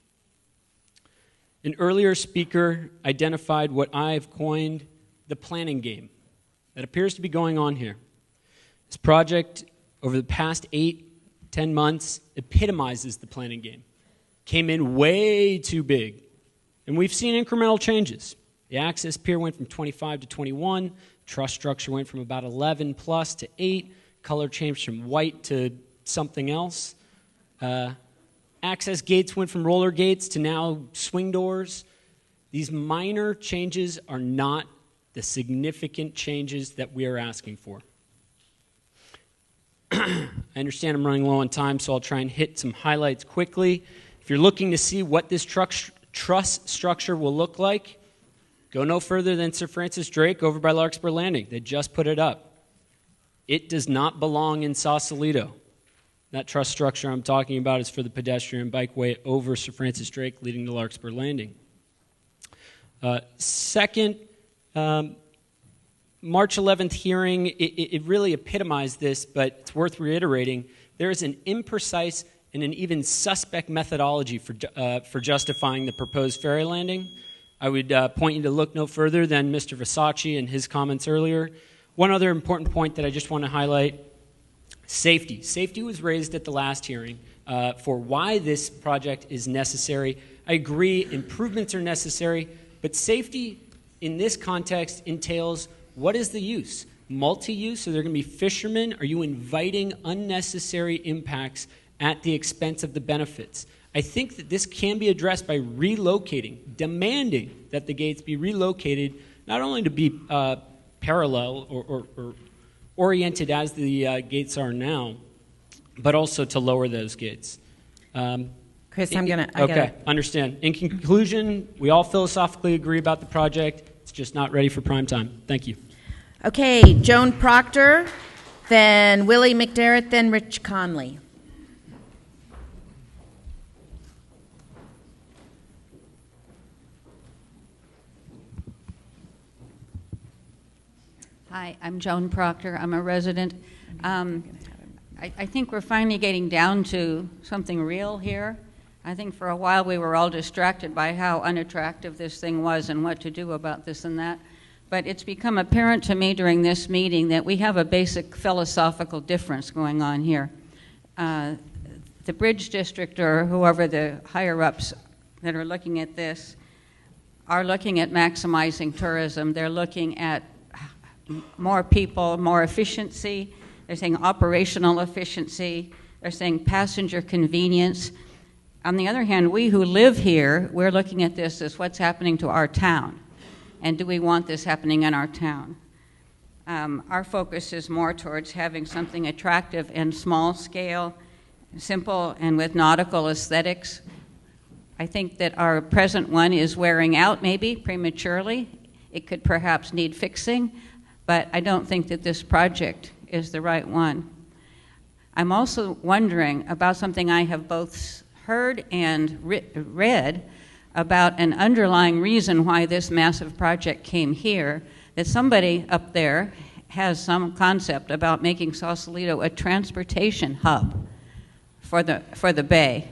An earlier speaker identified what I've coined the planning game that appears to be going on here. This project, over the past 8-10 months, epitomizes the planning game. Came in way too big, and we've seen incremental changes. The access pier went from 25 to 21, truss structure went from about 11 plus to 8, color changed from white to something else. Access gates went from roller gates to now swing doors. These minor changes are not the significant changes that we are asking for. I understand I'm running low on time, so I'll try and hit some highlights quickly. If you're looking to see what this truss structure will look like, go no further than Sir Francis Drake over by Larkspur Landing. They just put it up. It does not belong in Sausalito. That truss structure I'm talking about is for the pedestrian bikeway over Sir Francis Drake leading to Larkspur Landing. Second, March 11th hearing, it really epitomized this, but it's worth reiterating. There is an imprecise and an even suspect methodology for justifying the proposed ferry landing. I would point you to look no further than Mr. Versace and his comments earlier. One other important point that I just want to highlight, safety. Safety was raised at the last hearing for why this project is necessary. I agree improvements are necessary, but safety in this context entails what is the use? Multi-use? Are there going to be fishermen? Are you inviting unnecessary impacts at the expense of the benefits? I think that this can be addressed by relocating, demanding that the gates be relocated, not only to be parallel or oriented as the gates are now, but also to lower those gates. Chris, I okay, gotta... understand. In conclusion, we all philosophically agree about the project. It's just not ready for prime time. Thank you. Okay, Joan Proctor, then Willie McDermott, then Rich Conley. Hi, I'm Joan Proctor. I'm a resident. I think we're finally getting down to something real here. I think for a while we were all distracted by how unattractive this thing was and what to do about this and that. But it's become apparent to me during this meeting that we have a basic philosophical difference going on here. The Bridge District, or whoever the higher-ups that are looking at this, are looking at maximizing tourism. They're looking at more people, more efficiency. They're saying operational efficiency. They're saying passenger convenience. On the other hand, we who live here, we're looking at this as what's happening to our town. And do we want this happening in our town? Our focus is more towards having something attractive and small scale, simple and with nautical aesthetics. I think that our present one is wearing out maybe prematurely. It could perhaps need fixing, but I don't think that this project is the right one. I'm also wondering about something I have both heard and read about an underlying reason why this massive project came here, that somebody up there has some concept about making Sausalito a transportation hub for the bay.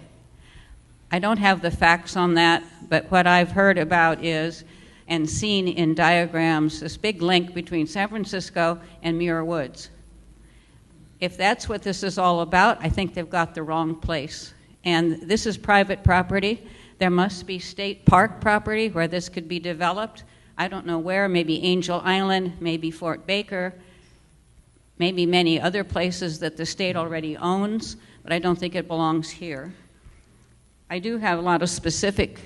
I don't have the facts on that, but what I've heard about is, and seen in diagrams, this big link between San Francisco and Muir Woods. If that's what this is all about, I think they've got the wrong place. And this is private property. There must be state park property where this could be developed. I don't know where, maybe Angel Island, maybe Fort Baker, maybe many other places that the state already owns, but I don't think it belongs here. I do have a lot of specific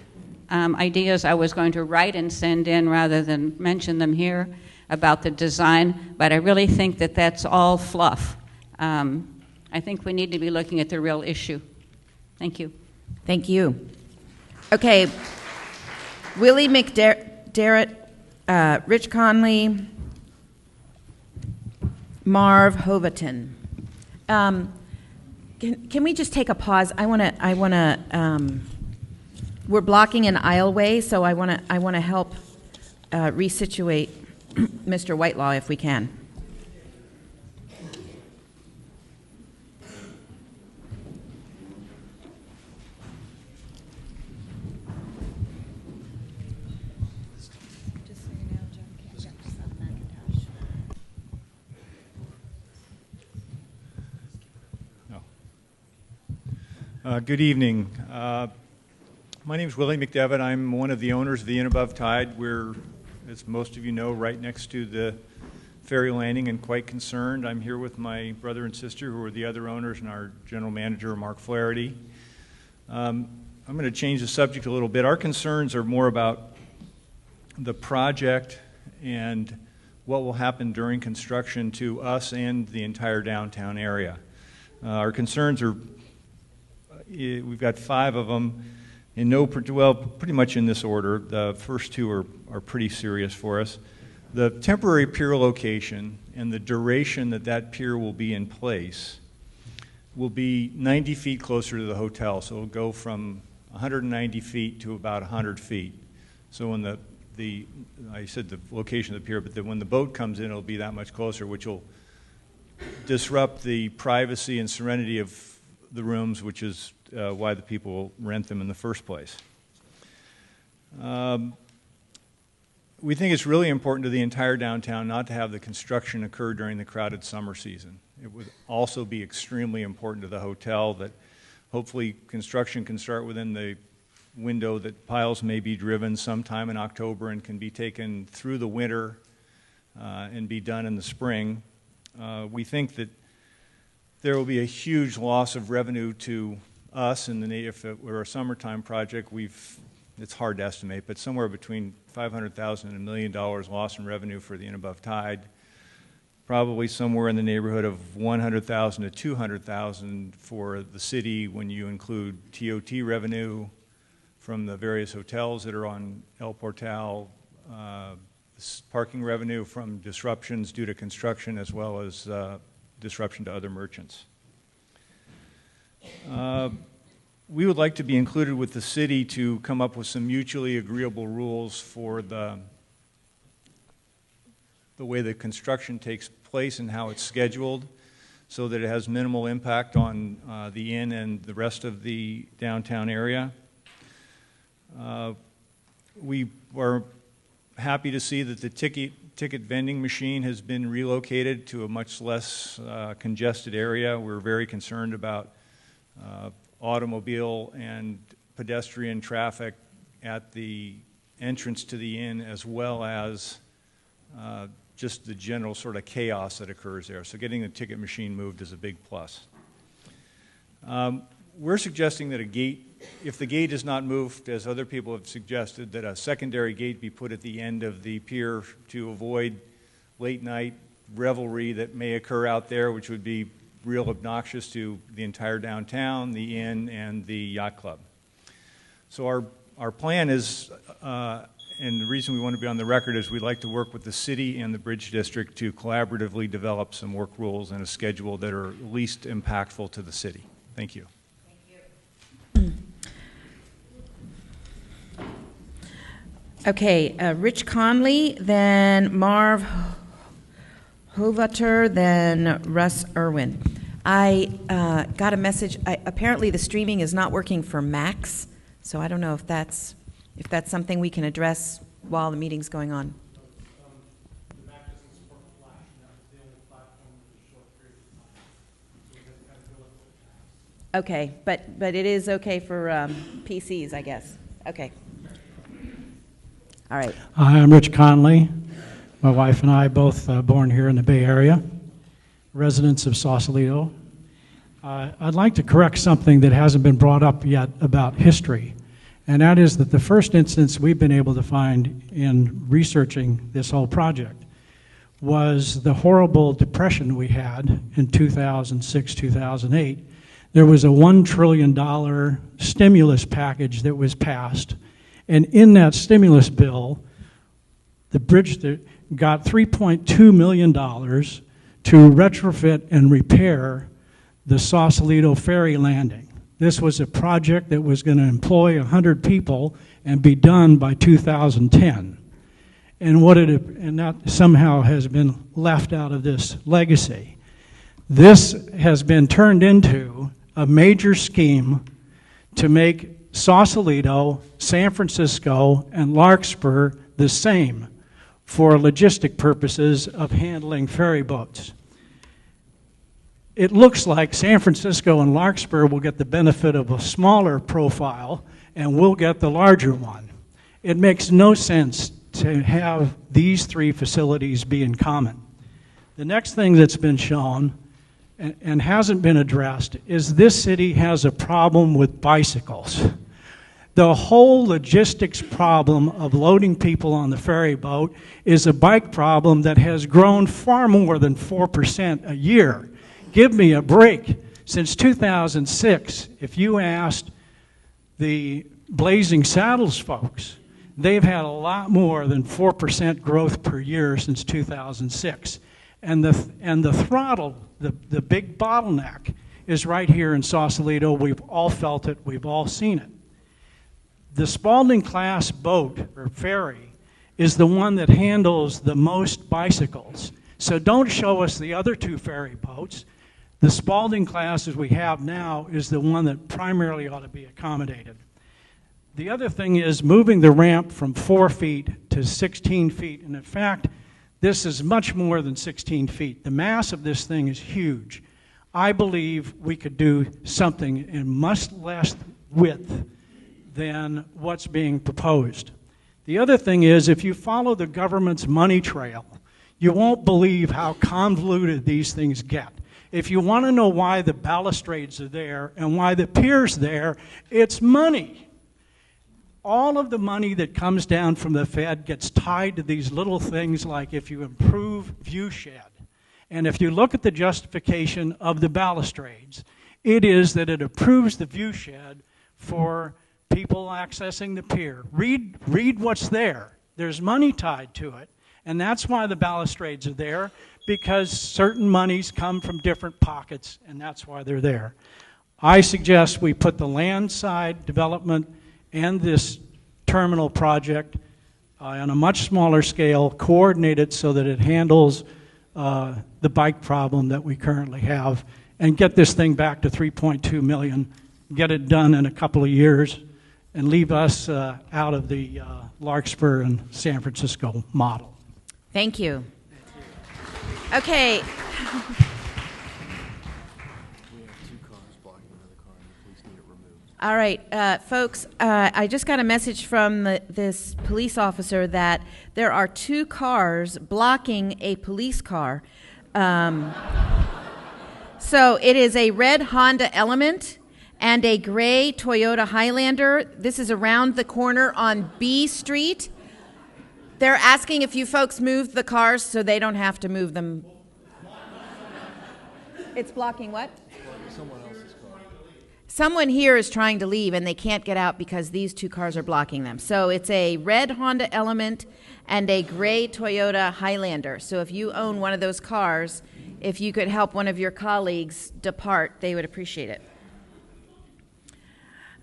ideas I was going to write and send in rather than mention them here about the design, but I really think that that's all fluff. I think we need to be looking at the real issue. Thank you. Thank you. Okay, Willie McDermott, Rich Conley, Marv Hovaton. Can we just take a pause? I want to. We're blocking an aisleway, so I want to help resituate Mr. Whitelaw if we can. Good evening. My name is Willie McDermott. I'm one of the owners of the Inn Above Tide. We're, as most of you know, right next to the ferry landing and quite concerned. I'm here with my brother and sister, who are the other owners, and our general manager, Mark Flaherty. I'm going to change the subject a little bit. Our concerns are more about the project and what will happen during construction to us and the entire downtown area. Our concerns are, we've got 5 of them, in pretty much in this order. The first 2 are pretty serious for us. The temporary pier location and the duration that pier will be in place will be 90 feet closer to the hotel, so it'll go from 190 feet to about 100 feet. So when I said the location of the pier, but when the boat comes in, it'll be that much closer, which will disrupt the privacy and serenity of the rooms, which is why the people rent them in the first place. We think it's really important to the entire downtown not to have the construction occur during the crowded summer season. It would also be extremely important to the hotel that hopefully construction can start within the window that piles may be driven sometime in October and can be taken through the winter and be done in the spring. We think that there will be a huge loss of revenue to us, and if it were a summertime project, it's hard to estimate, but somewhere between $500,000 and $1 million loss in revenue for the Inn Above Tide. probably somewhere in the neighborhood of 100,000 to 200,000 for the city when you include TOT revenue from the various hotels that are on El Portal, parking revenue from disruptions due to construction, as well as disruption to other merchants. We would like to be included with the city to come up with some mutually agreeable rules for the way the construction takes place and how it's scheduled, so that it has minimal impact on the inn and the rest of the downtown area. We are happy to see that the ticket vending machine has been relocated to a much less congested area. We're very concerned about automobile and pedestrian traffic at the entrance to the inn, as well as just the general sort of chaos that occurs there. So getting the ticket machine moved is a big plus. We're suggesting that a gate, if the gate is not moved, as other people have suggested, that a secondary gate be put at the end of the pier to avoid late night revelry that may occur out there, which would be real obnoxious to the entire downtown, the inn, and the yacht club. So our plan is, and the reason we want to be on the record is we'd like to work with the city and the Bridge District to collaboratively develop some work rules and a schedule that are least impactful to the city. Thank you. Okay, Rich Conley, then Marv Hovater, then Russ Irwin. I got a message. Apparently the streaming is not working for Macs, so I don't know if that's something we can address while the meeting's going on. Okay, but it is okay for PCs, I guess. Okay. All right. Hi, I'm Rich Conley. My wife and I both born here in the Bay Area, residents of Sausalito. I'd like to correct something that hasn't been brought up yet about history, and that is that the first instance we've been able to find in researching this whole project was the horrible depression we had in 2006, 2008. There was a $1 trillion stimulus package that was passed, and in that stimulus bill, the bridge got $3.2 million to retrofit and repair the Sausalito Ferry landing. This was a project that was going to employ 100 people and be done by 2010. And that somehow has been left out of this legacy. This has been turned into a major scheme to make Sausalito, San Francisco, and Larkspur the same for logistic purposes of handling ferry boats. It looks like San Francisco and Larkspur will get the benefit of a smaller profile and we'll get the larger one. It makes no sense to have these three facilities be in common. The next thing that's been shown and hasn't been addressed is this city has a problem with bicycles. The whole logistics problem of loading people on the ferry boat is a bike problem that has grown far more than 4% a year. Give me a break. Since 2006, if you asked the Blazing Saddles folks, they've had a lot more than 4% growth per year since 2006. And the throttle, the big bottleneck, is right here in Sausalito. We've all felt it. We've all seen it. The Spalding-class boat, or ferry, is the one that handles the most bicycles. So don't show us the other two ferry boats. The Spalding class as we have now is the one that primarily ought to be accommodated. The other thing is moving the ramp from 4 feet to 16 feet. And in fact, this is much more than 16 feet. The mass of this thing is huge. I believe we could do something in much less width than what's being proposed. The other thing is, if you follow the government's money trail, you won't believe how convoluted these things get. If you want to know why the balustrades are there and why the pier's there, it's money. All of the money that comes down from the Fed gets tied to these little things like if you improve view shed. And if you look at the justification of the balustrades, it is that it approves the view shed for people accessing the pier. Read what's there. There's money tied to it. And that's why the balustrades are there, because certain monies come from different pockets, and that's why they're there. I suggest we put the land side development and this terminal project on a much smaller scale, coordinate it so that it handles the bike problem that we currently have, and get this thing back to 3.2 million, get it done in a couple of years, and leave us out of the Larkspur and San Francisco model. Thank you. Okay. All right, folks, I just got a message from this police officer that there are 2 cars blocking a police car. So it is a red Honda Element and a gray Toyota Highlander. This is around the corner on B Street. They're asking if you folks move the cars so they don't have to move them. It's blocking what? Someone else's car. Someone here is trying to leave and they can't get out because these 2 cars are blocking them. So it's a red Honda Element and a gray Toyota Highlander. So if you own one of those cars, if you could help one of your colleagues depart, they would appreciate it.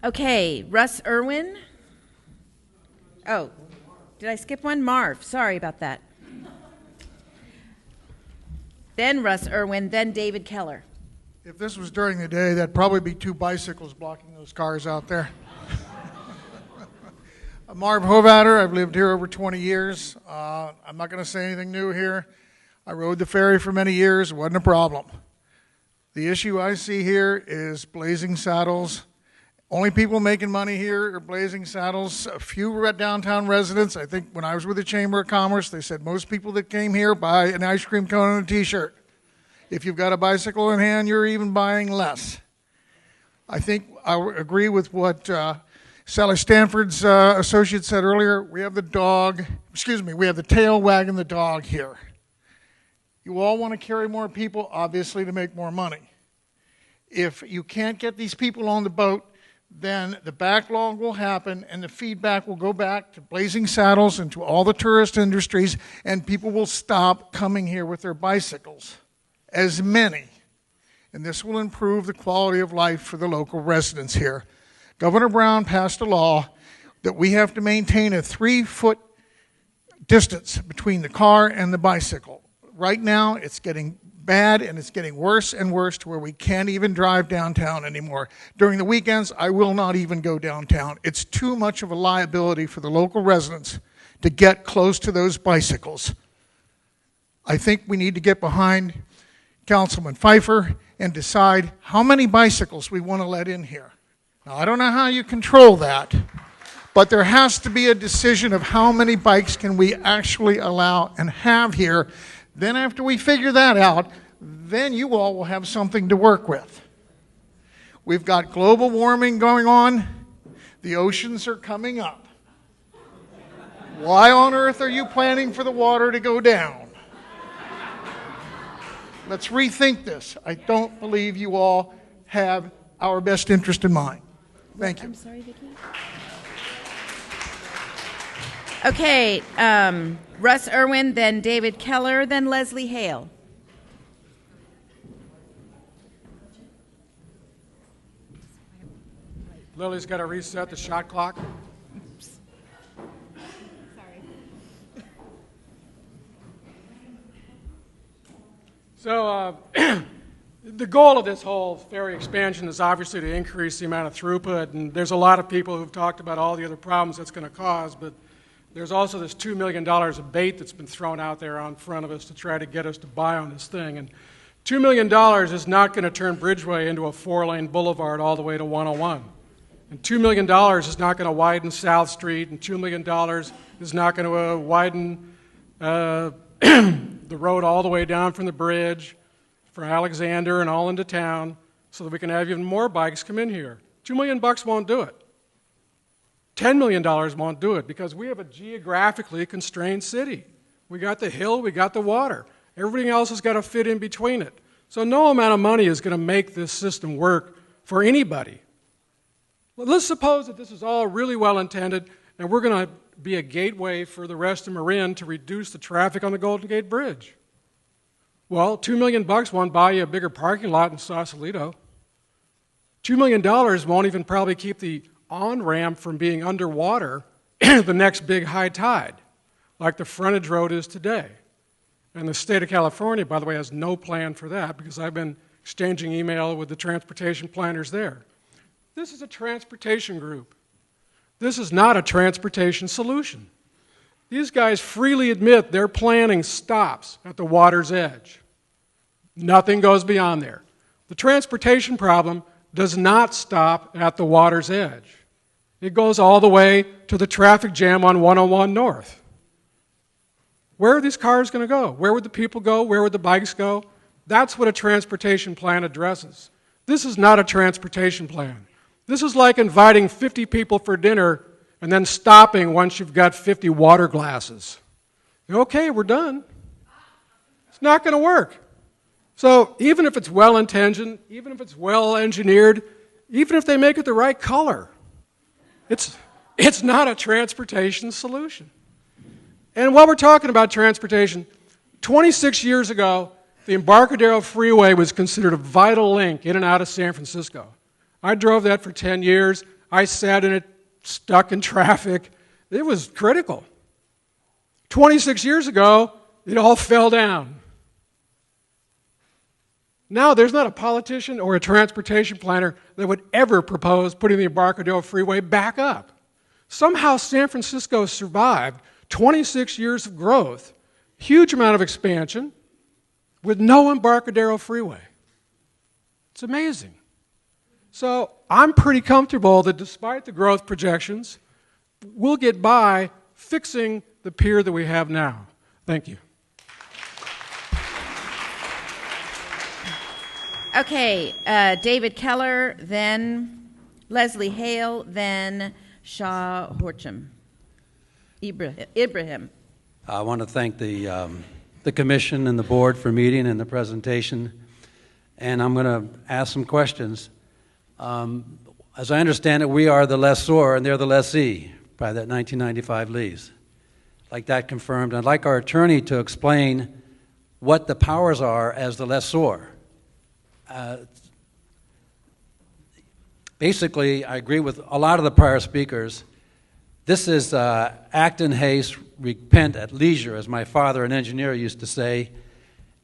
Okay, Russ Irwin. Oh, did I skip one? Marv, sorry about that. Then Russ Irwin, then David Keller. If this was during the day, that'd probably be 2 bicycles blocking those cars out there. I'm Marv Hovatter. I've lived here over 20 years. I'm not going to say anything new here. I rode the ferry for many years. It wasn't a problem. The issue I see here is Blazing Saddles. Only people making money here are Blazing Saddles. A few downtown residents. I think when I was with the Chamber of Commerce, they said most people that came here buy an ice cream cone and a T-shirt. If you've got a bicycle in hand, you're even buying less. I think I agree with what Sally Stanford's associate said earlier. We have the tail wagging the dog here. You all want to carry more people, obviously, to make more money. If you can't get these people on the boat, then the backlog will happen and the feedback will go back to Blazing Saddles and to all the tourist industries, and people will stop coming here with their bicycles, as many. And this will improve the quality of life for the local residents here. Governor Brown passed a law that we have to maintain a 3-foot distance between the car and the bicycle. Right now, it's getting bad, and it's getting worse and worse to where we can't even drive downtown anymore. During the weekends, I will not even go downtown. It's too much of a liability for the local residents to get close to those bicycles. I think we need to get behind Councilman Pfeiffer and decide how many bicycles we want to let in here. Now, I don't know how you control that, but there has to be a decision of how many bikes can we actually allow and have here. Then after we figure that out, then you all will have something to work with. We've got global warming going on. The oceans are coming up. Why on earth are you planning for the water to go down? Let's rethink this. I don't believe you all have our best interest in mind. Thank you. I'm sorry, Vicki. Okay, Russ Irwin, then David Keller, then Leslie Hale. Lily's got to reset the shot clock. So the goal of this whole ferry expansion is obviously to increase the amount of throughput, and there's a lot of people who've talked about all the other problems that's going to cause, but there's also this $2 million of bait that's been thrown out there on front of us to try to get us to buy on this thing. And $2 million is not going to turn Bridgeway into a 4-lane boulevard all the way to 101. And $2 million is not going to widen South Street, and $2 million is not going to widen the road all the way down from the bridge, from Alexander and all into town, so that we can have even more bikes come in here. $2 million won't do it. $10 million won't do it, because we have a geographically constrained city. We got the hill, we got the water. Everything else has got to fit in between it. So no amount of money is going to make this system work for anybody. Well, let's suppose that this is all really well intended and we're going to be a gateway for the rest of Marin to reduce the traffic on the Golden Gate Bridge. Well, $2 million won't buy you a bigger parking lot in Sausalito. $2 million won't even probably keep the on-ramp from being underwater the next big high tide, like the frontage road is today. And the state of California, by the way, has no plan for that because I've been exchanging email with the transportation planners there. This is a transportation group. This is not a transportation solution. These guys freely admit their planning stops at the water's edge. Nothing goes beyond there. The transportation problem does not stop at the water's edge. It goes all the way to the traffic jam on 101 North. Where are these cars going to go? Where would the people go? Where would the bikes go? That's what a transportation plan addresses. This is not a transportation plan. This is like inviting 50 people for dinner and then stopping once you've got 50 water glasses. Okay, we're done. It's not going to work. So even if it's well-intentioned, even if it's well-engineered, even if they make it the right color, it's not a transportation solution. And while we're talking about transportation, 26 years ago, the Embarcadero Freeway was considered a vital link in and out of San Francisco. I drove that for 10 years. I sat in it, stuck in traffic. It was critical. 26 years ago, it all fell down. Now, there's not a politician or a transportation planner that would ever propose putting the Embarcadero Freeway back up. Somehow, San Francisco survived 26 years of growth, huge amount of expansion, with no Embarcadero Freeway. It's amazing. So I'm pretty comfortable that despite the growth projections, we'll get by fixing the pier that we have now. Thank you. Okay, David Keller, then Leslie Hale, then Shah Horcham. Ibrahim. I want to thank the commission and the board for meeting and the presentation, and I'm going to ask some questions. As I understand it, we are the lessor and they're the lessee by that 1995 lease. I'd like that confirmed. I'd like our attorney to explain what the powers are as the lessor. Basically, I agree with a lot of the prior speakers. This is act in haste, repent at leisure, as my father, an engineer, used to say.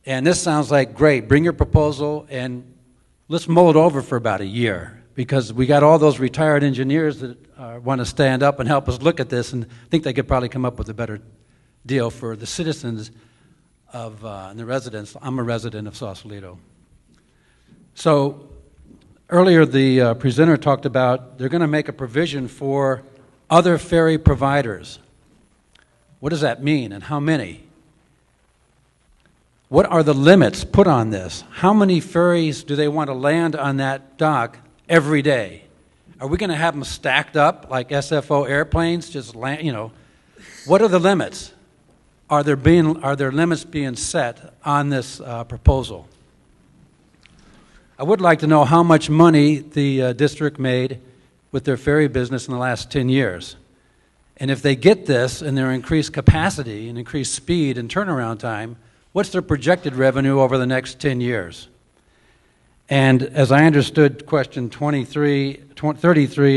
And this sounds like, great, bring your proposal and let's mull it over for about a year, because we got all those retired engineers that want to stand up and help us look at this and think they could probably come up with a better deal for the citizens of and the residents. I'm a resident of Sausalito. So earlier the presenter talked about they're going to make a provision for other ferry providers. What does that mean and how many? What are the limits put on this? How many ferries do they want to land on that dock every day? Are we going to have them stacked up like SFO airplanes, just land, you know? What are the limits? Are there limits being set on this proposal? I would like to know how much money the district made with their ferry business in the last 10 years. And if they get this and their increased capacity and increased speed and turnaround time, what's their projected revenue over the next 10 years? And as I understood question 33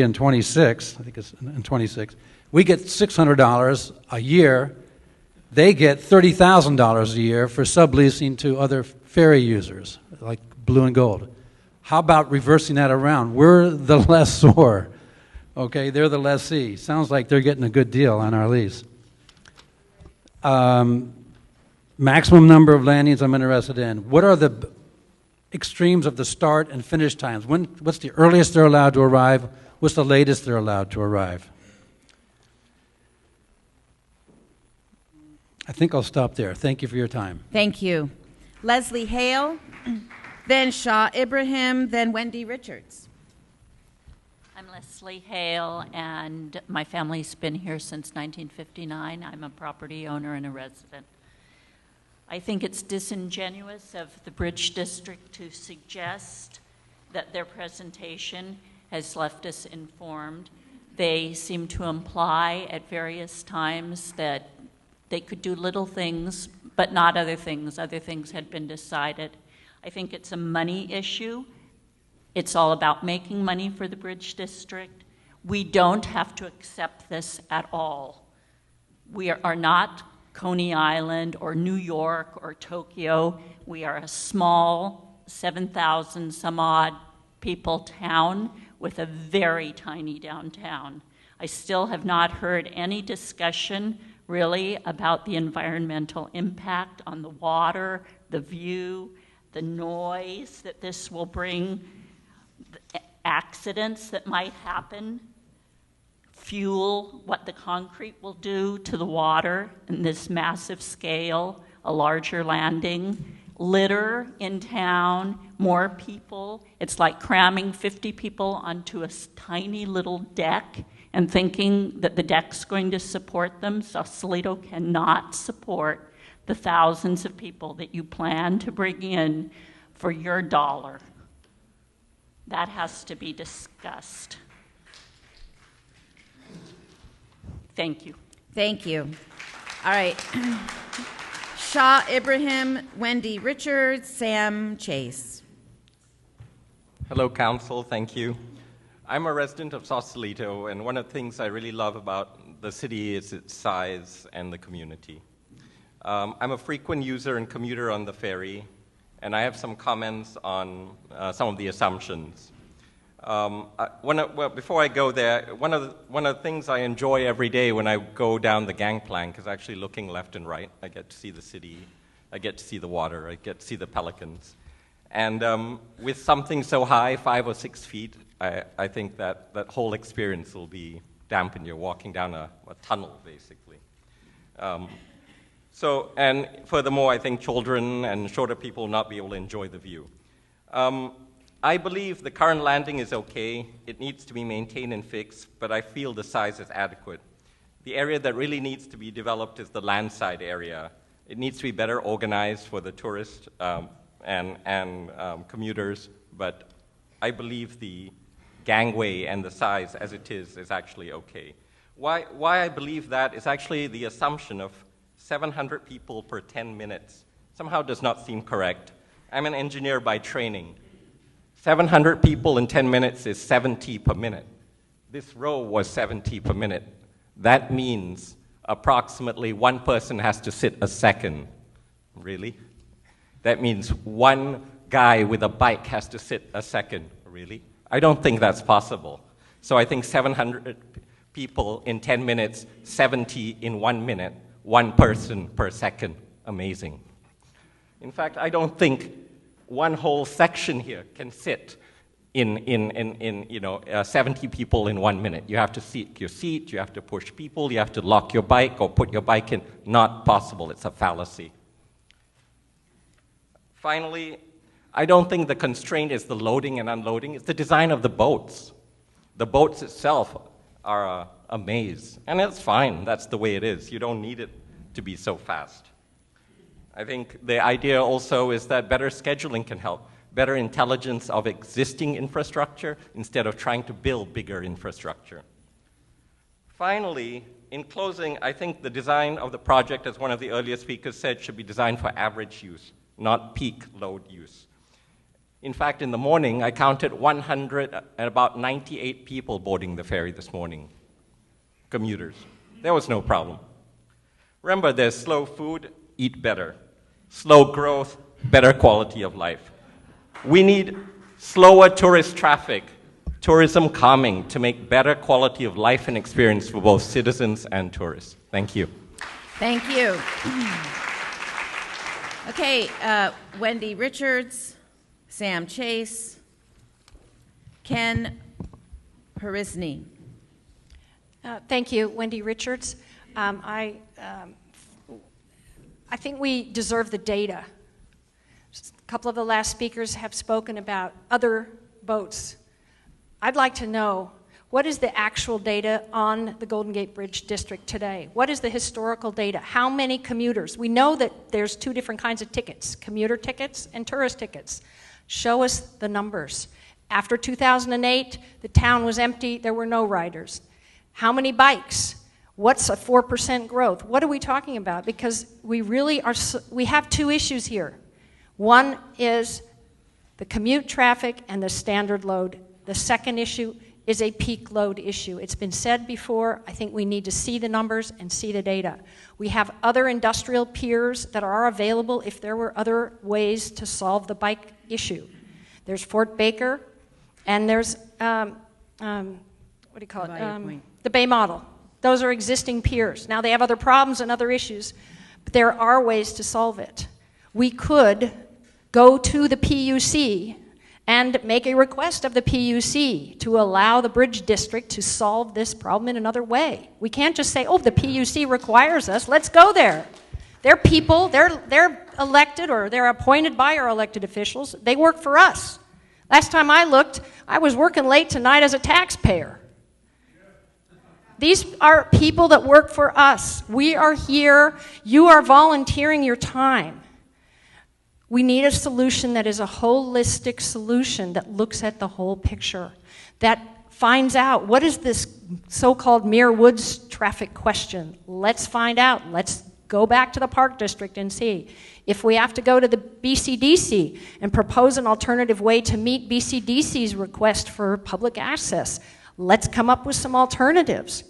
and 26, I think it's in 26, we get $600 a year. They get $30,000 a year for subleasing to other ferry users, like Blue and Gold. How about reversing that around? We're the lessor. Okay, they're the lessee. Sounds like they're getting a good deal on our lease. Maximum number of landings I'm interested in. What are the extremes of the start and finish times? What's the earliest they're allowed to arrive? What's the latest they're allowed to arrive? I think I'll stop there. Thank you for your time. Thank you. Leslie Hale, then Shah Ibrahim, then Wendy Richards. I'm Leslie Hale, and my family's been here since 1959. I'm a property owner and a resident. I think it's disingenuous of the Bridge District to suggest that their presentation has left us informed. They seem to imply at various times that they could do little things, but not other things. Other things had been decided. I think it's a money issue. It's all about making money for the Bridge District. We don't have to accept this at all. We are not Coney Island or New York or Tokyo. We are a small 7,000 some odd people town with a very tiny downtown. I still have not heard any discussion really about the environmental impact on the water, the view, the noise that this will bring, the accidents that might happen, fuel, what the concrete will do to the water in this massive scale, a larger landing, litter in town, more people. It's like cramming 50 people onto a tiny little deck and thinking that the deck's going to support them. Sausalito cannot support the thousands of people that you plan to bring in for your dollar. That has to be discussed. Thank you. Thank you. All right. Shah Ibrahim, Wendy Richards, Sam Chase. Hello, Council. Thank you. I'm a resident of Sausalito, and one of the things I really love about the city is its size and the community. I'm a frequent user and commuter on the ferry, and I have some comments on some of the assumptions. Before I go there, one of the things I enjoy every day when I go down the gangplank is actually looking left and right. I get to see the city, I get to see the water, I get to see the pelicans. And with something so high, 5 or 6 feet, I think that whole experience will be dampened. You're walking down a tunnel, basically. And furthermore, I think children and shorter people will not be able to enjoy the view. I believe the current landing is okay. It needs to be maintained and fixed, but I feel the size is adequate. The area that really needs to be developed is the landside area. It needs to be better organized for the tourists and commuters, but I believe the gangway and the size as it is actually okay. Why I believe that is actually the assumption of 700 people per 10 minutes. Somehow does not seem correct. I'm an engineer by training. 700 people in 10 minutes is 70 per minute. This row was 70 per minute. That means approximately one person has to sit a second. Really? That means one guy with a bike has to sit a second. Really? I don't think that's possible. So I think 700 people in 10 minutes, 70 in 1 minute, one person per second. Amazing. In fact, I don't think one whole section here can sit in 70 people in 1 minute. You have to seek your seat, you have to push people, you have to lock your bike or put your bike in. Not possible. It's a fallacy. Finally, I don't think the constraint is the loading and unloading. It's the design of the boats. The boats itself are a maze, and it's fine. That's the way it is. You don't need it to be so fast. I think the idea also is that better scheduling can help, better intelligence of existing infrastructure instead of trying to build bigger infrastructure. Finally, in closing, I think the design of the project, as one of the earlier speakers said, should be designed for average use, not peak load use. In fact, in the morning, I counted 100 and about 98 people boarding the ferry this morning, commuters. There was no problem. Remember, there's slow food, eat better. Slow growth, better quality of life. We need slower tourist traffic, tourism calming to make better quality of life and experience for both citizens and tourists. Thank you. Thank you. Okay, Wendy Richards, Sam Chase, Ken Harisny. Thank you, Wendy Richards. I think we deserve the data. A couple of the last speakers have spoken about other boats. I'd like to know What is the actual data on the Golden Gate Bridge District today? What is the historical data? How many commuters? We know that there's two different kinds of tickets, commuter tickets and tourist tickets. Show us the numbers. After 2008, the town was empty, there were no riders. How many bikes? What's a 4% growth? What are we talking about? Because we really are, we have two issues here. One is the commute traffic and the standard load. The second issue is a peak load issue. It's been said before, I think we need to see the numbers and see the data. We have other industrial peers that are available if there were other ways to solve the bike issue. There's Fort Baker, and there's, what do you call it? The Bay Model. Those are existing peers. Now they have other problems and other issues, but there are ways to solve it. We could go to the PUC and make a request of the PUC to allow the Bridge District to solve this problem in another way. We can't just say, oh, the PUC requires us, let's go there. They're people, they're elected or they're appointed by our elected officials. They work for us. Last time I looked, I was working late tonight as a taxpayer. These are people that work for us. We are here. You are volunteering your time. We need a solution that is a holistic solution that looks at the whole picture, that finds out what is this so-called Muir Woods traffic question. Let's find out. Let's go back to the Park District and see. If we have to go to the BCDC and propose an alternative way to meet BCDC's request for public access, let's come up with some alternatives.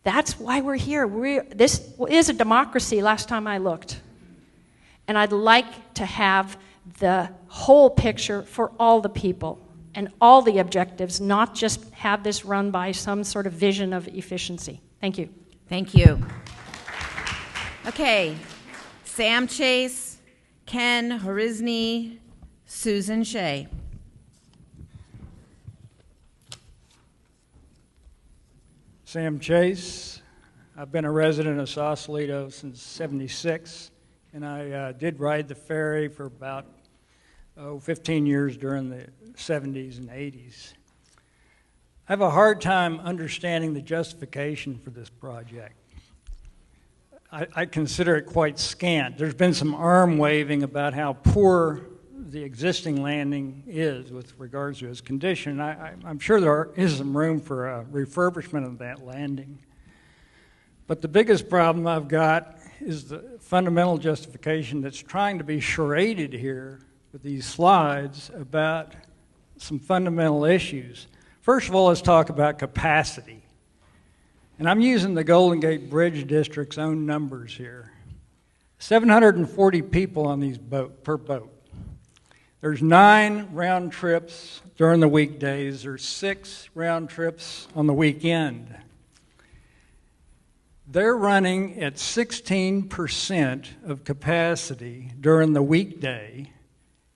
That's why we're here. This is a democracy last time I looked. And I'd like to have the whole picture for all the people and all the objectives, not just have this run by some sort of vision of efficiency. Thank you. Thank you. Okay, Sam Chase, Ken Horizny, Susan Shea. Sam Chase. I've been a resident of Sausalito since '76, and I did ride the ferry for about 15 years during the '70s and '80s. I have a hard time understanding the justification for this project. I consider it quite scant. There's been some arm waving about how poor the existing landing is with regards to its condition. I'm sure there is some room for a refurbishment of that landing. But the biggest problem I've got is the fundamental justification that's trying to be charaded here with these slides about some fundamental issues. First of all, let's talk about capacity. And I'm using the Golden Gate Bridge District's own numbers here. 740 people on these per boat. There's 9 round trips during the weekdays. There's 6 round trips on the weekend. They're running at 16% of capacity during the weekday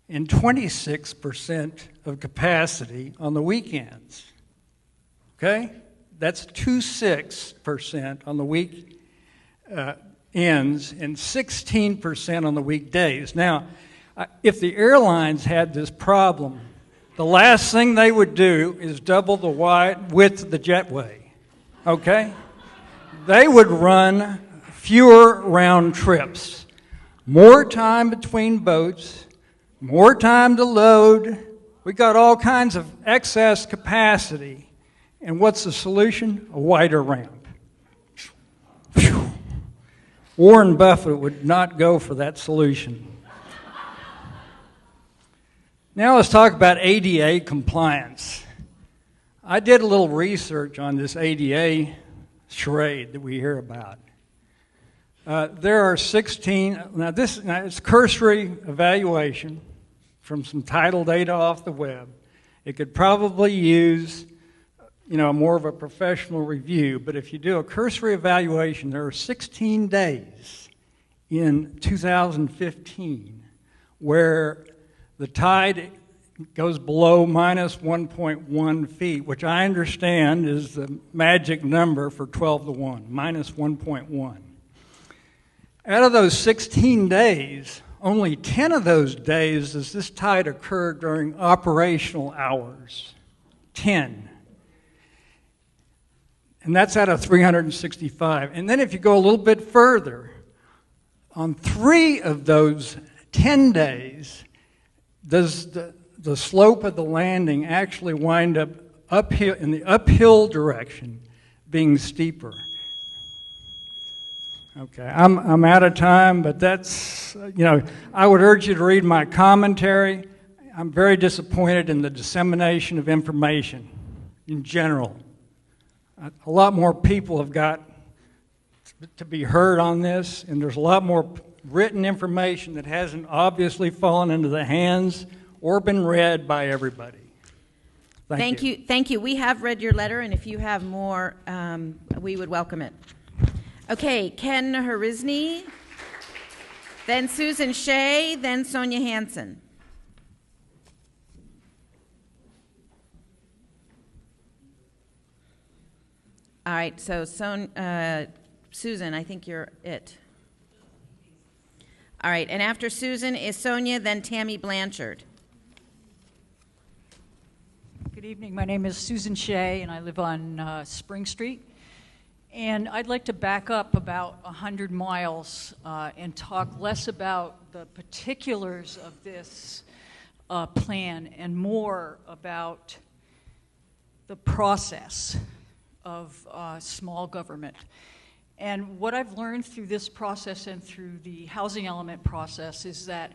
and 26% of capacity on the weekends. Okay? That's 26% on the week ends and 16% on the weekdays. Now, if the airlines had this problem, the last thing they would do is double the width of the jetway. Okay? They would run fewer round trips, more time between boats, more time to load. We got all kinds of excess capacity. And what's the solution? A wider ramp. Whew. Warren Buffett would not go for that solution. Now let's talk about ADA compliance. I did a little research on this ADA charade that we hear about. There are 16, now it's cursory evaluation from some title data off the web. It could probably use more of a professional review, but if you do a cursory evaluation, there are 16 days in 2015 where the tide goes below minus 1.1 feet, which I understand is the magic number for 12 to 1, minus 1.1. Out of those 16 days, only 10 of those days does this tide occur during operational hours. 10. And that's out of 365. And then if you go a little bit further, on 3 of those 10 days, does the slope of the landing actually wind up uphill, in the uphill direction, being steeper. Okay, I'm out of time, but that's, I would urge you to read my commentary. I'm very disappointed in the dissemination of information in general. A lot more people have got to be heard on this, and there's a lot more written information that hasn't obviously fallen into the hands or been read by everybody. Thank you. Thank you. We have read your letter, and if you have more, we would welcome it. Okay, Ken Harizny, then Susan Shea, then Sonia Hansen. All right, so Susan, I think you're it. All right, and after Susan is Sonia, then Tammy Blanchard. Good evening. My name is Susan Shea, and I live on Spring Street. And I'd like to back up about 100 miles and talk less about the particulars of this plan and more about the process of small government. And what I've learned through this process and through the housing element process is that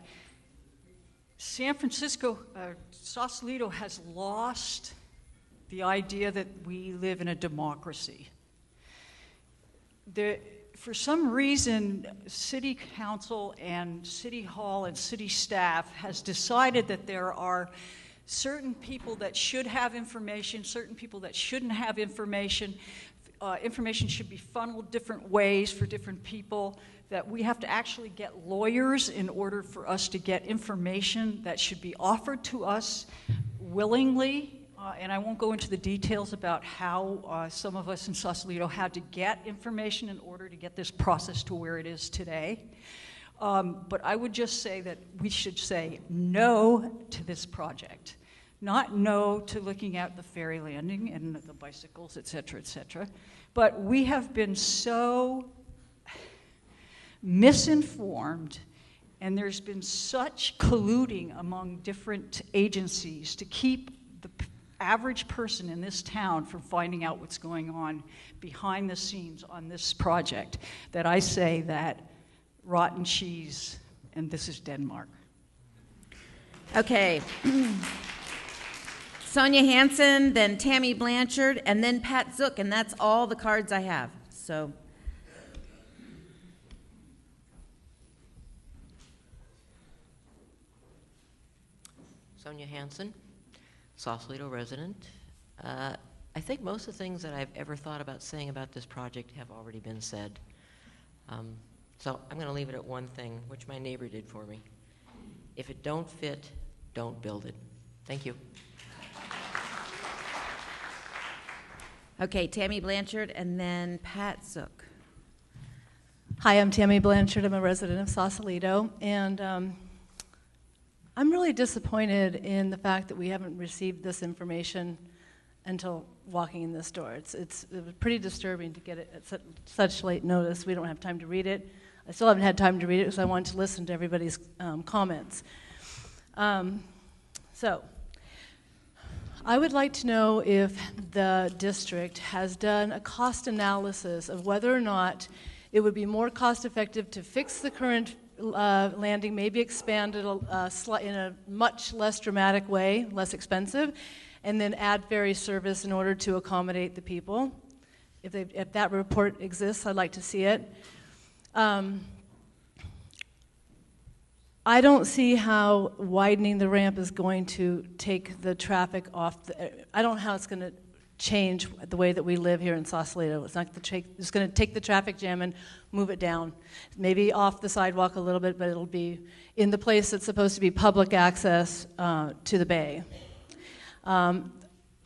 San Francisco, Sausalito has lost the idea that we live in a democracy. For some reason, City Council and City Hall and city staff has decided that there are certain people that should have information, certain people that shouldn't have information. Information should be funneled different ways for different people, that we have to actually get lawyers in order for us to get information that should be offered to us willingly. And I won't go into the details about how some of us in Sausalito had to get information in order to get this process to where it is today. But I would just say that we should say no to this project. Not no to looking at the ferry landing and the bicycles, et cetera, but we have been so misinformed, and there's been such colluding among different agencies to keep the average person in this town from finding out what's going on behind the scenes on this project that I say that rotten cheese, and this is Denmark. Okay. Sonia Hansen, then Tammy Blanchard, and then Pat Zook, and that's all the cards I have. So, Sonia Hansen, Sausalito resident. I think most of the things that I've ever thought about saying about this project have already been said. So I'm going to leave it at one thing, which my neighbor did for me. If it don't fit, don't build it. Thank you. okay, Tammy Blanchard, and then Pat Zook. Hi, I'm Tammy Blanchard. I'm a resident of Sausalito, and I'm really disappointed in the fact that we haven't received this information until walking in this door. It was pretty disturbing to get it at such late notice. We don't have time to read it. I still haven't had time to read it because I wanted to listen to everybody's comments. So, I would like to know if the district has done a cost analysis of whether or not it would be more cost effective to fix the current landing, maybe expand it in a much less dramatic way, less expensive, and then add ferry service in order to accommodate the people. If that report exists, I'd like to see it. I don't see how widening the ramp is going to take the traffic off. I don't know how it's going to change the way that we live here in Sausalito. It's going to take the traffic jam and move it down. Maybe off the sidewalk a little bit, but it'll be in the place that's supposed to be public access to the bay. I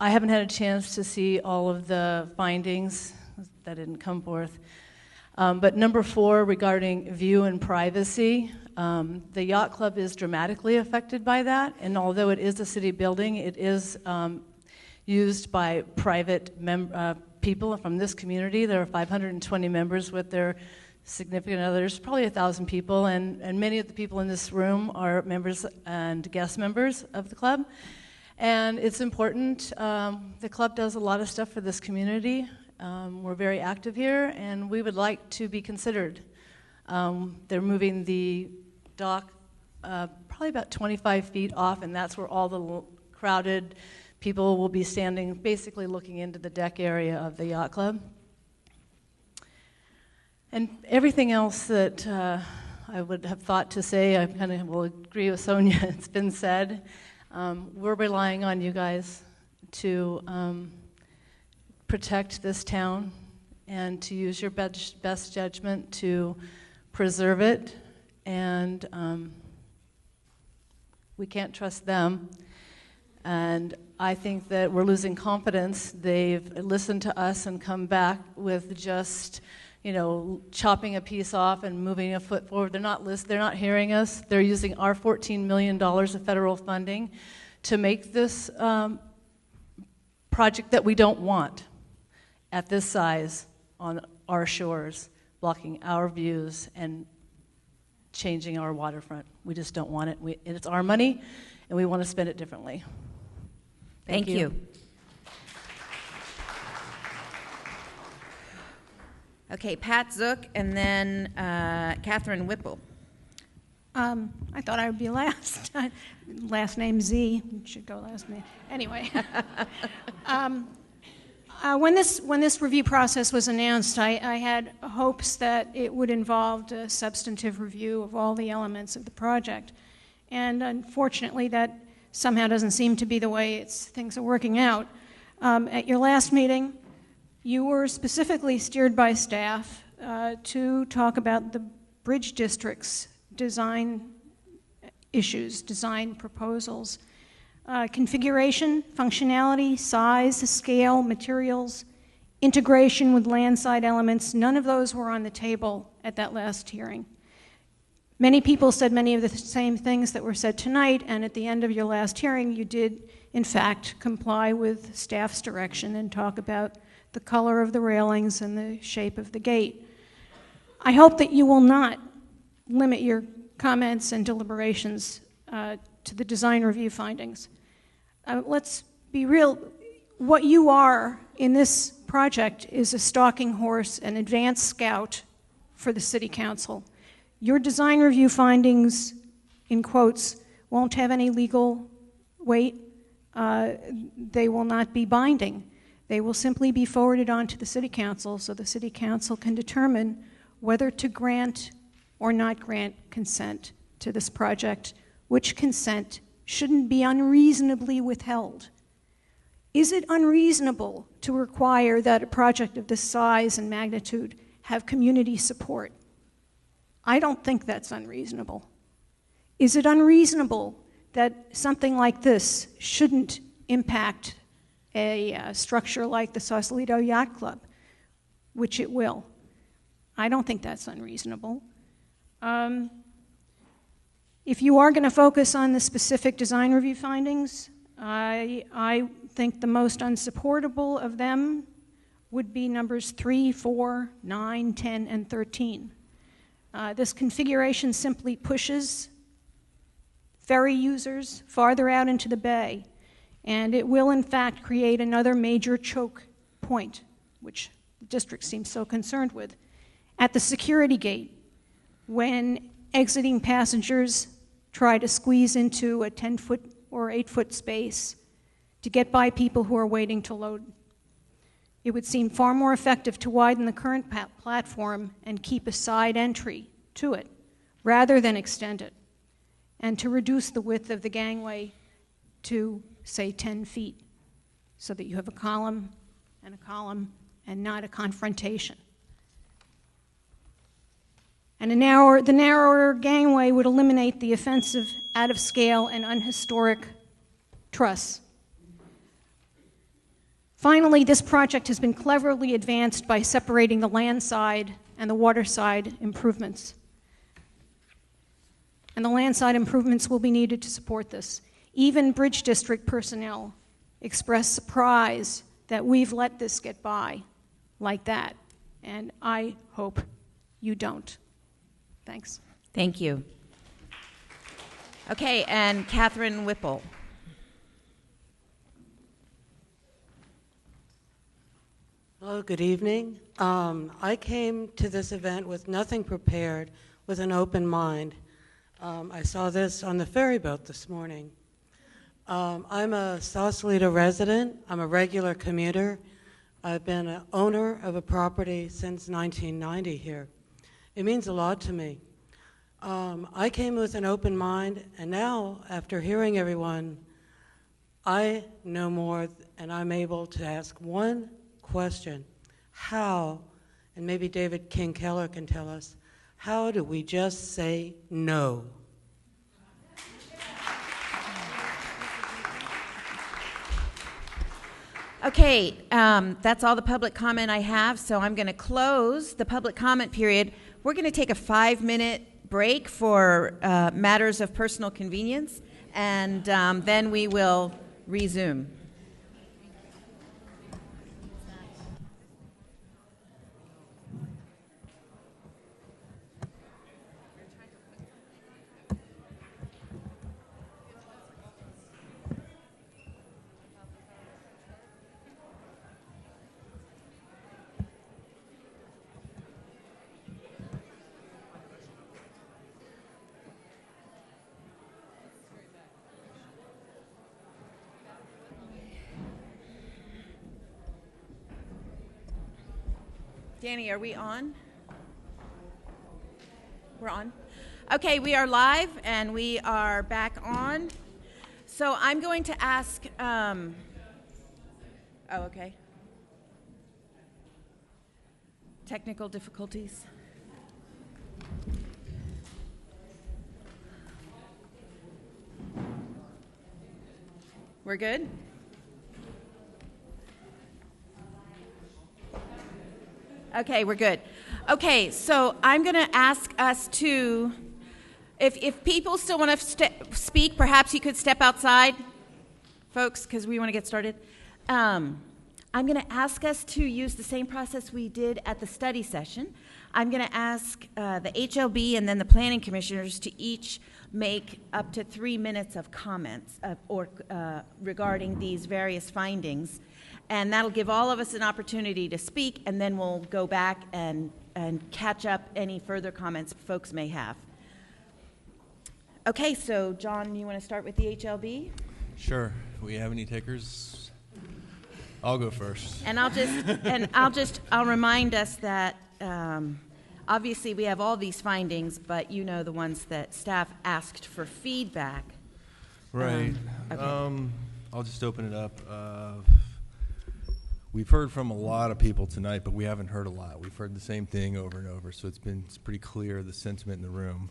haven't had a chance to see all of the findings. That didn't come forth. But number 4, regarding view and privacy, the yacht club is dramatically affected by that, and although it is a city building, it is used by private people from this community. There are 520 members with their significant others, probably 1,000 people, and many of the people in this room are members and guest members of the club. And it's important. The club does a lot of stuff for this community. We're very active here, and we would like to be considered. They're moving the dock probably about 25 feet off, and that's where all the crowded people will be standing, basically looking into the deck area of the yacht club. And everything else that I would have thought to say, I kind of will agree with Sonia, it's been said. We're relying on you guys to protect this town and to use your best judgment to preserve it, and we can't trust them. And I think that we're losing confidence. They've listened to us and come back with just, chopping a piece off and moving a foot forward. They're not hearing us. They're using our $14 million of federal funding to make this project that we don't want at this size on our shores, blocking our views and changing our waterfront. We just don't want it. It's our money, and we want to spend it differently. Thank you. Okay, Pat Zook, and then Catherine Whipple. I thought I would be last. Last name Z. Should go last name. Anyway. When this review process was announced, I had hopes that it would involve a substantive review of all the elements of the project. And unfortunately, that somehow doesn't seem to be the way things are working out. At your last meeting, you were specifically steered by staff to talk about the bridge district's design issues, design proposals. Configuration, functionality, size, scale, materials, integration with landside elements, none of those were on the table at that last hearing. Many people said many of the same things that were said tonight, and at the end of your last hearing, you did, in fact, comply with staff's direction and talk about the color of the railings and the shape of the gate. I hope that you will not limit your comments and deliberations to the design review findings. Let's be real. What you are in this project is a stalking horse, an advanced scout for the City Council. Your design review findings, in quotes, won't have any legal weight. They will not be binding. They will simply be forwarded on to the City Council so the City Council can determine whether to grant or not grant consent to this project, which consent shouldn't be unreasonably withheld. Is it unreasonable to require that a project of this size and magnitude have community support? I don't think that's unreasonable. Is it unreasonable that something like this shouldn't impact a structure like the Sausalito Yacht Club, which it will? I don't think that's unreasonable. If you are going to focus on the specific design review findings, I think the most unsupportable of them would be numbers 3, 4, 9, 10, and 13. This configuration simply pushes ferry users farther out into the bay, and it will in fact create another major choke point, which the district seems so concerned with. At the security gate, when exiting passengers try to squeeze into a 10-foot or 8-foot space to get by people who are waiting to load, it would seem far more effective to widen the current platform and keep a side entry to it, rather than extend it, and to reduce the width of the gangway to, say, 10 feet, so that you have a column and not a confrontation. And the narrower gangway would eliminate the offensive, out-of-scale, and unhistoric truss. Finally, this project has been cleverly advanced by separating the land side and the water side improvements. And the land side improvements will be needed to support this. Even Bridge District personnel expressed surprise that we've let this get by like that. And I hope you don't. Thanks. Thank you. Okay, and Catherine Whipple. Hello, good evening. I came to this event with nothing prepared, with an open mind. I saw this on the ferry boat this morning. I'm a Sausalito resident. I'm a regular commuter. I've been an owner of a property since 1990 here. It means a lot to me. I came with an open mind, and now, after hearing everyone, I know more, and I'm able to ask one question. How, and maybe David King Keller can tell us, how do we just say no? Okay, that's all the public comment I have, so I'm going to close the public comment period. We're going to take a 5-minute break for matters of personal convenience, and then we will resume. Danny, are we on? We're on? Okay, we are live and we are back on. So I'm going to ask, oh, okay. Technical difficulties. We're good? Okay, we're good. Okay, so I'm going to ask us to, if people still want to speak, perhaps you could step outside, folks, because we want to get started. I'm going to ask us to use the same process we did at the study session. I'm going to ask the HLB and then the planning commissioners to each make up to 3 minutes of comments regarding these various findings. And that'll give all of us an opportunity to speak, and then we'll go back and catch up any further comments folks may have. Okay, so John, you want to start with the HLB? Sure. Do we have any takers? I'll go first. And I'll remind us that obviously we have all these findings, but you know the ones that staff asked for feedback. Right. Okay. I'll just open it up. We've heard from a lot of people tonight, but we haven't heard a lot. We've heard the same thing over and over, so it's pretty clear the sentiment in the room.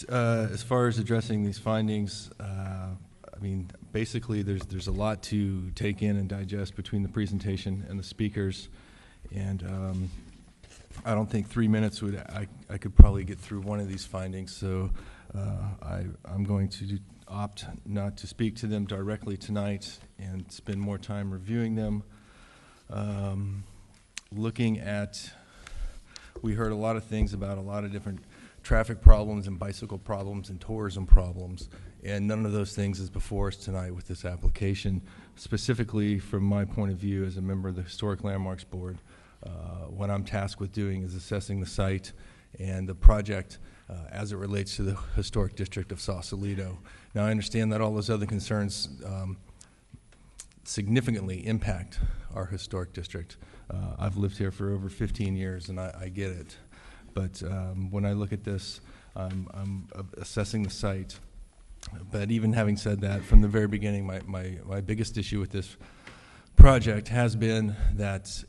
As far as addressing these findings, I mean, basically there's a lot to take in and digest between the presentation and the speakers, and I don't think 3 minutes I could probably get through one of these findings, so I'm going to opt not to speak to them directly tonight and spend more time reviewing them. Looking at, we heard a lot of things about a lot of different traffic problems and bicycle problems and tourism problems, and none of those things is before us tonight with this application. Specifically, from my point of view as a member of the Historic Landmarks Board, what I'm tasked with doing is assessing the site and the project as it relates to the historic district of Sausalito. Now, I understand that all those other concerns significantly impact our historic district. I've lived here for over 15 years, and I get it. But when I look at this, I'm assessing the site. But even having said that, from the very beginning, my biggest issue with this project has been that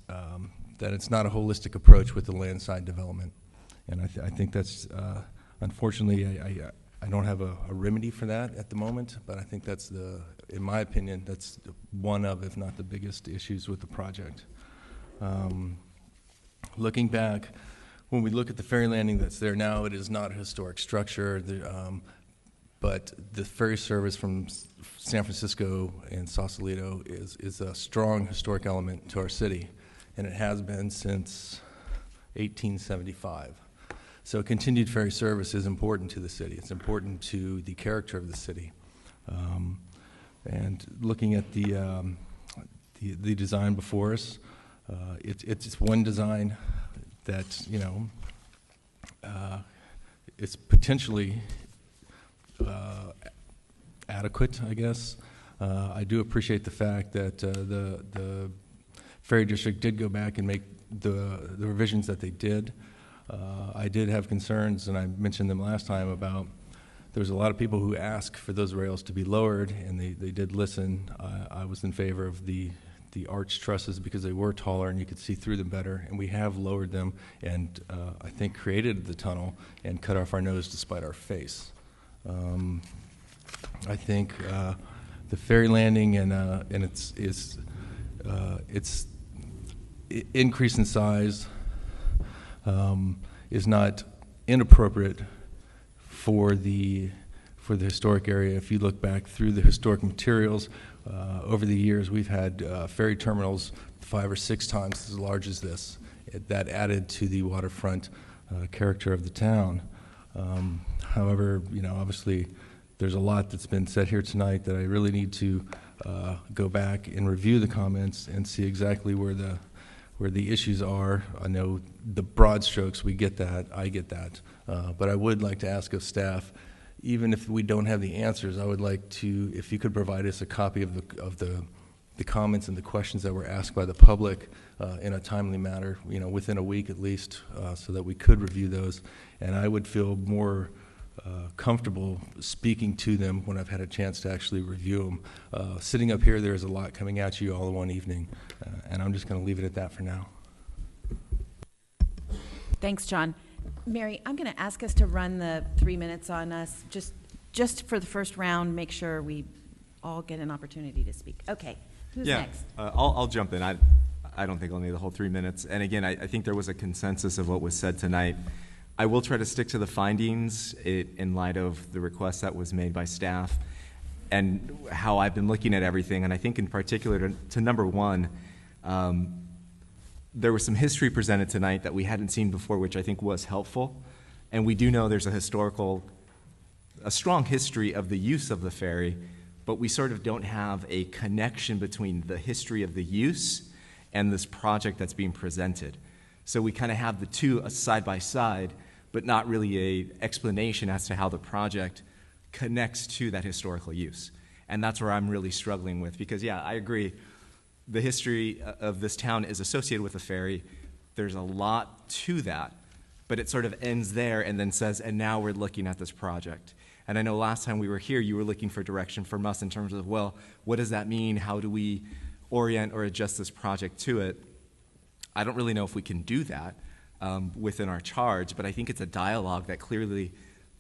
that it's not a holistic approach with the land side development. And I think that's, unfortunately, I don't have a remedy for that at the moment, but I think that's in my opinion, that's one of, if not the biggest issues with the project. Looking back, when we look at the ferry landing that's there now, it is not a historic structure. but the ferry service from San Francisco and Sausalito is a strong historic element to our city, and it has been since 1875. So continued ferry service is important to the city. It's important to the character of the city. And looking at the design before us, it's one design that, you know, it's potentially adequate, I guess. I do appreciate the fact that the Ferry District did go back and make the revisions that they did. I did have concerns, and I mentioned them last time, about there's a lot of people who ask for those rails to be lowered, and they did listen. I was in favor of the arch trusses because they were taller and you could see through them better, and we have lowered them and I think created the tunnel and cut off our nose to spite our face. I think the ferry landing and its increase in size is not inappropriate for the historic area. If you look back through the historic materials, over the years we've had ferry terminals 5 or 6 times as large as this. That added to the waterfront character of the town. However, you know, obviously there's a lot that's been said here tonight that I really need to go back and review the comments and see exactly where the issues are. I know the broad strokes, we get that, I get that, but I would like to ask of staff, even if we don't have the answers, I would like to, if you could provide us a copy of the comments and the questions that were asked by the public in a timely manner, you know, within a week at least, so that we could review those, and I would feel more comfortable speaking to them when I've had a chance to actually review them. Sitting up here, there's a lot coming at you all in one evening, and I'm just going to leave it at that for now. Thanks, John. Mary, I'm going to ask us to run the 3 minutes on us, just for the first round, make sure we all get an opportunity to speak. Okay, who's next? I'll jump in. I don't think I'll need the whole 3 minutes. And again, I think there was a consensus of what was said tonight. I will try to stick to the findings in light of the request that was made by staff and how I've been looking at everything. And I think in particular to number one, there was some history presented tonight that we hadn't seen before, which I think was helpful. And we do know there's a strong history of the use of the ferry, but we sort of don't have a connection between the history of the use and this project that's being presented. So we kind of have the two side by side, but not really an explanation as to how the project connects to that historical use. And that's where I'm really struggling with, because yeah, I agree, the history of this town is associated with the ferry. There's a lot to that, but it sort of ends there and then says, and now we're looking at this project. And I know last time we were here, you were looking for direction from us in terms of, well, what does that mean? How do we orient or adjust this project to it? I don't really know if we can do that within our charge, but I think it's a dialogue that clearly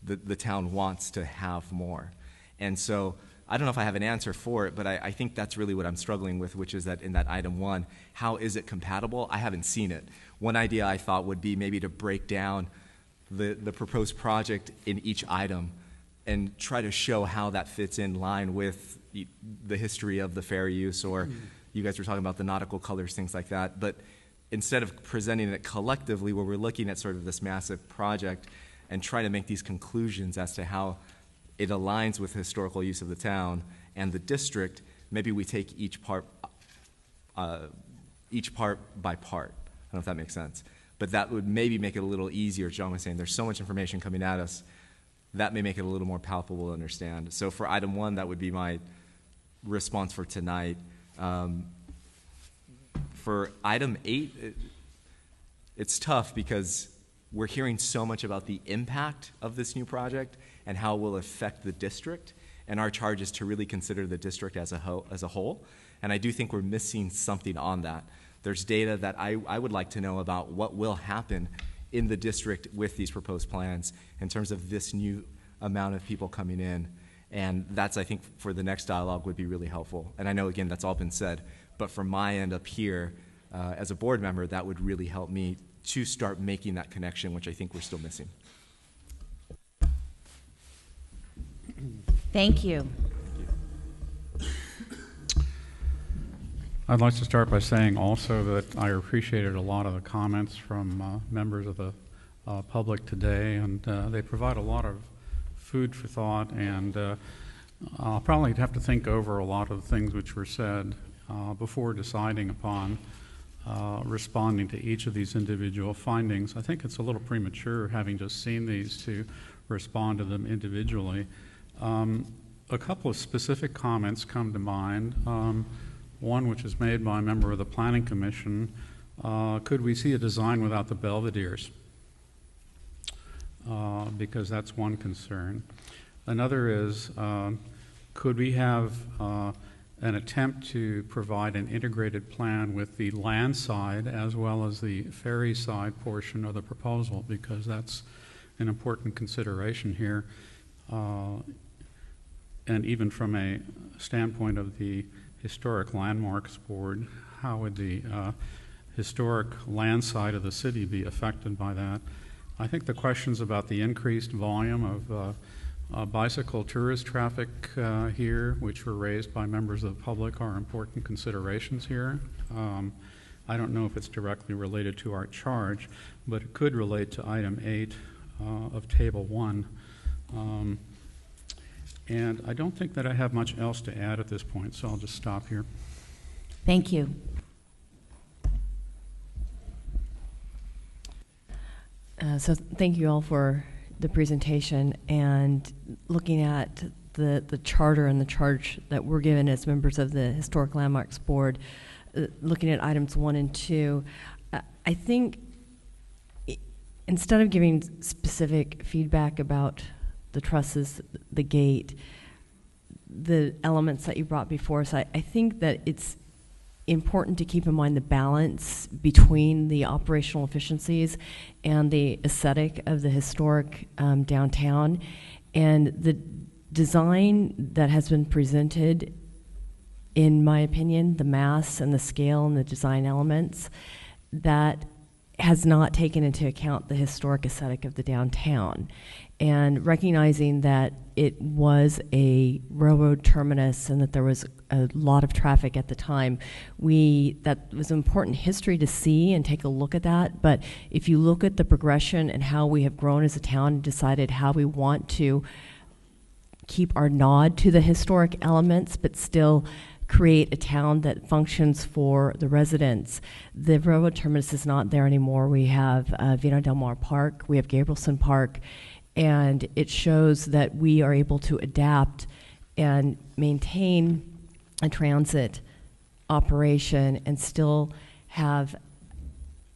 the town wants to have more. And so I don't know if I have an answer for it, but I think that's really what I'm struggling with, which is that in that item 1, how is it compatible? I haven't seen it. One idea I thought would be maybe to break down the proposed project in each item and try to show how that fits in line with the history of the ferry use, or you guys were talking about the nautical colors, things like that. But instead of presenting it collectively, where we're looking at sort of this massive project and trying to make these conclusions as to how it aligns with historical use of the town and the district, maybe we take each part by part. I don't know if that makes sense. But that would maybe make it a little easier. John was saying there's so much information coming at us, that may make it a little more palpable to understand. So for item 1, that would be my response for tonight. For item 8, it's tough because we're hearing so much about the impact of this new project and how it will affect the district, and our charge is to really consider the district as a whole. And I do think we're missing something on that. There's data that I would like to know about what will happen in the district with these proposed plans in terms of this new amount of people coming in. And that's, I think, for the next dialogue would be really helpful. And I know, again, that's all been said, but from my end up here, as a board member, that would really help me to start making that connection, which I think we're still missing. Thank you. I'd like to start by saying also that I appreciated a lot of the comments from members of the public today, and they provide a lot of food for thought, and I'll probably have to think over a lot of the things which were said before deciding upon responding to each of these individual findings. I think it's a little premature, having just seen these, to respond to them individually. A couple of specific comments come to mind. One which is made by a member of the Planning Commission, could we see a design without the belvederes? Because that's one concern. Another is, could we have an attempt to provide an integrated plan with the land side as well as the ferry side portion of the proposal, because that's an important consideration here. And even from a standpoint of the Historic Landmarks Board, how would the historic land side of the city be affected by that? I think the questions about the increased volume of bicycle tourist traffic here, which were raised by members of the public, are important considerations here. I don't know if it's directly related to our charge, but it could relate to item 8 of table 1. And I don't think that I have much else to add at this point, so I'll just stop here. Thank you. So thank you all for the presentation, and looking at the charter and the charge that we're given as members of the Historic Landmarks Board, looking at items 1 and 2, I think instead of giving specific feedback about the trusses, the gate, the elements that you brought before us, I think that it's important to keep in mind the balance between the operational efficiencies and the aesthetic of the historic downtown. And the design that has been presented, in my opinion, the mass and the scale and the design elements, that has not taken into account the historic aesthetic of the downtown. And recognizing that it was a railroad terminus and that there was a lot of traffic at the time, that was important history to see and take a look at that. But if you look at the progression and how we have grown as a town and decided how we want to keep our nod to the historic elements but still create a town that functions for the residents. The railroad terminus is not there anymore. We have Vino Del Mar Park, we have Gabrielson Park, and it shows that we are able to adapt and maintain a transit operation and still have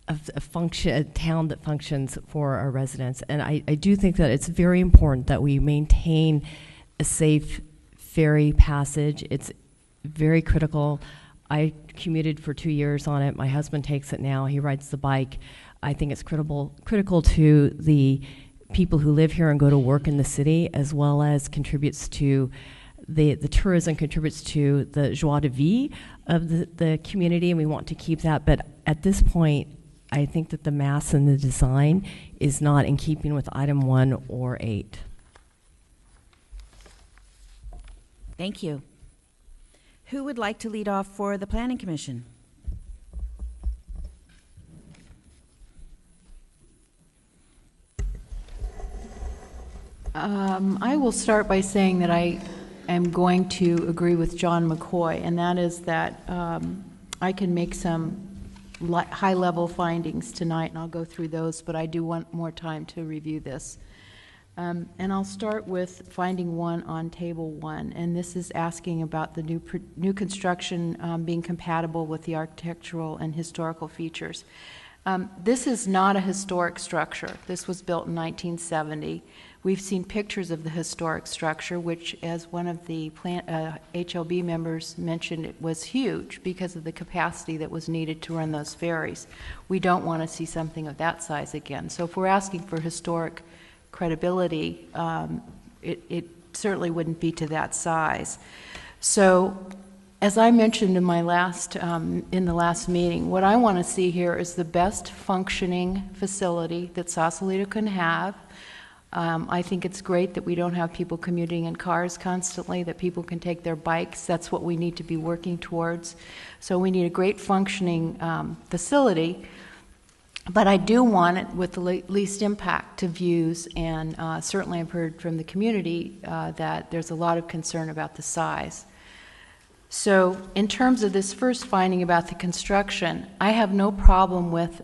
a town that functions for our residents. And I do think that it's very important that we maintain a safe ferry passage. It's very critical. I commuted for 2 years on it. My husband takes it now. He rides the bike. I think it's critical to the people who live here and go to work in the city, as well as contributes to the tourism, contributes to the joie de vivre of the community, and we want to keep that. But at this point, I think that the mass and the design is not in keeping with item 1 or 8. Thank you. Who would like to lead off for the Planning Commission? I will start by saying that I am going to agree with John McCoy, and that is that I can make some high-level findings tonight, and I'll go through those, but I do want more time to review this. And I'll start with finding 1 on table 1, and this is asking about the new construction being compatible with the architectural and historical features. This is not a historic structure. This was built in 1970. We've seen pictures of the historic structure, which, as one of the HLB members mentioned, it was huge because of the capacity that was needed to run those ferries. We don't want to see something of that size again. So if we're asking for historic credibility, it certainly wouldn't be to that size. So, as I mentioned in my in the last meeting, what I want to see here is the best functioning facility that Sausalito can have, I think it's great that we don't have people commuting in cars constantly, that people can take their bikes. That's what we need to be working towards. So we need a great functioning facility, but I do want it with the least impact to views, and certainly I've heard from the community that there's a lot of concern about the size. So in terms of this first finding about the construction, I have no problem with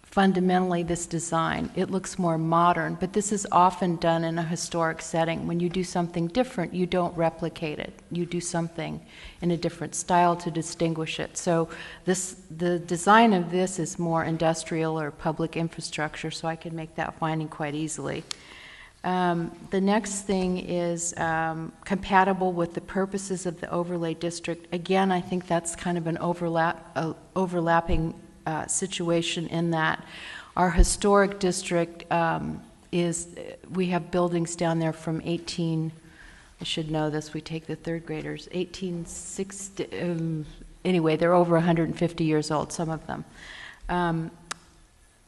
fundamentally this design. It looks more modern, but this is often done in a historic setting. When you do something different, you don't replicate it. You do something in a different style to distinguish it. So the design of this is more industrial or public infrastructure, so I can make that finding quite easily. The next thing is compatible with the purposes of the overlay district. Again, I think that's kind of an overlapping situation in that our historic district we have buildings down there from I should know this, we take the third graders, 1860, anyway, they're over 150 years old, some of them.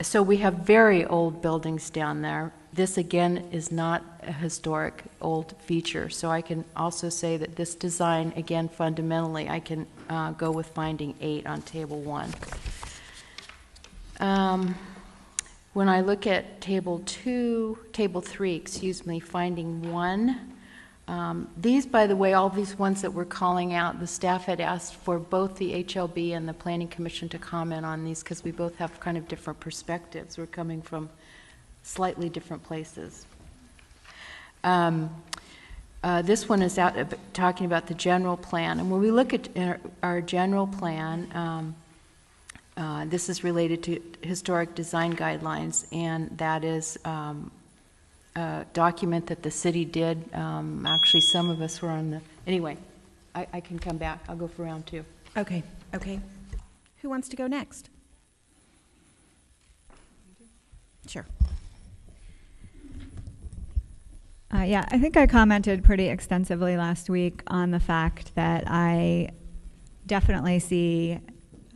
So we have very old buildings down there. This again is not a historic old feature, so I can also say that this design, again fundamentally, I can go with finding 8 on table 1. When I look at table 3, finding 1, these, by the way, all these ones that we're calling out, the staff had asked for both the HLB and the Planning Commission to comment on these because we both have kind of different perspectives. We're coming from slightly different places. This one is talking about the general plan, and when we look at our general plan, this is related to historic design guidelines, and that is a document that the city did. Actually, some of us were on the... Anyway, I can come back. I'll go for round 2. Okay. Who wants to go next? Sure. Yeah, I think I commented pretty extensively last week on the fact that I definitely see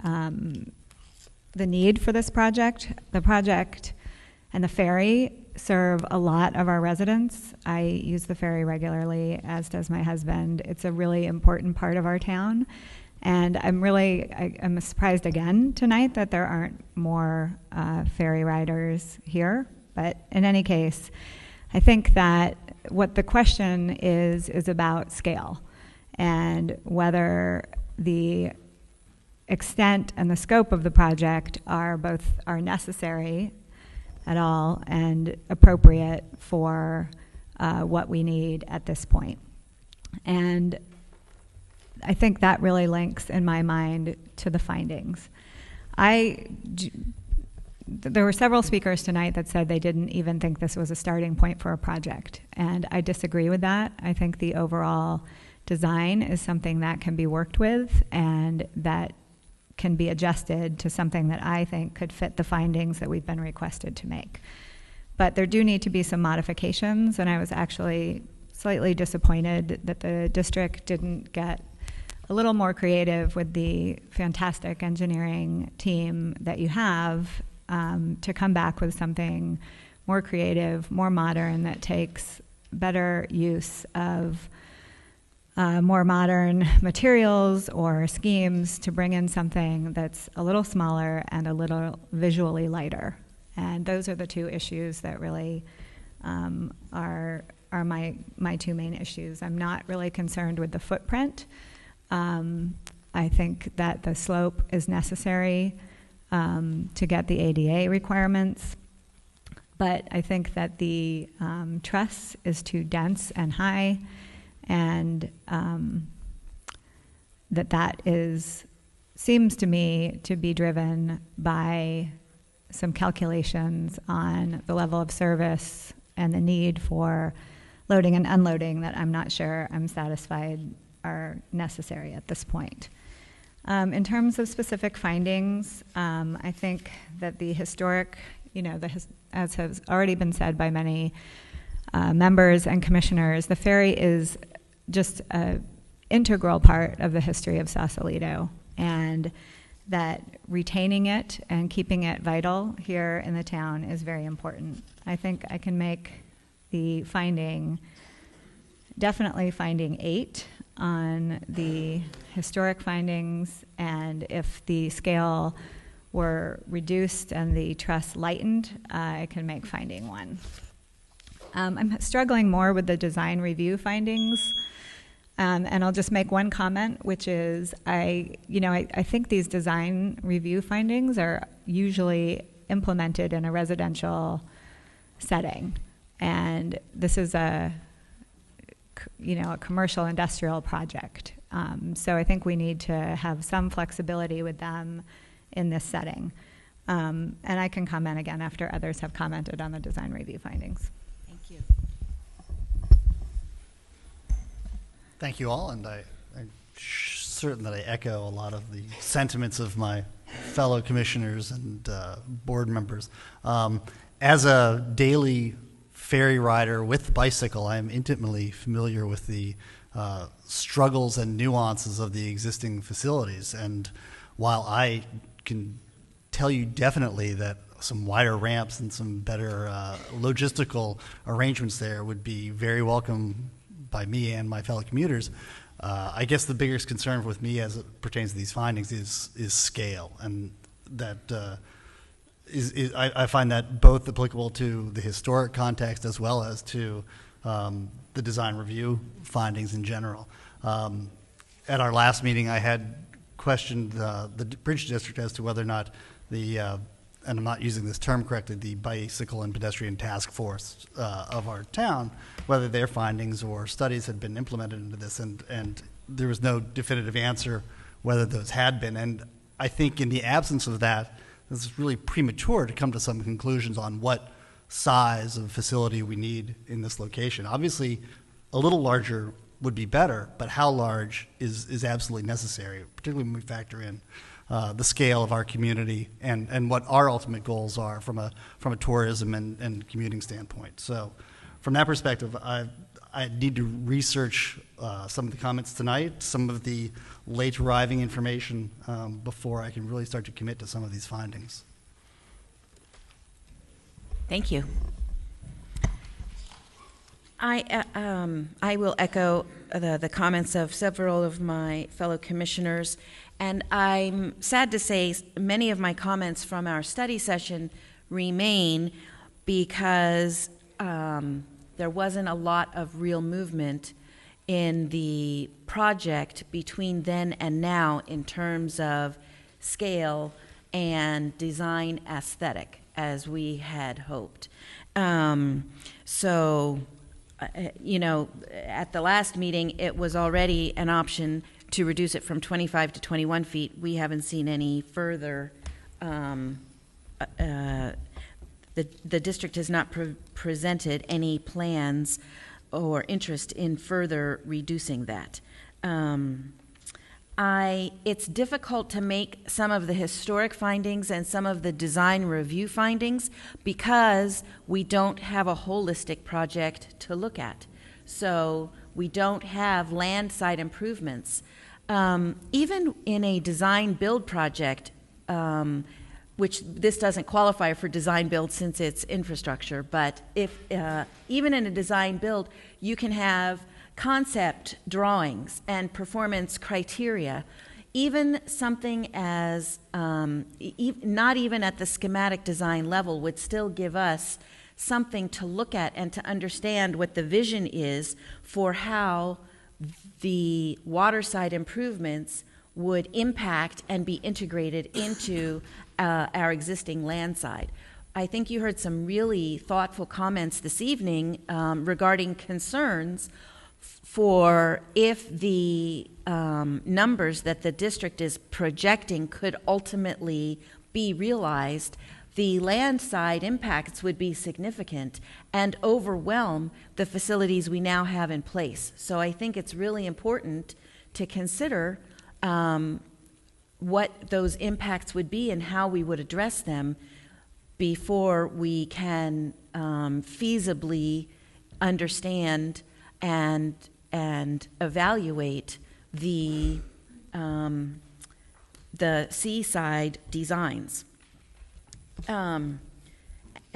the need for this project. The project and the ferry serve a lot of our residents. I use the ferry regularly, as does my husband. It's a really important part of our town. And I'm surprised again tonight that there aren't more ferry riders here. But in any case, I think that what the question is about scale and whether the extent and the scope of the project are necessary at all and appropriate for what we need at this point. And I think that really links in my mind to the findings. There were several speakers tonight that said they didn't even think this was a starting point for a project, and I disagree with that. I think the overall design is something that can be worked with and that can be adjusted to something that I think could fit the findings that we've been requested to make. But there do need to be some modifications, and I was actually slightly disappointed that the district didn't get a little more creative with the fantastic engineering team that you have to come back with something more creative, more modern, that takes better use of more modern materials or schemes to bring in something that's a little smaller and a little visually lighter. And those are the two issues that really are my two main issues. I'm not really concerned with the footprint. I think that the slope is necessary to get the ADA requirements, but I think that the truss is too dense and high, and that seems to me to be driven by some calculations on the level of service and the need for loading and unloading that I'm not sure I'm satisfied are necessary at this point. In terms of specific findings, I think that the historic, as has already been said by many members and commissioners, the ferry is just an integral part of the history of Sausalito, and that retaining it and keeping it vital here in the town is very important. I think I can make the finding, definitely finding 8 on the historic findings, and if the scale were reduced and the truss lightened, I can make finding 1. I'm struggling more with the design review findings, and I'll just make one comment, which is I think these design review findings are usually implemented in a residential setting, and this is a commercial industrial project. So I think we need to have some flexibility with them in this setting. And I can comment again after others have commented on the design review findings. Thank you. Thank you all, and I'm certain that I echo a lot of the sentiments of my fellow commissioners and board members. As a daily ferry rider with bicycle, I am intimately familiar with the struggles and nuances of the existing facilities. And while I can tell you definitely that some wider ramps and some better logistical arrangements there would be very welcome by me and my fellow commuters, I guess the biggest concern with me as it pertains to these findings is scale, and that I find that both applicable to the historic context as well as to the design review findings in general. At our last meeting, I had questioned the Bridge District as to whether or not and I'm not using this term correctly, the Bicycle and Pedestrian Task Force of our town, whether their findings or studies had been implemented into this, and there was no definitive answer whether those had been. And I think in the absence of that, this is really premature to come to some conclusions on what size of facility we need in this location. Obviously, a little larger would be better, but how large is absolutely necessary, particularly when we factor in the scale of our community and what our ultimate goals are from a tourism and commuting standpoint. So from that perspective, I need to research some of the comments tonight, some of the late arriving information before I can really start to commit to some of these findings. Thank you. I will echo the comments of several of my fellow commissioners, and I'm sad to say many of my comments from our study session remain because there wasn't a lot of real movement in the project between then and now in terms of scale and design aesthetic as we had hoped. At the last meeting, it was already an option to reduce it from 25 to 21 feet. We haven't seen any further. The district has not presented any plans or interest in further reducing that. It's difficult to make some of the historic findings and some of the design review findings because we don't have a holistic project to look at. So we don't have land side improvements. Even in a design build project, which this doesn't qualify for design build since it's infrastructure, but if even in a design build, you can have concept drawings and performance criteria. Even something as, not even at the schematic design level, would still give us something to look at and to understand what the vision is for how the waterside improvements would impact and be integrated into our existing landside. I think you heard some really thoughtful comments this evening regarding concerns for if the numbers that the district is projecting could ultimately be realized, the land side impacts would be significant and overwhelm the facilities we now have in place. So I think it's really important to consider what those impacts would be and how we would address them before we can feasibly understand and evaluate the seaside designs.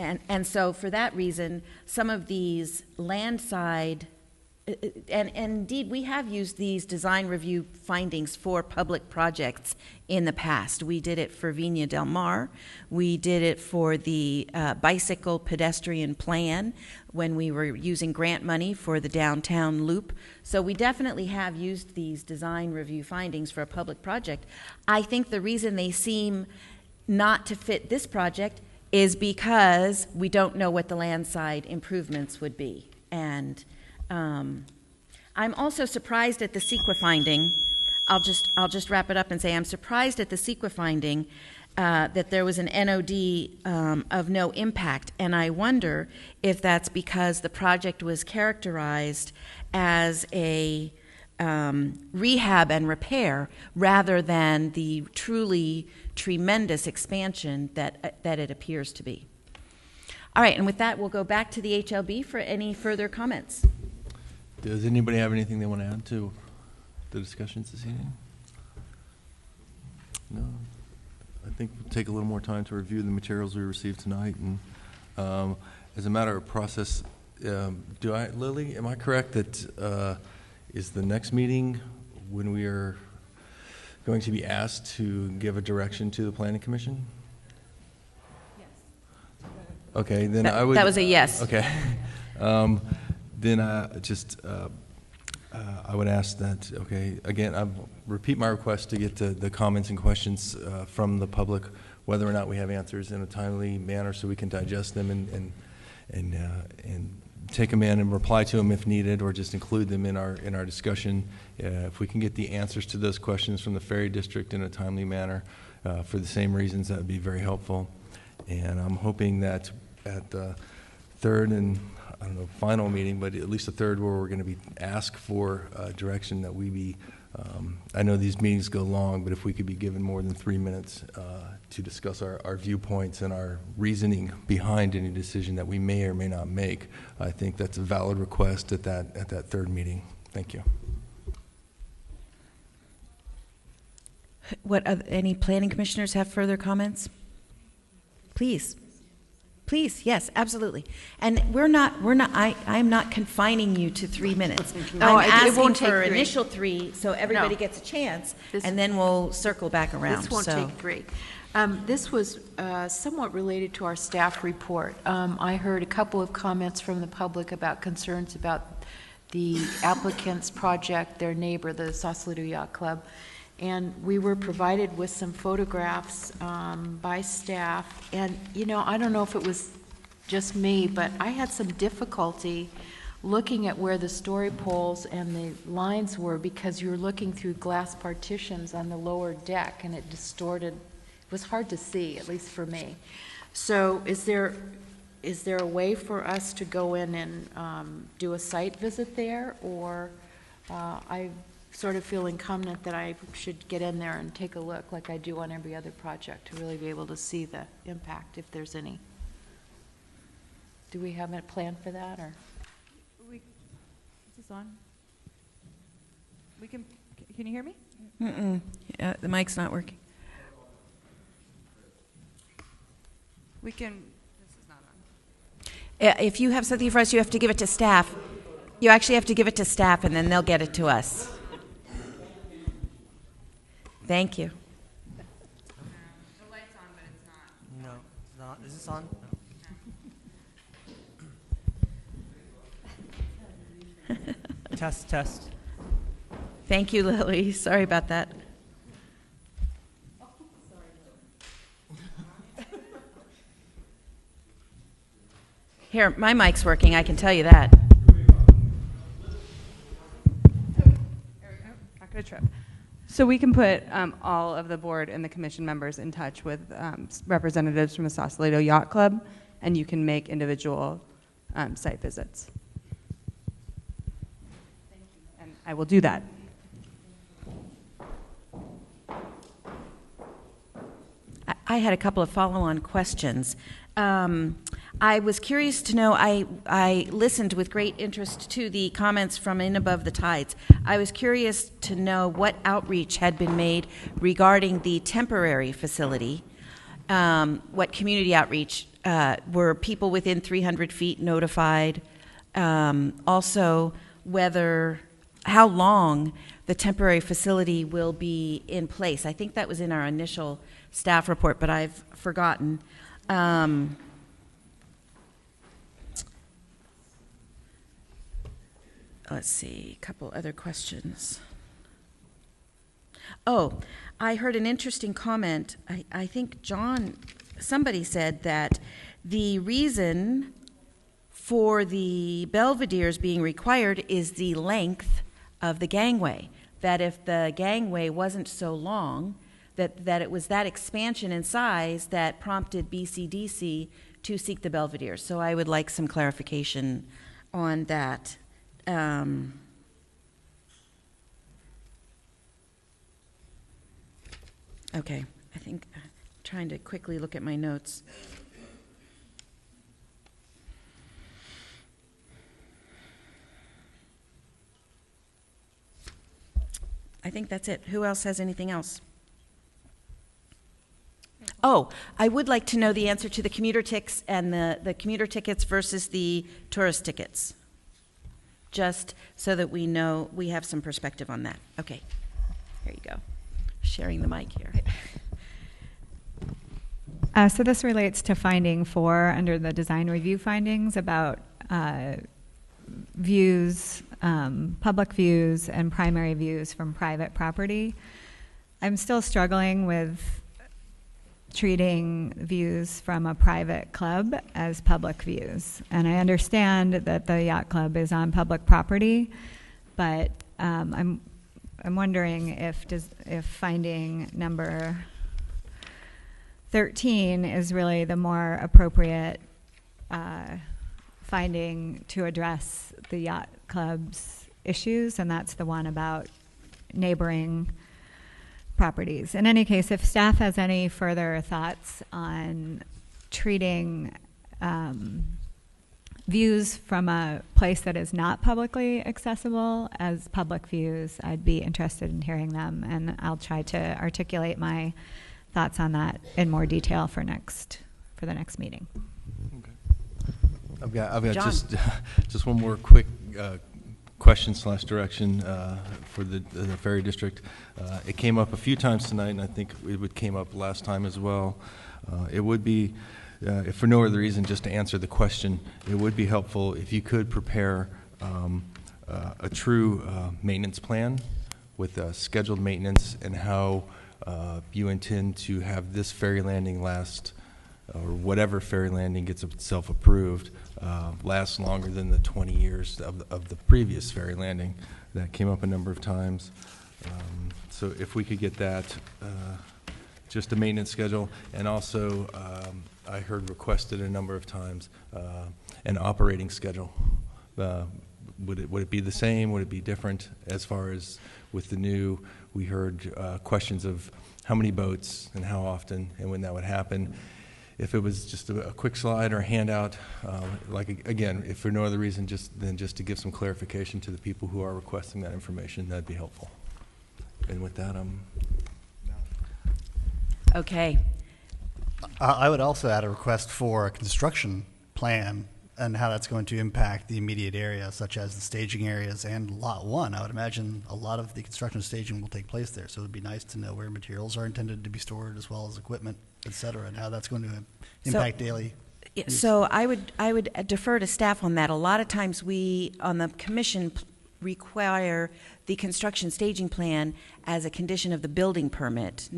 And so for that reason, some of these landside, and indeed, we have used these design review findings for public projects in the past. We did it for Viña del Mar. We did it for the bicycle pedestrian plan when we were using grant money for the downtown loop. So we definitely have used these design review findings for a public project. I think the reason they seem not to fit this project is because we don't know what the landside improvements would be. And I'm also surprised at the CEQA finding. I'll just wrap it up and say I'm surprised at the CEQA finding that there was an NOD of no impact, and I wonder if that's because the project was characterized as a rehab and repair rather than the truly tremendous expansion that it appears to be. All right, and with that, we'll go back to the HLB for any further comments. Does anybody have anything they want to add to the discussions this evening? No? I think we'll take a little more time to review the materials we received tonight. And as a matter of process, Lily, am I correct that is the next meeting when we are going to be asked to give a direction to the Planning Commission? Yes. Okay, then I would... That was a yes. Okay. Then I would ask that, okay, again, I repeat my request to get the comments and questions from the public, whether or not we have answers in a timely manner so we can digest them and take them in and reply to them if needed, or just include them in our discussion. If we can get the answers to those questions from the Ferry District in a timely manner for the same reasons, that would be very helpful. And I'm hoping that at the third and I don't know, final meeting, but at least a third where we're going to be asked for direction that we be, I know these meetings go long, but if we could be given more than 3 minutes to discuss our viewpoints and our reasoning behind any decision that we may or may not make, I think that's a valid request at that third meeting. Thank you. Any planning commissioners have further comments? Please. Please, yes, absolutely. And I'm not confining you to 3 minutes. No, I'm asking it won't take for 3. initial 3 so everybody gets a chance, and then we'll circle back around. This won't take 3. This was somewhat related to our staff report. I heard a couple of comments from the public about concerns about the applicant's project, their neighbor, the Sausalito Yacht Club. And we were provided with some photographs by staff. And, you know, I don't know if it was just me, but I had some difficulty looking at where the story poles and the lines were because you were looking through glass partitions on the lower deck, and it distorted. It was hard to see, at least for me. So is there a way for us to go in and do a site visit there? Or I sort of feel incumbent that I should get in there and take a look like I do on every other project to really be able to see the impact, if there's any. Do we have a plan for that, or? Is this on? Can you hear me? Mm-mm. Yeah, the mic's not working. This is not on. If you have something for us, you have to give it to staff. You actually have to give it to staff, and then they'll get it to us. Thank you. The light's on, but it's not. No, it's not. Is this on? No. Test. Thank you, Lily. Sorry about that. Here, my mic's working, I can tell you that. Not gonna trip. So we can put all of the board and the commission members in touch with representatives from the Sausalito Yacht Club, and you can make individual site visits. Thank you. And I will do that. I had a couple of follow-on questions. I was curious to know, I listened with great interest to the comments from In Above the Tides. I was curious to know what outreach had been made regarding the temporary facility what community outreach, were people within 300 feet notified? Also, how long the temporary facility will be in place. I think that was in our initial staff report, but I've forgotten. Let's see, a couple other questions. Oh, I heard an interesting comment. I think somebody said that the reason for the belvederes being required is the length of the gangway. That if the gangway wasn't so long, that it was that expansion in size that prompted BCDC to seek the belvederes. So I would like some clarification on that. Okay, I think I'm trying to quickly look at my notes. I think that's it. Who else has anything else? Oh, I would like to know the answer to the commuter tickets and the commuter tickets versus the tourist tickets. Just so that we know, we have some perspective on that. Okay, here you go. Sharing the mic here. So this relates to finding 4 under the design review findings about views, public views and primary views from private property. I'm still struggling with treating views from a private club as public views. And I understand that the yacht club is on public property, but I'm wondering if finding number 13 is really the more appropriate finding to address the yacht club's issues, and that's the one about neighboring properties. In any case, if staff has any further thoughts on treating views from a place that is not publicly accessible as public views, I'd be interested in hearing them, and I'll try to articulate my thoughts on that in more detail for the next meeting. Okay. I've got John. just one more quick question / direction for the Ferry District. It came up a few times tonight, and I think it came up last time as well. It would be, if for no other reason, just to answer the question, it would be helpful if you could prepare a true maintenance plan with scheduled maintenance and how you intend to have this ferry landing last, or whatever ferry landing gets itself approved, last longer than the 20 years of the previous ferry landing. That came up a number of times. So if we could get that, just a maintenance schedule, and also I heard requested a number of times an operating schedule. Would it be the same? Would it be different as far as with the new? We heard questions of how many boats and how often and when that would happen. If it was just a quick slide or a handout, like again, if for no other reason, just to give some clarification to the people who are requesting that information, that'd be helpful. And with that, Okay. I would also add a request for a construction plan and how that's going to impact the immediate area, such as the staging areas and Lot 1. I would imagine a lot of the construction staging will take place there, so it would be nice to know where materials are intended to be stored, as well as equipment, et cetera, and how that's going to impact daily use. So I would defer to staff on that. A lot of times we, on the commission, require the construction staging plan as a condition of the building permit,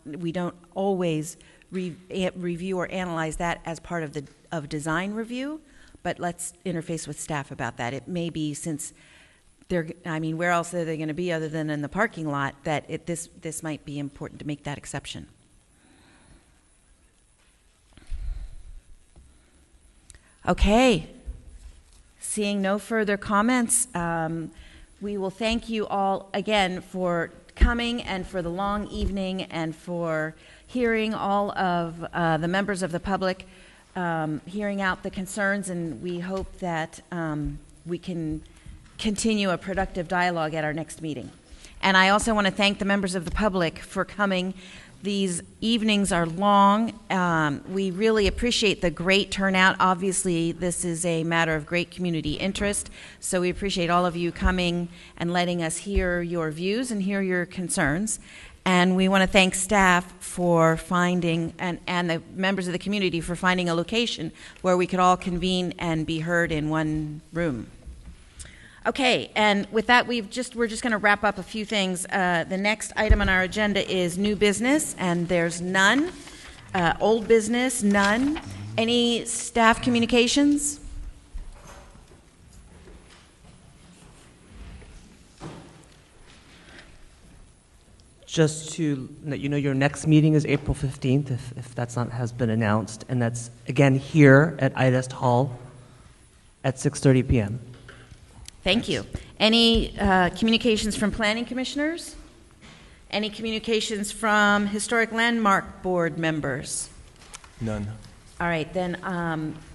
we don't always review or analyze that as part of design review, but let's interface with staff about that. It may be, since where else are they going to be other than in the parking lot, that this might be important to make that exception. Okay. Seeing no further comments, we will thank you all again for coming and for the long evening and for hearing all of the members of the public, hearing out the concerns, and we hope that we can continue a productive dialogue at our next meeting. And I also want to thank the members of the public for coming. These evenings are long. We really appreciate the great turnout. Obviously, this is a matter of great community interest, so we appreciate all of you coming and letting us hear your views and hear your concerns. And we want to thank staff for finding, and the members of the community for finding a location where we could all convene and be heard in one room. Okay, and with that, we're just going to wrap up a few things. The next item on our agenda is new business, and there's none. Old business, none. Any staff communications? Just to let you know, your next meeting is April 15th, if that's not has been announced, and that's again here at IDEST Hall at 6:30 p.m. Thank you. Any communications from planning commissioners? Any communications from Historic Landmark Board members? None. All right, then,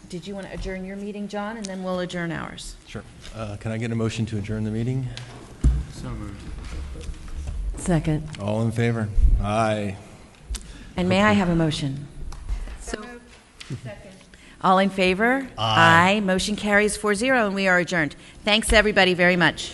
did you want to adjourn your meeting, John, and then we'll adjourn ours? Sure. Can I get a motion to adjourn the meeting? So moved. Second. All in favor? Aye. And may I have a motion? So Second. All in favor? Aye. Motion carries 4-0, and we are adjourned. Thanks, everybody, very much.